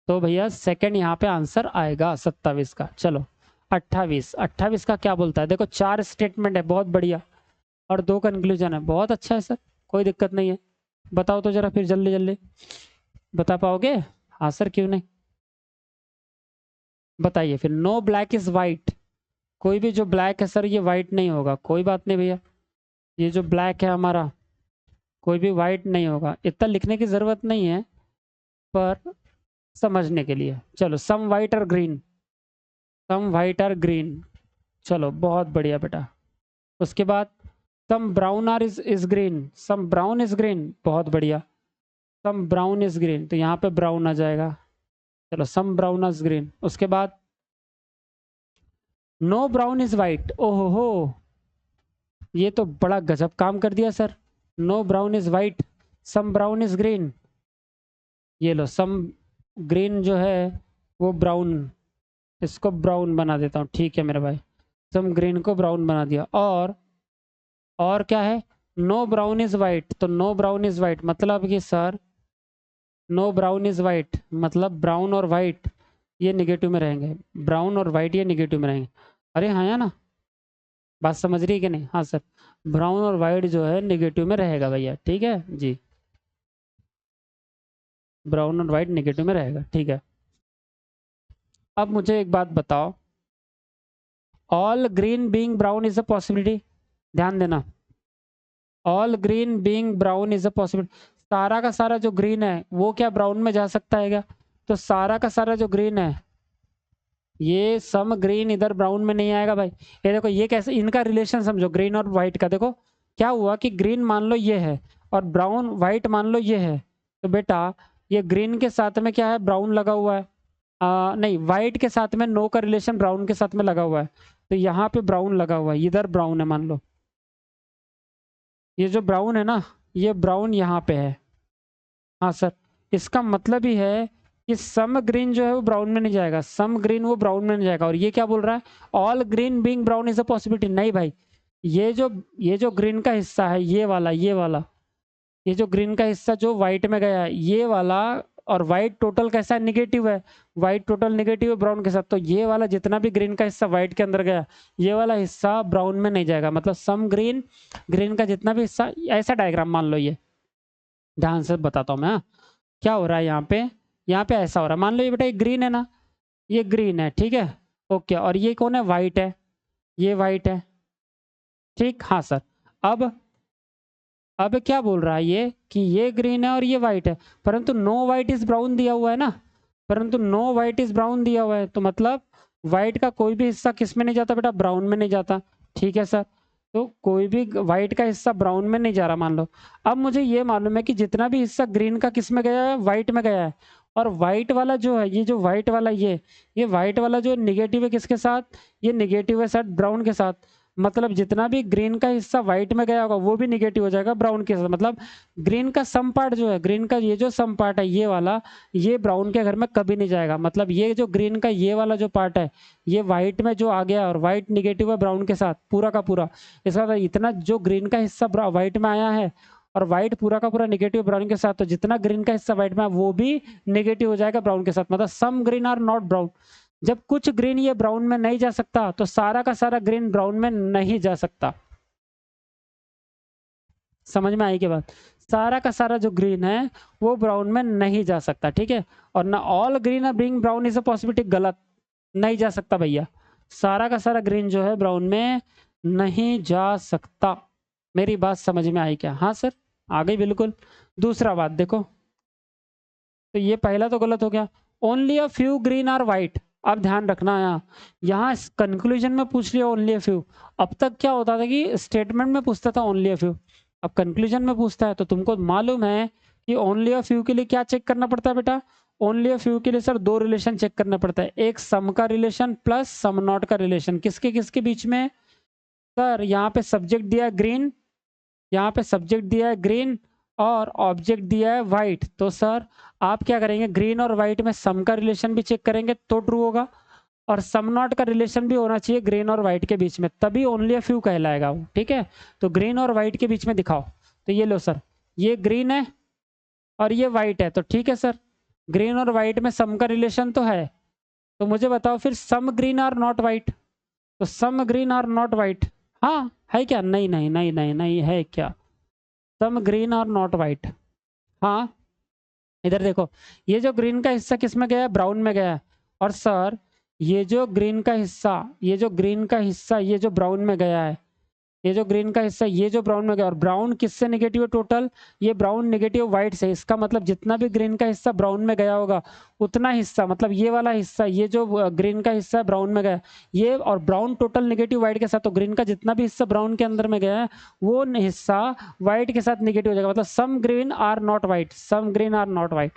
[SPEAKER 1] तो भैया सेकंड यहाँ पे आंसर आएगा 27 का। चलो 28, 28 का क्या बोलता है, देखो 4 स्टेटमेंट है, बहुत बढ़िया, और 2 कंक्लूजन है, बहुत अच्छा है सर, कोई दिक्कत नहीं है। बताओ तो जरा फिर जल्दी जल्दी, बता पाओगे, हाँ सर क्यों नहीं, बताइए फिर। नो ब्लैक इज वाइट, कोई भी जो ब्लैक है सर ये वाइट नहीं होगा, कोई बात नहीं भैया, ये जो ब्लैक है हमारा कोई भी वाइट नहीं होगा, इतना लिखने की जरूरत नहीं है पर समझने के लिए। चलो some white are green, some white are green, चलो बहुत बढ़िया बेटा। उसके बाद some brown are is green, some brown is green, बहुत बढ़िया, सम ब्राउन इज ग्रीन, तो यहाँ पे ब्राउन आ जाएगा। चलो सम ब्राउन इज ग्रीन। उसके बाद नो ब्राउन इज वाइट, ओहो हो, ये तो बड़ा गजब काम कर दिया sir. No brown is white, some brown is green, ये लो सम ग्रीन जो है वो ब्राउन, इसको ब्राउन बना देता हूँ, ठीक है मेरे भाई, सम ग्रीन को ब्राउन बना दिया। और क्या है, नो ब्राउन इज वाइट, तो नो ब्राउन इज वाइट मतलब कि sir no brown is white मतलब ब्राउन और वाइट ये निगेटिव में रहेंगे, ब्राउन और वाइट ये निगेटिव में रहेंगे। अरे हाँ या ना, बात समझ रही है कि नहीं, हाँ सर ब्राउन और वाइट जो है निगेटिव में रहेगा भैया। ठीक है जी, ब्राउन और वाइट निगेटिव में रहेगा, ठीक है। अब मुझे एक बात बताओ, all green being brown is a possibility, ध्यान देना, all green being brown is a possibility, सारा का सारा जो ग्रीन है वो क्या ब्राउन में जा सकता है क्या, तो सारा का सारा जो ग्रीन है ये सम ग्रीन इधर ब्राउन में नहीं आएगा भाई। ये देखो ये कैसे, इनका रिलेशन समझो ग्रीन और व्हाइट का, देखो क्या हुआ कि ग्रीन मान लो ये है और ब्राउन व्हाइट मान लो ये है, तो बेटा ये ग्रीन के साथ में क्या है, ब्राउन लगा हुआ है, नहीं व्हाइट के साथ में नो का रिलेशन ब्राउन के साथ में लगा हुआ है, तो यहाँ पे ब्राउन लगा हुआ है, इधर ब्राउन है मान लो, ये जो ब्राउन है ना ये ब्राउन यहाँ पे है। हाँ सर, इसका मतलब ही है कि सम ग्रीन जो है वो ब्राउन में नहीं जाएगा, सम ग्रीन वो ब्राउन में नहीं जाएगा। और ये क्या बोल रहा है, all green being brown is a possibility, नहीं भाई, ये जो ग्रीन का हिस्सा है ये वाला ये जो ग्रीन का हिस्सा जो व्हाइट में गया है ये वाला, और व्हाइट टोटल कैसा निगेटिव है, व्हाइट टोटल निगेटिव है ब्राउन के साथ, तो ये वाला जितना भी ग्रीन का हिस्सा व्हाइट के अंदर गया ये वाला हिस्सा ब्राउन में नहीं जाएगा, मतलब सम ग्रीन, ग्रीन का जितना भी हिस्सा, ऐसा डायग्राम मान लो, ये ध्यान से बताता हूँ मैं, हाँ? क्या हो रहा है यहाँ पे ऐसा हो रहा है, मान लो ये बेटा ये ग्रीन है ना, ये ग्रीन है, ठीक है, ओके, और ये कौन है, वाइट है, ये वाइट है, ठीक, हाँ सर। अब अब क्या बोल रहा है ये कि ये ग्रीन है और ये वाइट है, परंतु नो वाइट इज ब्राउन दिया हुआ है ना, परंतु नो वाइट इज ब्राउन दिया हुआ है, तो मतलब वाइट का कोई भी हिस्सा किस में नहीं जाता बेटा, ब्राउन में नहीं जाता। ठीक है सर, तो कोई भी वाइट का हिस्सा ब्राउन में नहीं जा रहा मान लो। अब मुझे ये मालूम है कि जितना भी हिस्सा ग्रीन का किस में गया है, वाइट में गया है, और वाइट वाला जो है, ये जो वाइट वाला ये वाइट वाला जो निगेटिव है किसके साथ, ये निगेटिव है सर ब्राउन के साथ। मतलब जितना भी ग्रीन का हिस्सा व्हाइट में गया होगा वो भी निगेटिव हो जाएगा ब्राउन के साथ। मतलब ग्रीन का सम पार्ट जो है, ग्रीन का ये जो सम पार्ट है ये वाला, ये ब्राउन के घर में कभी नहीं जाएगा। मतलब ये जो ग्रीन का ये वाला जो पार्ट है ये व्हाइट में जो आ गया और व्हाइट निगेटिव है ब्राउन के साथ पूरा का पूरा, इसका मतलब इतना जो ग्रीन का हिस्सा व्हाइट में आया है और व्हाइट पूरा का पूरा निगेटिव ब्राउन के साथ, तो जितना ग्रीन का हिस्सा व्हाइट में वो भी निगेटिव हो जाएगा ब्राउन के साथ। मतलब some green are not brown. जब कुछ ग्रीन ये ब्राउन में नहीं जा सकता तो सारा का सारा ग्रीन ब्राउन में नहीं जा सकता। समझ में आई के बात, सारा का सारा जो ग्रीन है वो ब्राउन में नहीं जा सकता। ठीक है, और ना all green are being brown is a possibility, गलत, नहीं जा सकता भैया, सारा का सारा ग्रीन जो है ब्राउन में नहीं जा सकता। मेरी बात समझ में आई क्या? हाँ सर, आ गई बिल्कुल। दूसरा बात देखो, तो ये पहला तो गलत हो गया, only a few green are white. अब ध्यान रखना, यहाँ कंक्लूजन में पूछ लिया ओनली अ फ्यू। अब तक क्या होता था कि स्टेटमेंट में पूछता था ओनली अ फ्यू, अब कंक्लूजन में पूछता है। तो तुमको मालूम है कि ओनली अ फ्यू के लिए क्या चेक करना पड़ता है बेटा, ओनली अ फ्यू के लिए सर दो रिलेशन चेक करना पड़ता है, एक सम का रिलेशन प्लस सम नॉट का रिलेशन। किसके किसके बीच में सर? यहाँ पे सब्जेक्ट दिया है ग्रीन, यहाँ पे सब्जेक्ट दिया है ग्रीन और ऑब्जेक्ट दिया है व्हाइट। तो सर आप क्या करेंगे, ग्रीन और व्हाइट में सम का रिलेशन भी चेक करेंगे तो ट्रू होगा, और सम नॉट का रिलेशन भी होना चाहिए ग्रीन और व्हाइट के बीच में, तभी ओनली अ फ्यू कहलाएगा वो। ठीक है, तो ग्रीन और व्हाइट के बीच में दिखाओ। तो ये लो सर, ये ग्रीन है और ये व्हाइट है, तो ठीक है सर, ग्रीन और व्हाइट में सम का रिलेशन तो है। तो मुझे बताओ फिर some green are not white, तो some green are not white, हाँ है क्या? नहीं नहीं नहीं नहीं नहीं है क्या? Some green are not white, हाँ। इधर देखो, ये जो ग्रीन का हिस्सा किस में गया है, ब्राउन में गया है, और सर ये जो ग्रीन का हिस्सा, ये जो ग्रीन का हिस्सा ये जो ब्राउन में गया है, ये जो ग्रीन का हिस्सा ये जो ब्राउन में गया, और ब्राउन किससे निगेटिव है टोटल, ये ब्राउन निगेटिव व्हाइट से। इसका मतलब जितना भी ग्रीन का हिस्सा ब्राउन में गया होगा उतना हिस्सा, मतलब ये वाला हिस्सा, ये जो ग्रीन का हिस्सा ब्राउन में गया ये, और ब्राउन टोटल निगेटिव व्हाइट के साथ, तो ग्रीन का जितना भी हिस्सा ब्राउन के अंदर में गया है वो हिस्सा व्हाइट के साथ निगेटिव हो जाएगा। मतलब some green are not white, some green are not white.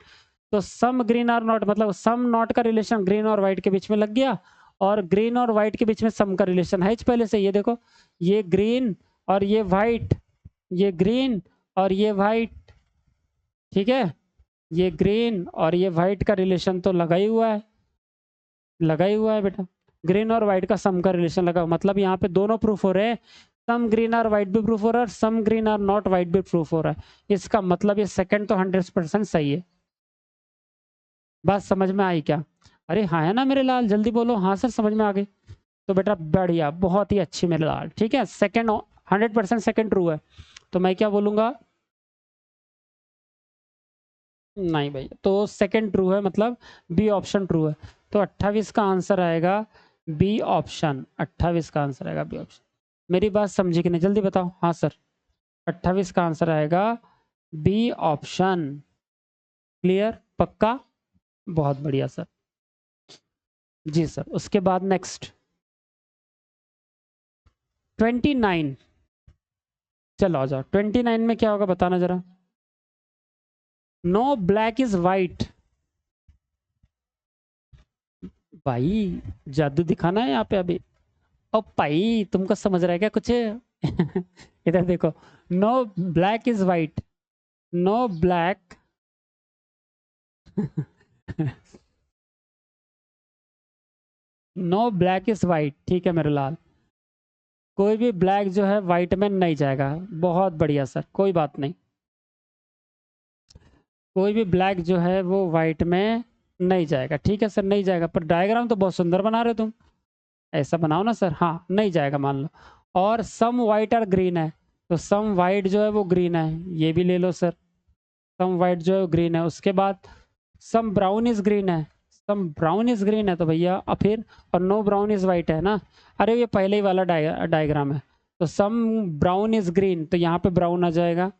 [SPEAKER 1] तो सम ग्रीन आर नॉट मतलब सम नॉट का रिलेशन ग्रीन और व्हाइट के बीच में लग गया, और ग्रीन और व्हाइट के बीच में सम का रिलेशन है पहले से। ये देखो, ये ग्रीन और ये व्हाइट, ये ग्रीन और ये व्हाइट, ठीक है, ये ग्रीन और ये व्हाइट का रिलेशन तो लगा ही हुआ है, लगा ही हुआ है बेटा। ग्रीन और व्हाइट का सम का रिलेशन लगा, मतलब यहाँ पे दोनों प्रूफ हो रहे हैं, सम ग्रीन आर व्हाइट भी प्रूफ हो रहा है और some green are not white भी प्रूफ हो रहा है। इसका मतलब ये सेकंड तो 100% सही है। बात समझ में आई क्या? अरे हाँ है ना मेरे लाल, जल्दी बोलो हाँ सर समझ में आ गई। तो बेटा बढ़िया, बहुत ही अच्छी मेरे लाल, ठीक है, सेकंड 100% सेकंड ट्रू है। तो मैं क्या बोलूंगा, नहीं भाई, तो सेकंड ट्रू है, मतलब बी ऑप्शन ट्रू है। तो 28 का आंसर आएगा बी ऑप्शन, 28 का आंसर आएगा बी ऑप्शन। मेरी बात समझी कि नहीं, जल्दी बताओ। हाँ सर, 28 का आंसर आएगा बी ऑप्शन। क्लियर, पक्का? बहुत बढ़िया सर, जी सर। उसके बाद नेक्स्ट 29, चलो आ जाओ। 29 में क्या होगा बताना जरा। नो ब्लैक इज वाइट, भाई जादू दिखाना है यहाँ पे अभी। ओ भाई तुमको समझ रहा है क्या कुछ? इधर देखो, no black is white, no black no black is white, ठीक है मेरे लाल, कोई भी ब्लैक जो है वाइट में नहीं जाएगा। बहुत बढ़िया सर, कोई बात नहीं, कोई भी ब्लैक जो है वो वाइट में नहीं जाएगा। ठीक है सर, नहीं जाएगा, पर डायग्राम तो बहुत सुंदर बना रहे हो तुम, ऐसा बनाओ ना सर। हाँ नहीं जाएगा मान लो। और सम वाइट और ग्रीन है, तो सम वाइट जो है वो ग्रीन है, ये भी ले लो सर, सम वाइट जो है वो ग्रीन है। उसके बाद सम ब्राउन इज ग्रीन है, सम ब्राउन इज ग्रीन है, तो भैया अब फिर, और नो ब्राउन इज वाइट है ना, अरे ये पहले ही वाला डायग्राम है। तो सम ब्राउन इज ग्रीन, तो यहाँ पे ब्राउन आ जाएगा,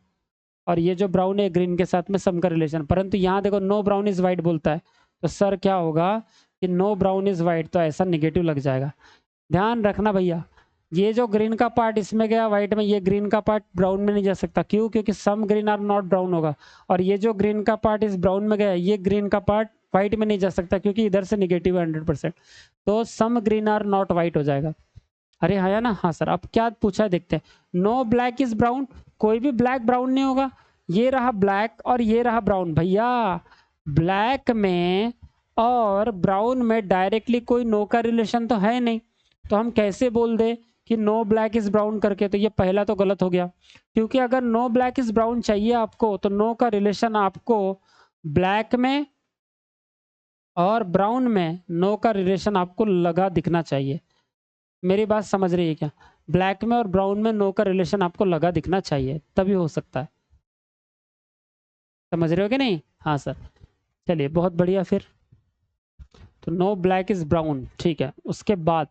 [SPEAKER 1] और ये जो ब्राउन है ग्रीन के साथ में सम का रिलेशन। परंतु यहाँ देखो नो ब्राउन इज वाइट बोलता है, तो सर क्या होगा कि नो ब्राउन इज वाइट, तो ऐसा निगेटिव लग जाएगा। ध्यान रखना भैया, ये जो ग्रीन का पार्ट इसमें गया व्हाइट में, ये ग्रीन का पार्ट ब्राउन में नहीं जा सकता। क्यों? क्योंकि some green are not brown होगा। और ये जो ग्रीन का पार्ट इस ब्राउन में गया, ये ग्रीन का पार्ट व्हाइट में नहीं जा सकता, क्योंकि इधर से निगेटिव है 100%। तो some green are not white हो जाएगा। अरे हाँ या ना? हाँ सर। अब क्या पूछा है देखते हैं। नो ब्लैक इज ब्राउन, कोई भी ब्लैक ब्राउन नहीं होगा। ये रहा ब्लैक और ये रहा ब्राउन। भैया ब्लैक में और ब्राउन में डायरेक्टली कोई नो का रिलेशन तो है नहीं, तो हम कैसे बोल दे कि नो ब्लैक इज ब्राउन करके? तो ये पहला तो गलत हो गया, क्योंकि अगर नो ब्लैक इज ब्राउन चाहिए आपको, तो नो का रिलेशन आपको ब्लैक में और ब्राउन में नो का रिलेशन आपको लगा दिखना चाहिए। मेरी बात समझ रही है क्या? ब्लैक में और ब्राउन में नो का रिलेशन आपको लगा दिखना चाहिए, तभी हो सकता है। समझ रहे हो कि नहीं? हाँ सर। चलिए बहुत बढ़िया। फिर तो नो ब्लैक इज ब्राउन, ठीक है। उसके बाद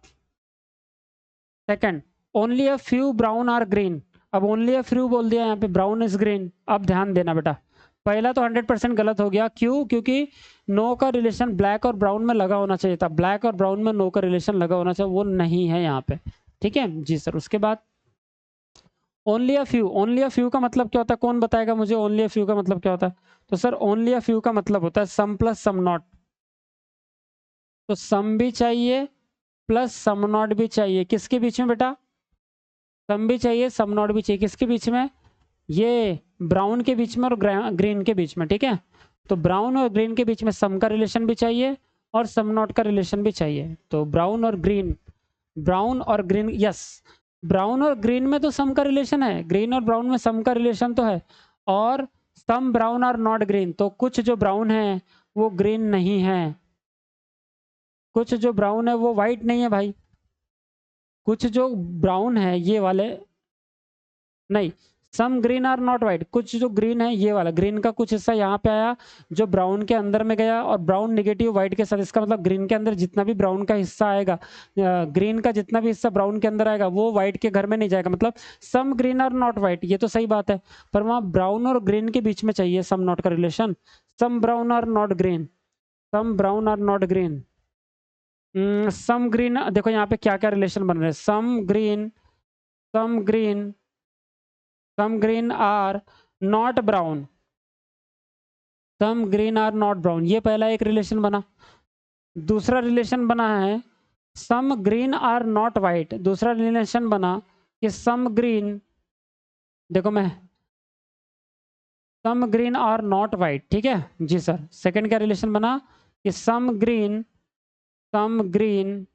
[SPEAKER 1] second, only a few brown are green. अब ओनली अ फ्यू बोल दिया यहाँ पे, ब्राउन इज ग्रीन। अब ध्यान देना बेटा, पहला तो 100% गलत हो गया। क्यों? क्योंकि नो का रिलेशन ब्लैक और ब्राउन में लगा होना चाहिए था। ब्लैक और ब्राउन में नो का रिलेशन लगा होना चाहिए, वो नहीं है यहाँ पे। ठीक है जी सर। उसके बाद only a few, only a few का मतलब क्या होता है? कौन बताएगा मुझे ओनली अ फ्यू का मतलब क्या होता है? तो सर ओनली अ फ्यू का मतलब होता है सम प्लस सम नॉट। तो सम भी चाहिए प्लस सम नॉट भी चाहिए। किसके बीच में बेटा? सम भी चाहिए सम नॉट भी चाहिए। किसके बीच में? ये ब्राउन के बीच में और ग्रीन के बीच में। ठीक है, तो ब्राउन और ग्रीन के बीच में सम का रिलेशन भी चाहिए और सम नॉट का रिलेशन भी चाहिए। तो ब्राउन और ग्रीन, ब्राउन और ग्रीन, यस, ब्राउन और ग्रीन में तो सम का रिलेशन है, ग्रीन और ब्राउन में सम का रिलेशन तो है। और सम ब्राउन और नॉट ग्रीन, तो कुछ जो ब्राउन है वो ग्रीन नहीं है, कुछ जो ब्राउन है वो वाइट नहीं है भाई। कुछ जो ब्राउन है ये वाले, नहीं, some green are not white. कुछ जो ग्रीन है ये वाला, ग्रीन का कुछ हिस्सा यहाँ पे आया जो ब्राउन के अंदर में गया, और ब्राउन निगेटिव व्हाइट के साथ। इसका मतलब ग्रीन के अंदर जितना भी ब्राउन का हिस्सा आएगा, ग्रीन का जितना भी हिस्सा ब्राउन के अंदर आएगा, वो व्हाइट के घर में नहीं जाएगा। मतलब some green are not white, ये तो सही बात है, पर वहाँ ब्राउन और ग्रीन के बीच में चाहिए सम नॉट का relation. Some brown are not green, some brown are not green, some green. देखो यहाँ पे क्या क्या रिलेशन बन रहे हैं। Some green, some green, some green are not brown, some green are not brown, ये पहला एक रिलेशन बना। दूसरा रिलेशन बना है some green are not white. दूसरा रिलेशन बना कि सम ग्रीन, देखो मैं, some green are not white. ठीक है जी सर। सेकंड क्या रिलेशन बना कि सम ग्रीन, सम ग्रीन,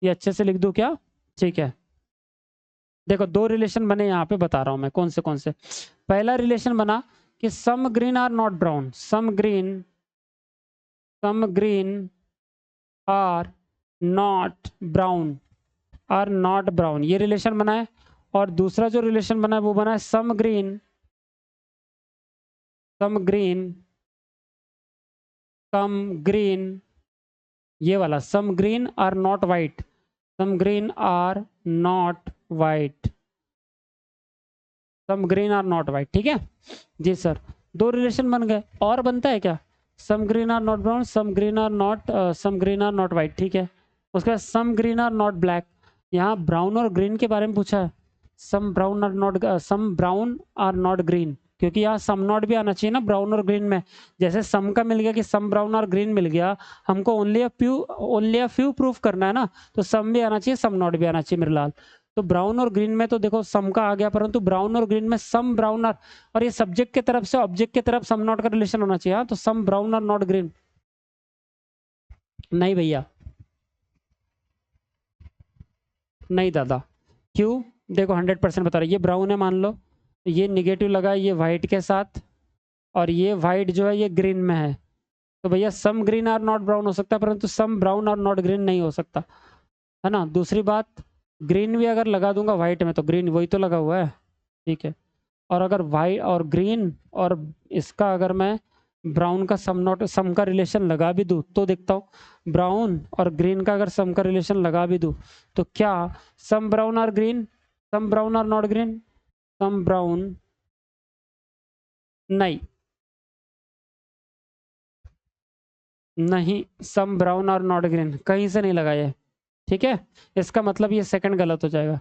[SPEAKER 1] ये अच्छे से लिख दूं क्या? ठीक है, देखो दो रिलेशन बने यहाँ पे, बता रहा हूं मैं कौन से। पहला रिलेशन बना कि some green are not brown, some green, some green are not brown, are not brown, ये रिलेशन बना है। और दूसरा जो रिलेशन बना है वो बना है some green, some green, some green, ये वाला some green are not white, some green are not white, some green are not white. ठीक है जी सर। दो रिलेशन बन गए, और बनता है क्या? Some green are not brown, some green are not, some green are not white. ठीक है, उसके बाद some green are not black. यहाँ ब्राउन और ग्रीन के बारे में पूछा है। Some brown are not, some brown are not green, क्योंकि यहाँ सम नॉट भी आना चाहिए ना ब्राउन और ग्रीन में। जैसे सम का मिल गया कि सम ब्राउन और ग्रीन मिल गया, हमको ओनली अ फ्यू प्रूफ करना है ना, तो सम भी आना चाहिए सम नॉट भी आना चाहिए मेरे लाल। तो ब्राउन और ग्रीन में तो देखो सम का आ गया, परंतु ब्राउन और ग्रीन में सम ब्राउन आर, और ये सब्जेक्ट की तरफ से ऑब्जेक्ट की तरफ सम नॉट का रिलेशन होना चाहिए। हाँ, तो सम ब्राउन आर नॉट ग्रीन, नहीं भैया, नहीं दादा। क्यों? देखो 100% बता रहा, ये ब्राउन है मान लो, ये निगेटिव लगा ये व्हाइट के साथ, और ये व्हाइट जो है ये ग्रीन में है, तो भैया some green are not brown हो सकता है, परंतु some brown are not green नहीं हो सकता, है ना। दूसरी बात, ग्रीन भी अगर लगा दूंगा व्हाइट में, तो ग्रीन वही तो लगा हुआ है। ठीक है, और अगर वाइट और ग्रीन और इसका अगर मैं ब्राउन का सम नॉट, सम का रिलेशन लगा भी दूं, तो देखता हूँ ब्राउन और ग्रीन का अगर सम का रिलेशन लगा भी दूं, तो क्या some brown are green, some brown are not green, some brown नहीं, नहीं, some brown are not green कहीं से नहीं लगा ये। ठीक है, इसका मतलब ये सेकंड गलत हो जाएगा।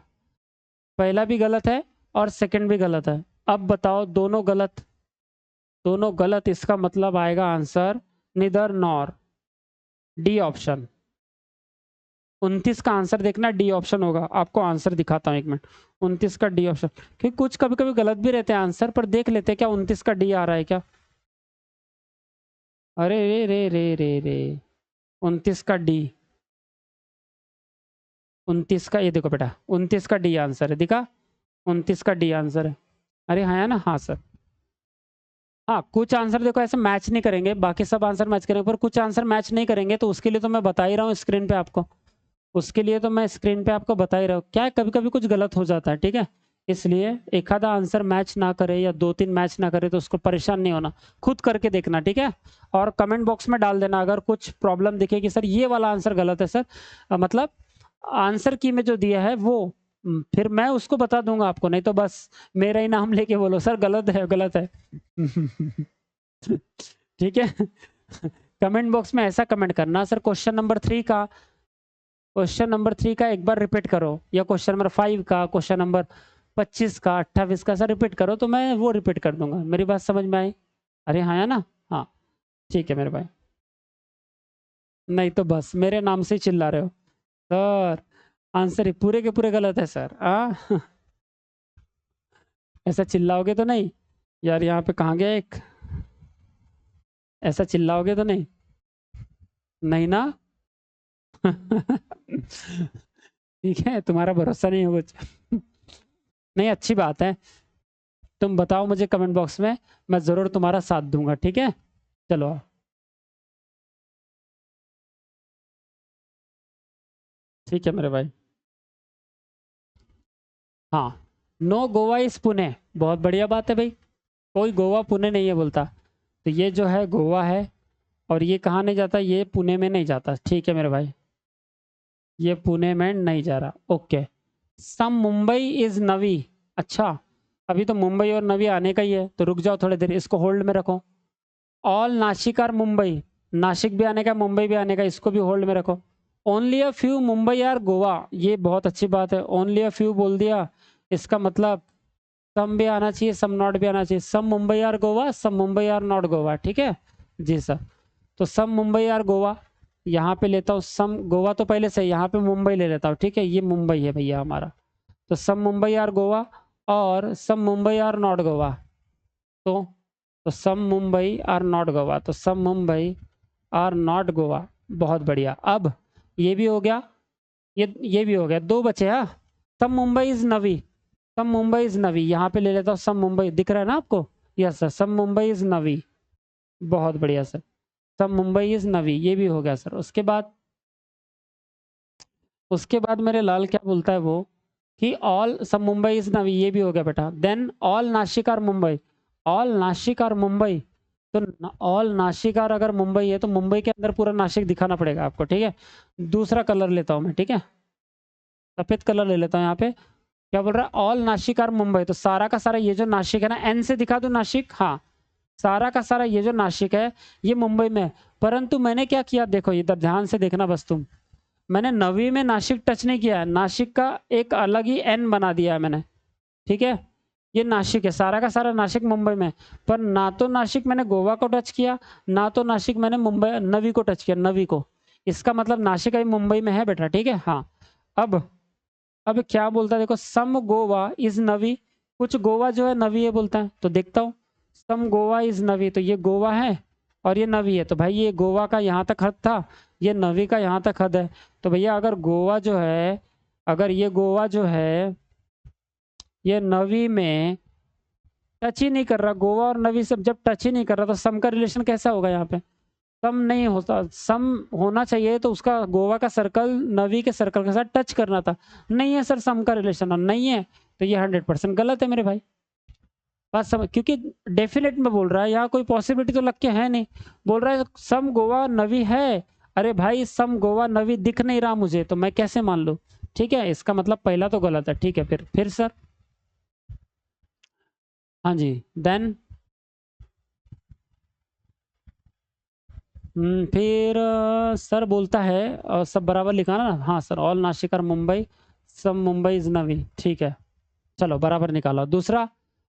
[SPEAKER 1] पहला भी गलत है और सेकंड भी गलत है। अब बताओ, दोनों गलत, दोनों गलत, इसका मतलब आएगा आंसर निदर नॉर, डी ऑप्शन। 29 का आंसर देखना, डी ऑप्शन होगा। आपको आंसर दिखाता हूँ, एक मिनट। 29 का डी ऑप्शन, क्योंकि कुछ कभी कभी गलत भी रहते हैं आंसर, पर देख लेते हैं क्या 29 का डी आ रहा है क्या। अरे रे रे रे रे रे, 29 का डी, 29 का, ये देखो बेटा, 29 का डी आंसर है, दिखा, 29 का डी आंसर है। अरे हाँ, है ना, हाँ सर। हाँ, कुछ आंसर देखो ऐसे मैच नहीं करेंगे, बाकी सब आंसर मैच करेंगे, पर कुछ आंसर मैच नहीं करेंगे, तो उसके लिए तो मैं बता ही रहा हूँ स्क्रीन पे आपको। उसके लिए तो मैं स्क्रीन पे आपको बता ही रहा हूँ, क्या है कभी कभी कुछ गलत हो जाता है, ठीक है। इसलिए एक आधा आंसर मैच ना करे या 2-3 मैच ना करे तो उसको परेशान नहीं होना, खुद करके देखना, ठीक है। और कमेंट बॉक्स में डाल देना अगर कुछ प्रॉब्लम दिखे कि सर ये वाला आंसर गलत है सर, मतलब आंसर की में जो दिया है वो, फिर मैं उसको बता दूंगा आपको, नहीं तो बस मेरा ही नाम लेके बोलो सर गलत है, गलत है। ठीक है। कमेंट बॉक्स में ऐसा कमेंट करना, सर क्वेश्चन नंबर 3 का एक बार रिपीट करो, या क्वेश्चन नंबर 5 का, क्वेश्चन नंबर 25 का, 28 का, सर रिपीट करो, तो मैं वो रिपीट कर दूंगा। मेरी बात समझ में आई? अरे हाँ, है ना, हाँ, ठीक है मेरे भाई। नहीं तो बस मेरे नाम से ही चिल्ला रहे हो सर, आंसर ही पूरे के पूरे गलत है सर, ऐसा चिल्लाओगे तो नहीं यार, यहाँ पे कहाँ गया एक, ऐसा चिल्लाओगे तो नहीं, नहीं ना। ठीक है, तुम्हारा भरोसा नहीं हो कुछ। नहीं, अच्छी बात है, तुम बताओ मुझे कमेंट बॉक्स में, मैं जरूर तुम्हारा साथ दूंगा, ठीक है। चलो, ठीक है मेरे भाई। हाँ, नो गोवा इज पुणे, बहुत बढ़िया बात है भाई, कोई गोवा पुणे नहीं है बोलता, तो ये जो है गोवा है, और ये कहाँ नहीं जाता, ये पुणे में नहीं जाता, ठीक है मेरे भाई, ये पुणे में नहीं जा रहा, ओके। सम मुंबई इज नवी, अच्छा, अभी तो मुंबई और नवी आने का ही है, तो रुक जाओ थोड़ी देर, इसको होल्ड में रखो। ऑल नासिक आर मुंबई, नासिक भी आने का, मुंबई भी आने का, इसको भी होल्ड में रखो। Only a few Mumbai are Goa, ये बहुत अच्छी बात है, ओनली अ फ्यू बोल दिया, इसका मतलब सम भी आना चाहिए, सम नॉट भी आना चाहिए, some Mumbai are Goa, some Mumbai are not Goa, ठीक है। जी सर, तो सम मुंबई आर गोवा, यहाँ पे लेता हूँ सम गोवा, तो पहले से यहाँ पे मुंबई ले लेता हूँ, ठीक है, ये मुंबई है भैया हमारा, तो सम मुंबई आर गोवा, और सम मुंबई आर नॉट गोवा, तो तो सम मुंबई आर नॉट गोवा, तो सम मुंबई आर नॉट गोवा, बहुत बढ़िया। अब ये भी हो गया, ये भी हो गया, दो बचे, हाँ। Some Mumbai is Navi, some Mumbai is Navi, यहाँ पे ले लेता हूँ सम मुंबई, दिख रहा है ना आपको, yes sir, some Mumbai is Navi, बहुत बढ़िया sir, some Mumbai is Navi, ये भी हो गया सर। उसके बाद मेरे लाल क्या बोलता है वो, कि ऑल सब मुंबई इज नवी, ये भी हो गया बेटा, देन ऑल नासिक और मुंबई, ऑल नासिक और मुंबई, तो ऑल नासिक और अगर मुंबई है तो मुंबई के अंदर पूरा नासिक दिखाना पड़ेगा आपको, ठीक है। दूसरा कलर लेता हूँ मैं, ठीक है, सफेद कलर ले लेता हूँ यहाँ पे। क्या बोल रहा है, ऑल नासिक और मुंबई, तो सारा का सारा ये जो नासिक है ना, एन से दिखा दो नासिक, हाँ, सारा का सारा ये जो नासिक है ये मुंबई में है। परंतु मैंने क्या किया, देखो इधर ध्यान से देखना बस तुम, मैंने नवी में नासिक टच नहीं किया है, नासिक का एक अलग ही एन बना दिया है मैंने, ठीक है। ये नासिक है, सारा का सारा नासिक मुंबई में, पर ना तो नासिक मैंने गोवा को टच किया, ना तो नासिक मैंने मुंबई नवी को टच किया, नवी को, इसका मतलब नासिक अभी मुंबई में है बेटा, ठीक है, हाँ। अब अब क्या बोलता है देखो, सम गोवा इज नवी, कुछ गोवा जो है नवी है बोलता है, तो देखता हूँ, सम गोवा इज नवी, तो ये गोवा है और ये नवी है, तो भाई ये गोवा का यहाँ तक हद था, ये नवी का यहाँ तक हद है, तो भैया अगर गोवा जो है, अगर ये गोवा जो है ये नवी में टच ही नहीं कर रहा, गोवा और नवी सब जब टच ही नहीं कर रहा, तो सम का रिलेशन कैसा होगा यहाँ पे, सम नहीं होता, सम होना चाहिए तो उसका गोवा का सर्कल नवी के सर्कल के साथ टच करना था, नहीं है सर सम का रिलेशन, और नहीं है, तो ये 100% गलत है मेरे भाई। बात समझ, क्योंकि डेफिनेट में बोल रहा है, यहाँ कोई पॉसिबिलिटी तो लग के है नहीं, बोल रहा है सम गोवा नवी है, अरे भाई सम गोवा नवी दिख नहीं रहा मुझे, तो मैं कैसे मान लूँ, ठीक है, इसका मतलब पहला तो गलत है, ठीक है, फिर सर, हाँ जी, देन फिर सर बोलता है सब बराबर लिखा ना, हाँ sir, all Nashik are Mumbai, some Mumbai is Navi, ठीक है, चलो बराबर निकालो। दूसरा,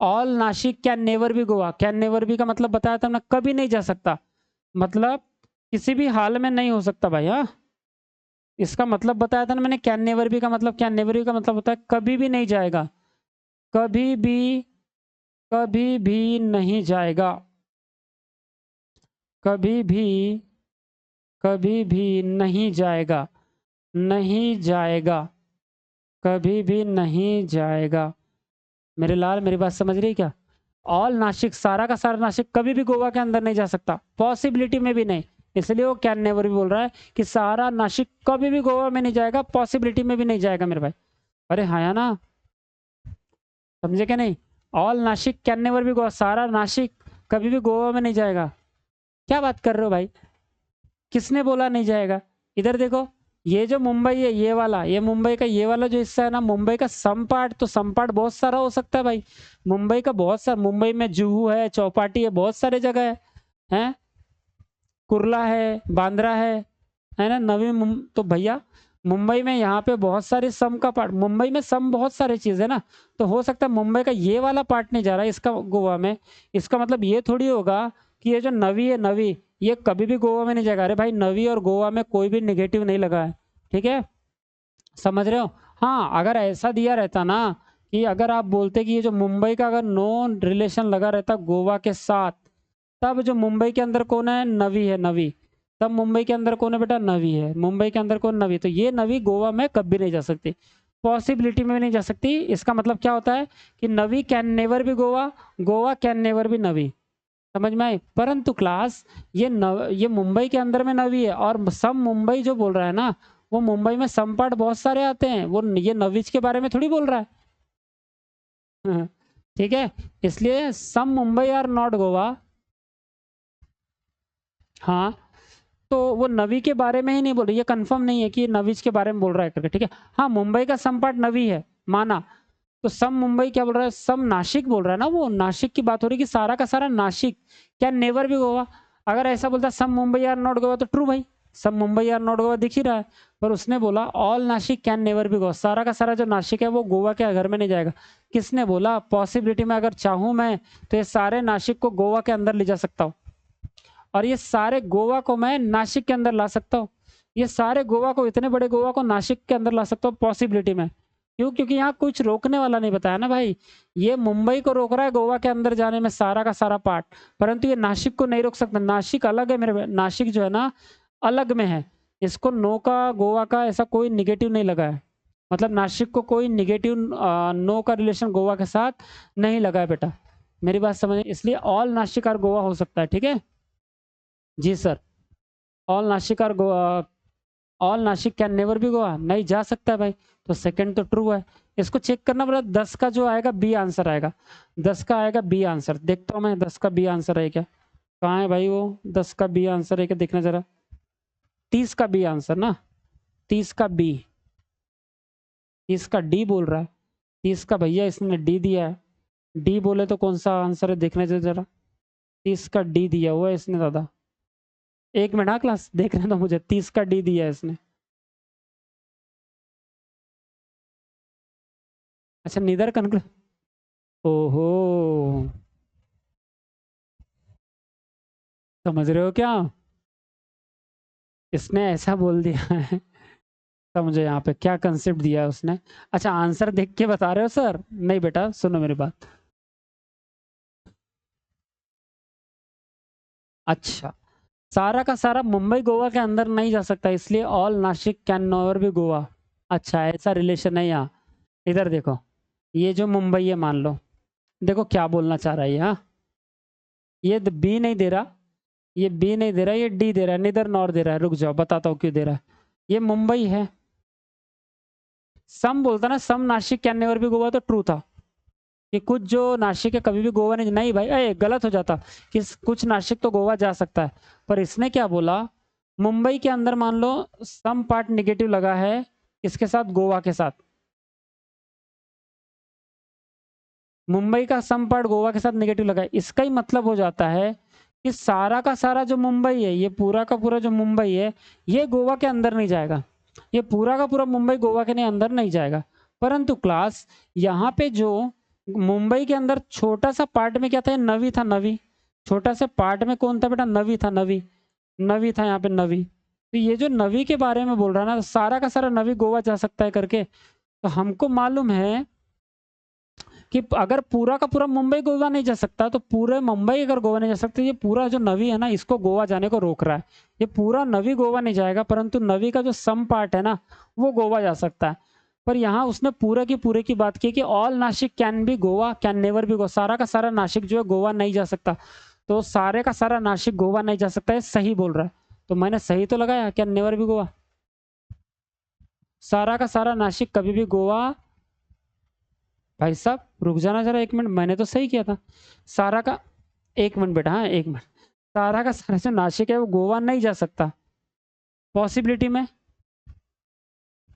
[SPEAKER 1] all Nashik can never be Goa, can never be का मतलब बताया था हमने, कभी नहीं जा सकता, मतलब किसी भी हाल में नहीं हो सकता भाई। हाँ, इसका मतलब बताया था ना मैंने, कैन नेवर बी का मतलब, कैन नेवर बी का मतलब होता है कभी भी नहीं जाएगा, कभी भी, कभी भी नहीं जाएगा, कभी भी, कभी भी नहीं जाएगा, नहीं जाएगा, कभी भी नहीं जाएगा। मेरे लाल, मेरी बात समझ रही है क्या? ऑल नासिक, सारा का सारा नासिक कभी भी गोवा के अंदर नहीं जा सकता, पॉसिबिलिटी में भी नहीं, इसलिए वो कैन नेवर भी बोल रहा है कि सारा नासिक कभी भी गोवा में नहीं जाएगा, पॉसिबिलिटी में भी नहीं जाएगा मेरे भाई। अरे हाँ या ना, समझे क्या नहीं? ऑल नासिक कैन नेवर भी गोवा, सारा नासिक कभी भी गोवा में नहीं जाएगा। क्या बात कर रहे हो भाई, किसने बोला नहीं जाएगा? इधर देखो, ये जो मुंबई है, ये वाला, ये मुंबई का ये वाला जो हिस्सा है ना, मुंबई का सम पार्ट, तो सम पार्ट बहुत सारा हो सकता है भाई, मुंबई का बहुत सारा, मुंबई में जुहू है, चौपाटी है, बहुत सारे जगह है, हैं, कुर्ला है, बांद्रा है ना, तो भैया मुंबई में यहाँ पे बहुत सारे सम का पार्ट, मुंबई में सम बहुत सारे चीज है ना, तो हो सकता है मुंबई का ये वाला पार्ट नहीं जा रहा है इसका गोवा में, इसका मतलब ये थोड़ी होगा कि ये जो नवी है, नवी, ये कभी भी गोवा में नहीं जाएगा। अरे भाई, नवी और गोवा में कोई भी निगेटिव नहीं लगा है, ठीक है, समझ रहे हो? हाँ, अगर ऐसा दिया रहता ना कि अगर आप बोलते कि ये जो मुंबई का अगर नो रिलेशन लगा रहता गोवा के साथ, तब जो मुंबई के अंदर कौन है, नवी है, नवी, तब मुंबई के अंदर कौन है बेटा, नवी है, मुंबई के अंदर कौन, नवी, तो ये नवी गोवा में कभी नहीं जा सकती, पॉसिबिलिटी में भी नहीं जा सकती। इसका मतलब क्या होता है कि नवी कैन नेवर भी गोवा, गोवा कैन नेवर भी नवी, समझ में आई? परंतु क्लास, ये मुंबई के अंदर में नवी है, और सम मुंबई जो बोल रहा है ना, वो मुंबई में सम पार्ट बहुत सारे आते हैं, वो ये नवीज के बारे में थोड़ी बोल रहा है। हाँ, ठीक है, इसलिए सम मुंबई आर नॉट गोवा। हाँ, तो वो नवी के बारे में ही नहीं बोल रही, ये कंफर्म नहीं है कि ये नवीज के बारे में बोल रहा है करके, ठीक है। हाँ, मुंबई का सम पार्ट नवी है, माना, तो सम मुंबई क्या बोल रहा है, सम नासिक बोल रहा है ना, वो नासिक की बात हो रही है कि सारा का सारा नासिक क्या नेवर भी गोवा। अगर ऐसा बोलता सम मुंबई आर नॉट गोवा, तो ट्रू भाई, सम मुंबई आर नॉट गोवा दिख ही रहा है, पर उसने बोला ऑल नासिक कैन नेवर भी गोवा, सारा का सारा जो नासिक है वो गोवा के घर में नहीं जाएगा। किसने बोला? पॉसिबिलिटी में अगर चाहूं मैं तो ये सारे नासिक को गोवा के अंदर ले जा सकता हूँ, और ये सारे गोवा को मैं नासिक के अंदर ला सकता हूँ, ये सारे गोवा को, इतने बड़े गोवा को नासिक के अंदर ला सकता हूँ पॉसिबिलिटी में। क्यों? क्योंकि यहाँ कुछ रोकने वाला नहीं बताया ना भाई, ये मुंबई को रोक रहा है गोवा के अंदर जाने में सारा का सारा पार्ट, परंतु ये नासिक को नहीं रोक सकता, नासिक अलग है मेरे, नासिक जो है ना अलग में है, इसको नो का गोवा का ऐसा कोई निगेटिव नहीं लगा है, मतलब नासिक को कोई निगेटिव नो का रिलेशन गोवा के साथ नहीं लगा है बेटा, मेरी बात समझ, इसलिए ऑल नासिक और गोवा हो सकता है, ठीक है जी सर। ऑल नासिक और Goa, all Nashik can never भी गोवा, नहीं जा सकता है भाई, तो सेकंड तो ट्रू है। इसको चेक करना पड़ेगा, 10 का जो आएगा बी आंसर आएगा, 10 का आएगा बी आंसर, देखता हूँ मैं 10 का बी आंसर है क्या, कहाँ है भाई वो 10 का बी आंसर है क्या, देखना जरा, 30 का बी आंसर ना, 30 का बी, 30 का डी बोल रहा है, 30 का भैया इसने डी दिया है, डी बोले तो कौन सा आंसर है देखने दे जरा, 30 का डी दिया हुआ है इसने दादा, एक मिनट, हाँ क्लास देखने दो मुझे, 30 का डी दिया है इसने, अच्छा नीदर कंक्लूड, ओहो, समझ रहे हो क्या, इसने ऐसा बोल दिया है, समझो यहाँ पे क्या कंसेप्ट दिया है उसने। अच्छा, आंसर देख के बता रहे हो सर? नहीं बेटा, सुनो मेरी बात, अच्छा, सारा का सारा मुंबई गोवा के अंदर नहीं जा सकता, इसलिए ऑल नासिक कैन नॉवर भी गोवा, अच्छा ऐसा रिलेशन है यहाँ। इधर देखो, ये जो मुंबई है मान लो, देखो क्या बोलना चाह रहा है ये, हाँ, ये बी नहीं दे रहा, ये बी नहीं दे रहा, ये डी दे रहा है, निदर नॉर दे रहा है, रुक जाओ बताता हूँ क्यों दे रहा है। ये मुंबई है, सम बोलता ना, सम नासिक कैन नेवर भी गोवा, तो ट्रू था कि कुछ जो नासिक है कभी भी गोवा नहीं, नहीं भाई गलत हो जाता कि कुछ नासिक तो गोवा जा सकता है, पर इसने क्या बोला, मुंबई के अंदर मान लो सम पार्ट निगेटिव लगा है, इसके साथ गोवा के साथ, मुंबई का सम पार्ट गोवा के साथ निगेटिव लगा है, इसका ही मतलब हो जाता है कि सारा का सारा जो मुंबई है, ये पूरा का पूरा जो मुंबई है, ये गोवा के अंदर नहीं जाएगा। ये पूरा का पूरा मुंबई गोवा के नहीं अंदर नहीं जाएगा। परंतु क्लास यहाँ पे जो मुंबई के अंदर छोटा सा पार्ट में क्या था, नवी था, नवी। छोटा सा पार्ट में कौन था बेटा, नवी था, नवी। नवी था यहाँ पे, नवी। तो ये जो नवी के बारे में बोल रहा है ना, सारा का सारा नवी गोवा जा सकता है करके। तो हमको मालूम है कि अगर पूरा का पूरा मुंबई गोवा नहीं जा सकता, तो पूरे मुंबई अगर गोवा नहीं जा सकता, ये पूरा जो नवी है ना, इसको गोवा जाने को रोक रहा है। ये पूरा नवी गोवा नहीं जाएगा, परंतु नवी का जो सम पार्ट है ना, वो गोवा जा सकता है। पर यहाँ उसने पूरे की बात की कि all Nashik can be Goa, can never be Goa. सारा का सारा नासिक जो है गोवा नहीं जा सकता। तो सारे का सारा नासिक गोवा नहीं जा सकता है, सही बोल रहा है। तो मैंने सही तो लगाया, कैन नेवर बी गोवा। सारा का सारा नासिक कभी भी गोवा, भाई साहब रुक जाना जरा 1 मिनट, मैंने तो सही किया था। सारा का, 1 मिनट बेटा, हाँ 1 मिनट। सारा का सारा जो नासिक है वो गोवा नहीं जा सकता। पॉसिबिलिटी में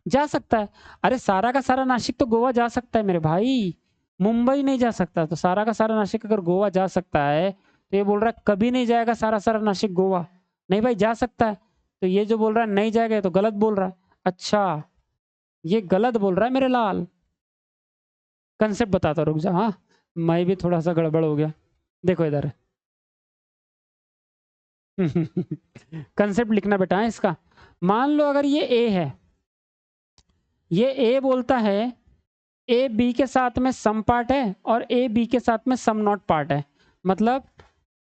[SPEAKER 1] जा सकता है। अरे सारा का सारा नासिक तो गोवा जा सकता है मेरे भाई, मुंबई नहीं जा सकता। तो सारा का सारा नासिक अगर गोवा जा सकता है, तो ये बोल रहा है कभी नहीं जाएगा सारा सारा नासिक गोवा। नहीं भाई जा सकता है। तो ये जो बोल रहा है नहीं जाएगा, तो गलत बोल रहा है। अच्छा, ये गलत बोल रहा है मेरे लाल। कंसेप्ट बताता, रुक जा। हाँ, मैं भी थोड़ा सा गड़बड़ हो गया। देखो इधर कंसेप्ट लिखना बेटा है इसका। मान लो अगर ये ए है, ये ए बोलता है ए बी के साथ में सम पार्ट है और ए बी के साथ में सम नॉट पार्ट है। मतलब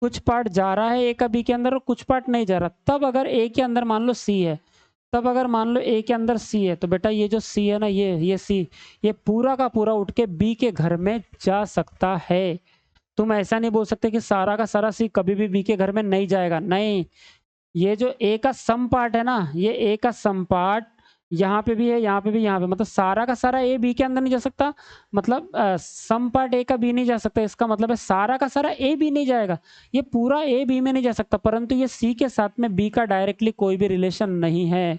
[SPEAKER 1] कुछ पार्ट जा रहा है ए का बी के अंदर और कुछ पार्ट नहीं जा रहा। तब अगर ए के अंदर मान लो सी है, तब अगर मान लो ए के अंदर सी है, तो बेटा ये जो सी है ना, ये सी, ये पूरा का पूरा उठ के बी के घर में जा सकता है। तुम ऐसा नहीं बोल सकते कि सारा का सारा सी कभी भी बी के घर में नहीं जाएगा। नहीं, ये जो ए का सम पार्ट है ना, ये ए का सम पार्ट यहाँ पे भी है, यहाँ पे भी, यहाँ पे, मतलब सारा का सारा ए बी के अंदर नहीं जा सकता। मतलब सम पार्ट ए का बी नहीं जा सकता, इसका मतलब है सारा का सारा ए बी नहीं जाएगा। ये पूरा ए बी में नहीं जा सकता, परंतु ये सी के साथ में बी का डायरेक्टली कोई भी रिलेशन नहीं है।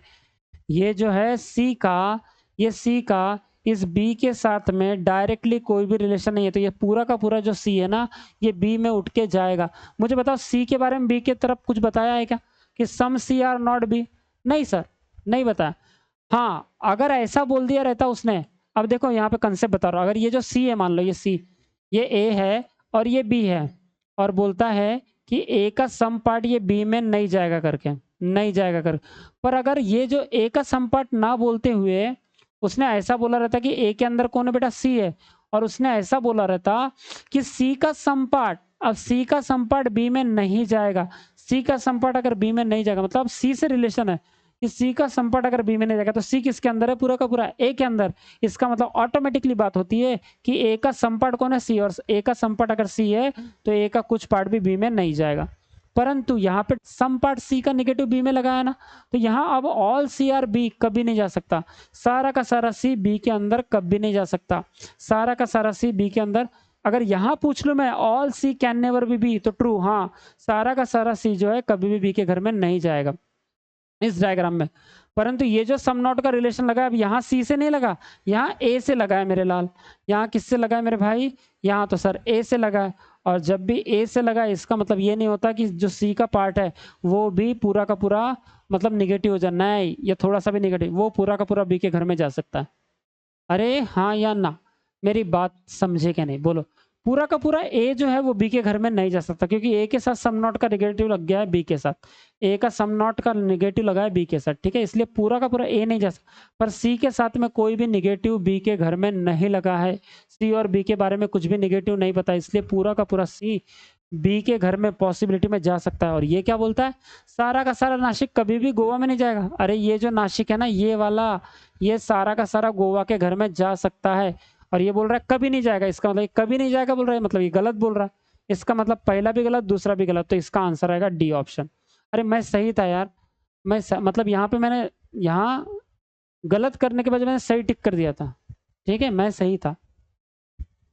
[SPEAKER 1] ये जो है सी का, ये सी का इस बी के साथ में डायरेक्टली कोई भी रिलेशन नहीं है। तो ये पूरा का पूरा जो सी है ना, ये बी में उठ के जाएगा। मुझे बताओ सी के बारे में बी के तरफ कुछ बताया है क्या, कि सम सी आर नॉट बी? नहीं सर, नहीं बताया। हाँ, अगर ऐसा बोल दिया रहता उसने, अब देखो यहाँ पे कंसेप्ट बता रहा हूँ। अगर ये जो सी है, मान लो ये सी, ये ए है और ये बी है, और बोलता है कि ए का सम पार्ट ये बी में नहीं जाएगा करके, नहीं जाएगा कर। पर अगर ये जो ए का सम पार्ट ना बोलते हुए उसने ऐसा बोला रहता कि ए के अंदर कौन है बेटा, सी है, और उसने ऐसा बोला रहता कि सी का सम पार्ट, अब सी का सम पार्ट बी में नहीं जाएगा। सी का सम पार्ट अगर बी में नहीं जाएगा, मतलब सी से रिलेशन है कि सी का सम पार्ट अगर बी में नहीं जाएगा, तो सी किसके अंदर है, पूरा का पूरा ए के अंदर। इसका मतलब ऑटोमेटिकली बात होती है कि ए का सम पार्ट कौन है, सी, और ए का सम पार्ट अगर सी है, तो ए का कुछ पार्ट भी बी में नहीं जाएगा। परंतु यहाँ पे सम पार्ट सी का नेगेटिव बी में लगाया ना, तो यहाँ अब ऑल सी आर बी कभी नहीं जा सकता। सारा का सारा सी बी के अंदर कभी नहीं जा सकता। सारा का सारा सी बी के अंदर, अगर यहाँ पूछ लूँ मैं all C can never be, तो ट्रू, हाँ सारा का सारा सी जो है कभी भी बी के घर में नहीं जाएगा इस डायग्राम में। परंतु ये जो सम नॉट का रिलेशन लगा, अब यहाँ सी से नहीं लगा, यहाँ ए से लगा है मेरे लाल। यहाँ किससे लगा है मेरे भाई, यहाँ तो सर ए से लगा है। और जब भी ए से लगा, इसका मतलब ये नहीं होता कि जो सी का पार्ट है वो भी पूरा का पूरा मतलब निगेटिव हो जाना है, या थोड़ा सा भी निगेटिव, वो पूरा का पूरा बी के घर में जा सकता है। अरे हाँ या ना, मेरी बात समझे क्या नहीं, बोलो। पूरा का पूरा ए जो है वो बी के घर में नहीं जा सकता, क्योंकि ए के साथ सम नॉट का निगेटिव लग गया है बी के साथ, ए का सम नॉट का निगेटिव लगा है बी के साथ, ठीक है, इसलिए पूरा का पूरा ए नहीं जा सकता। पर सी के साथ में कोई भी निगेटिव बी के घर में नहीं लगा है, सी और बी के बारे में कुछ भी निगेटिव नहीं पता, इसलिए पूरा का पूरा सी बी के घर में पॉसिबिलिटी में जा सकता है। और ये क्या बोलता है, सारा का सारा नासिक कभी भी गोवा में नहीं जाएगा। अरे ये जो नासिक है ना, ये वाला, ये सारा का सारा गोवा के घर में जा सकता है। और ये बोल रहा है कभी नहीं जाएगा, इसका मतलब कभी नहीं जाएगा बोल रहा है, मतलब ये गलत बोल रहा है। इसका मतलब पहला भी गलत, दूसरा भी गलत, तो इसका आंसर आएगा डी ऑप्शन। अरे मैं सही था यार, मतलब यहाँ पे मैंने, यहाँ गलत करने के बाद मैंने सही टिक कर दिया था, ठीक है, मैं सही था।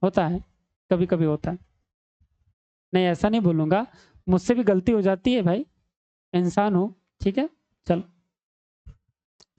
[SPEAKER 1] होता है, कभी कभी होता है, नहीं ऐसा नहीं बोलूंगा, मुझसे भी गलती हो जाती है भाई, इंसान हो, ठीक है। चलो,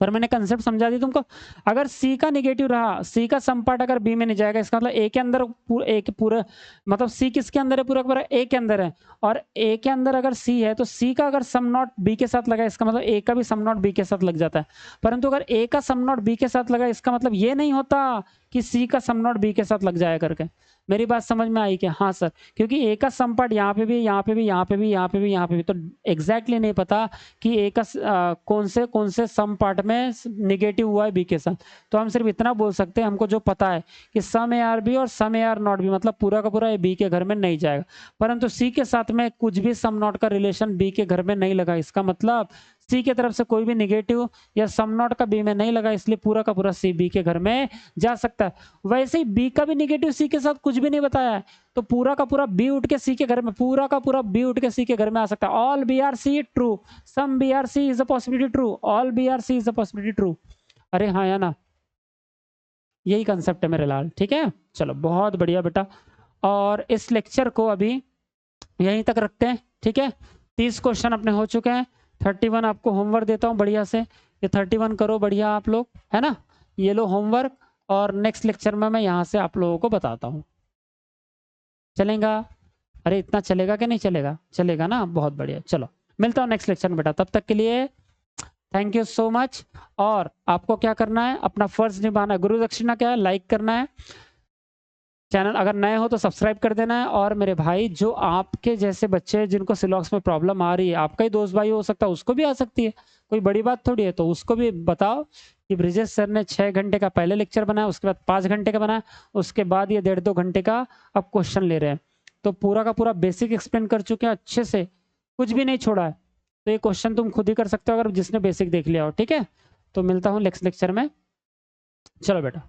[SPEAKER 1] पर मैंने कंसेप्ट समझा दी तुमको। अगर सी का निगेटिव रहा, सी का सम पार्ट अगर बी में नहीं जाएगा, इसका मतलब ए के अंदर पूरा मतलब सी किसके अंदर है, पूरा पूरा ए के अंदर है। और ए के अंदर अगर सी है तो सी का अगर सम नॉट बी के साथ लगा, इसका मतलब ए का भी सम नॉट बी के साथ लग जाता है। परंतु अगर ए का सम नॉट बी के साथ लगा, इसका मतलब ये नहीं होता कि सी का सम नॉट बी के साथ लग जाए करके। मेरी बात समझ में आई क्या? हाँ सर, क्योंकि ए का सम पार्ट यहाँ पे भी, यहाँ पे भी, यहाँ पे भी, यहाँ पे भी, यहाँ पे भी, तो एग्जैक्टली नहीं पता कि ए का कौन से सम पार्ट में निगेटिव हुआ है बी के साथ। तो हम सिर्फ इतना बोल सकते हैं, हमको जो पता है कि सम ए आर बी और सम ए आर नॉट बी, मतलब पूरा का पूरा ए बी के घर में नहीं जाएगा। परंतु सी के साथ में कुछ भी सम नॉट का रिलेशन बी के घर में नहीं लगा, इसका मतलब सी की तरफ से कोई भी निगेटिव या सम नॉट का बी में नहीं लगा, इसलिए पूरा का पूरा सी बी के घर में जा सकता है। वैसे ही बी का भी निगेटिव सी के साथ कुछ भी नहीं बताया है, तो पूरा का पूरा बी उठ के सी के घर में, पूरा का पूरा बी उठ के सी के घर में आ सकता है। All B are C true, some B are C is a possibility true, all B are C is a possibility true. अरे हाँ या ना, यही कंसेप्ट है मेरे लाल। ठीक है, चलो बहुत बढ़िया बेटा। और इस लेक्चर को अभी यहीं तक रखते हैं। ठीक है, 30 क्वेश्चन अपने हो चुके हैं। 31 आपको होमवर्क देता हूँ बढ़िया से, ये 31 करो बढ़िया आप लोग, है ना। ये लो होमवर्क, और नेक्स्ट लेक्चर में मैं यहाँ से आप लोगों को बताता हूँ। चलेगा? अरे इतना चलेगा कि नहीं चलेगा? चलेगा ना, बहुत बढ़िया। चलो मिलता हूँ नेक्स्ट लेक्चर में बेटा, तब तक के लिए थैंक यू सो मच। और आपको क्या करना है, अपना फर्ज निभाना है। गुरु दक्षिणा क्या है? लाइक करना है, चैनल अगर नए हो तो सब्सक्राइब कर देना है। और मेरे भाई, जो आपके जैसे बच्चे जिनको सिलॉक्स में प्रॉब्लम आ रही है, आपका ही दोस्त भाई हो सकता है, उसको भी आ सकती है, कोई बड़ी बात थोड़ी है। तो उसको भी बताओ कि ब्रिजेश सर ने 6 घंटे का पहले लेक्चर बनाया, उसके बाद 5 घंटे का बनाया, उसके बाद ये 1.5-2 घंटे का अब क्वेश्चन ले रहे हैं। तो पूरा का पूरा बेसिक एक्सप्लेन कर चुके हैं अच्छे से, कुछ भी नहीं छोड़ा है। तो ये क्वेश्चन तुम खुद ही कर सकते हो अगर जिसने बेसिक देख लिया हो। ठीक है, तो मिलता हूँ नेक्स्ट लेक्चर में। चलो बेटा।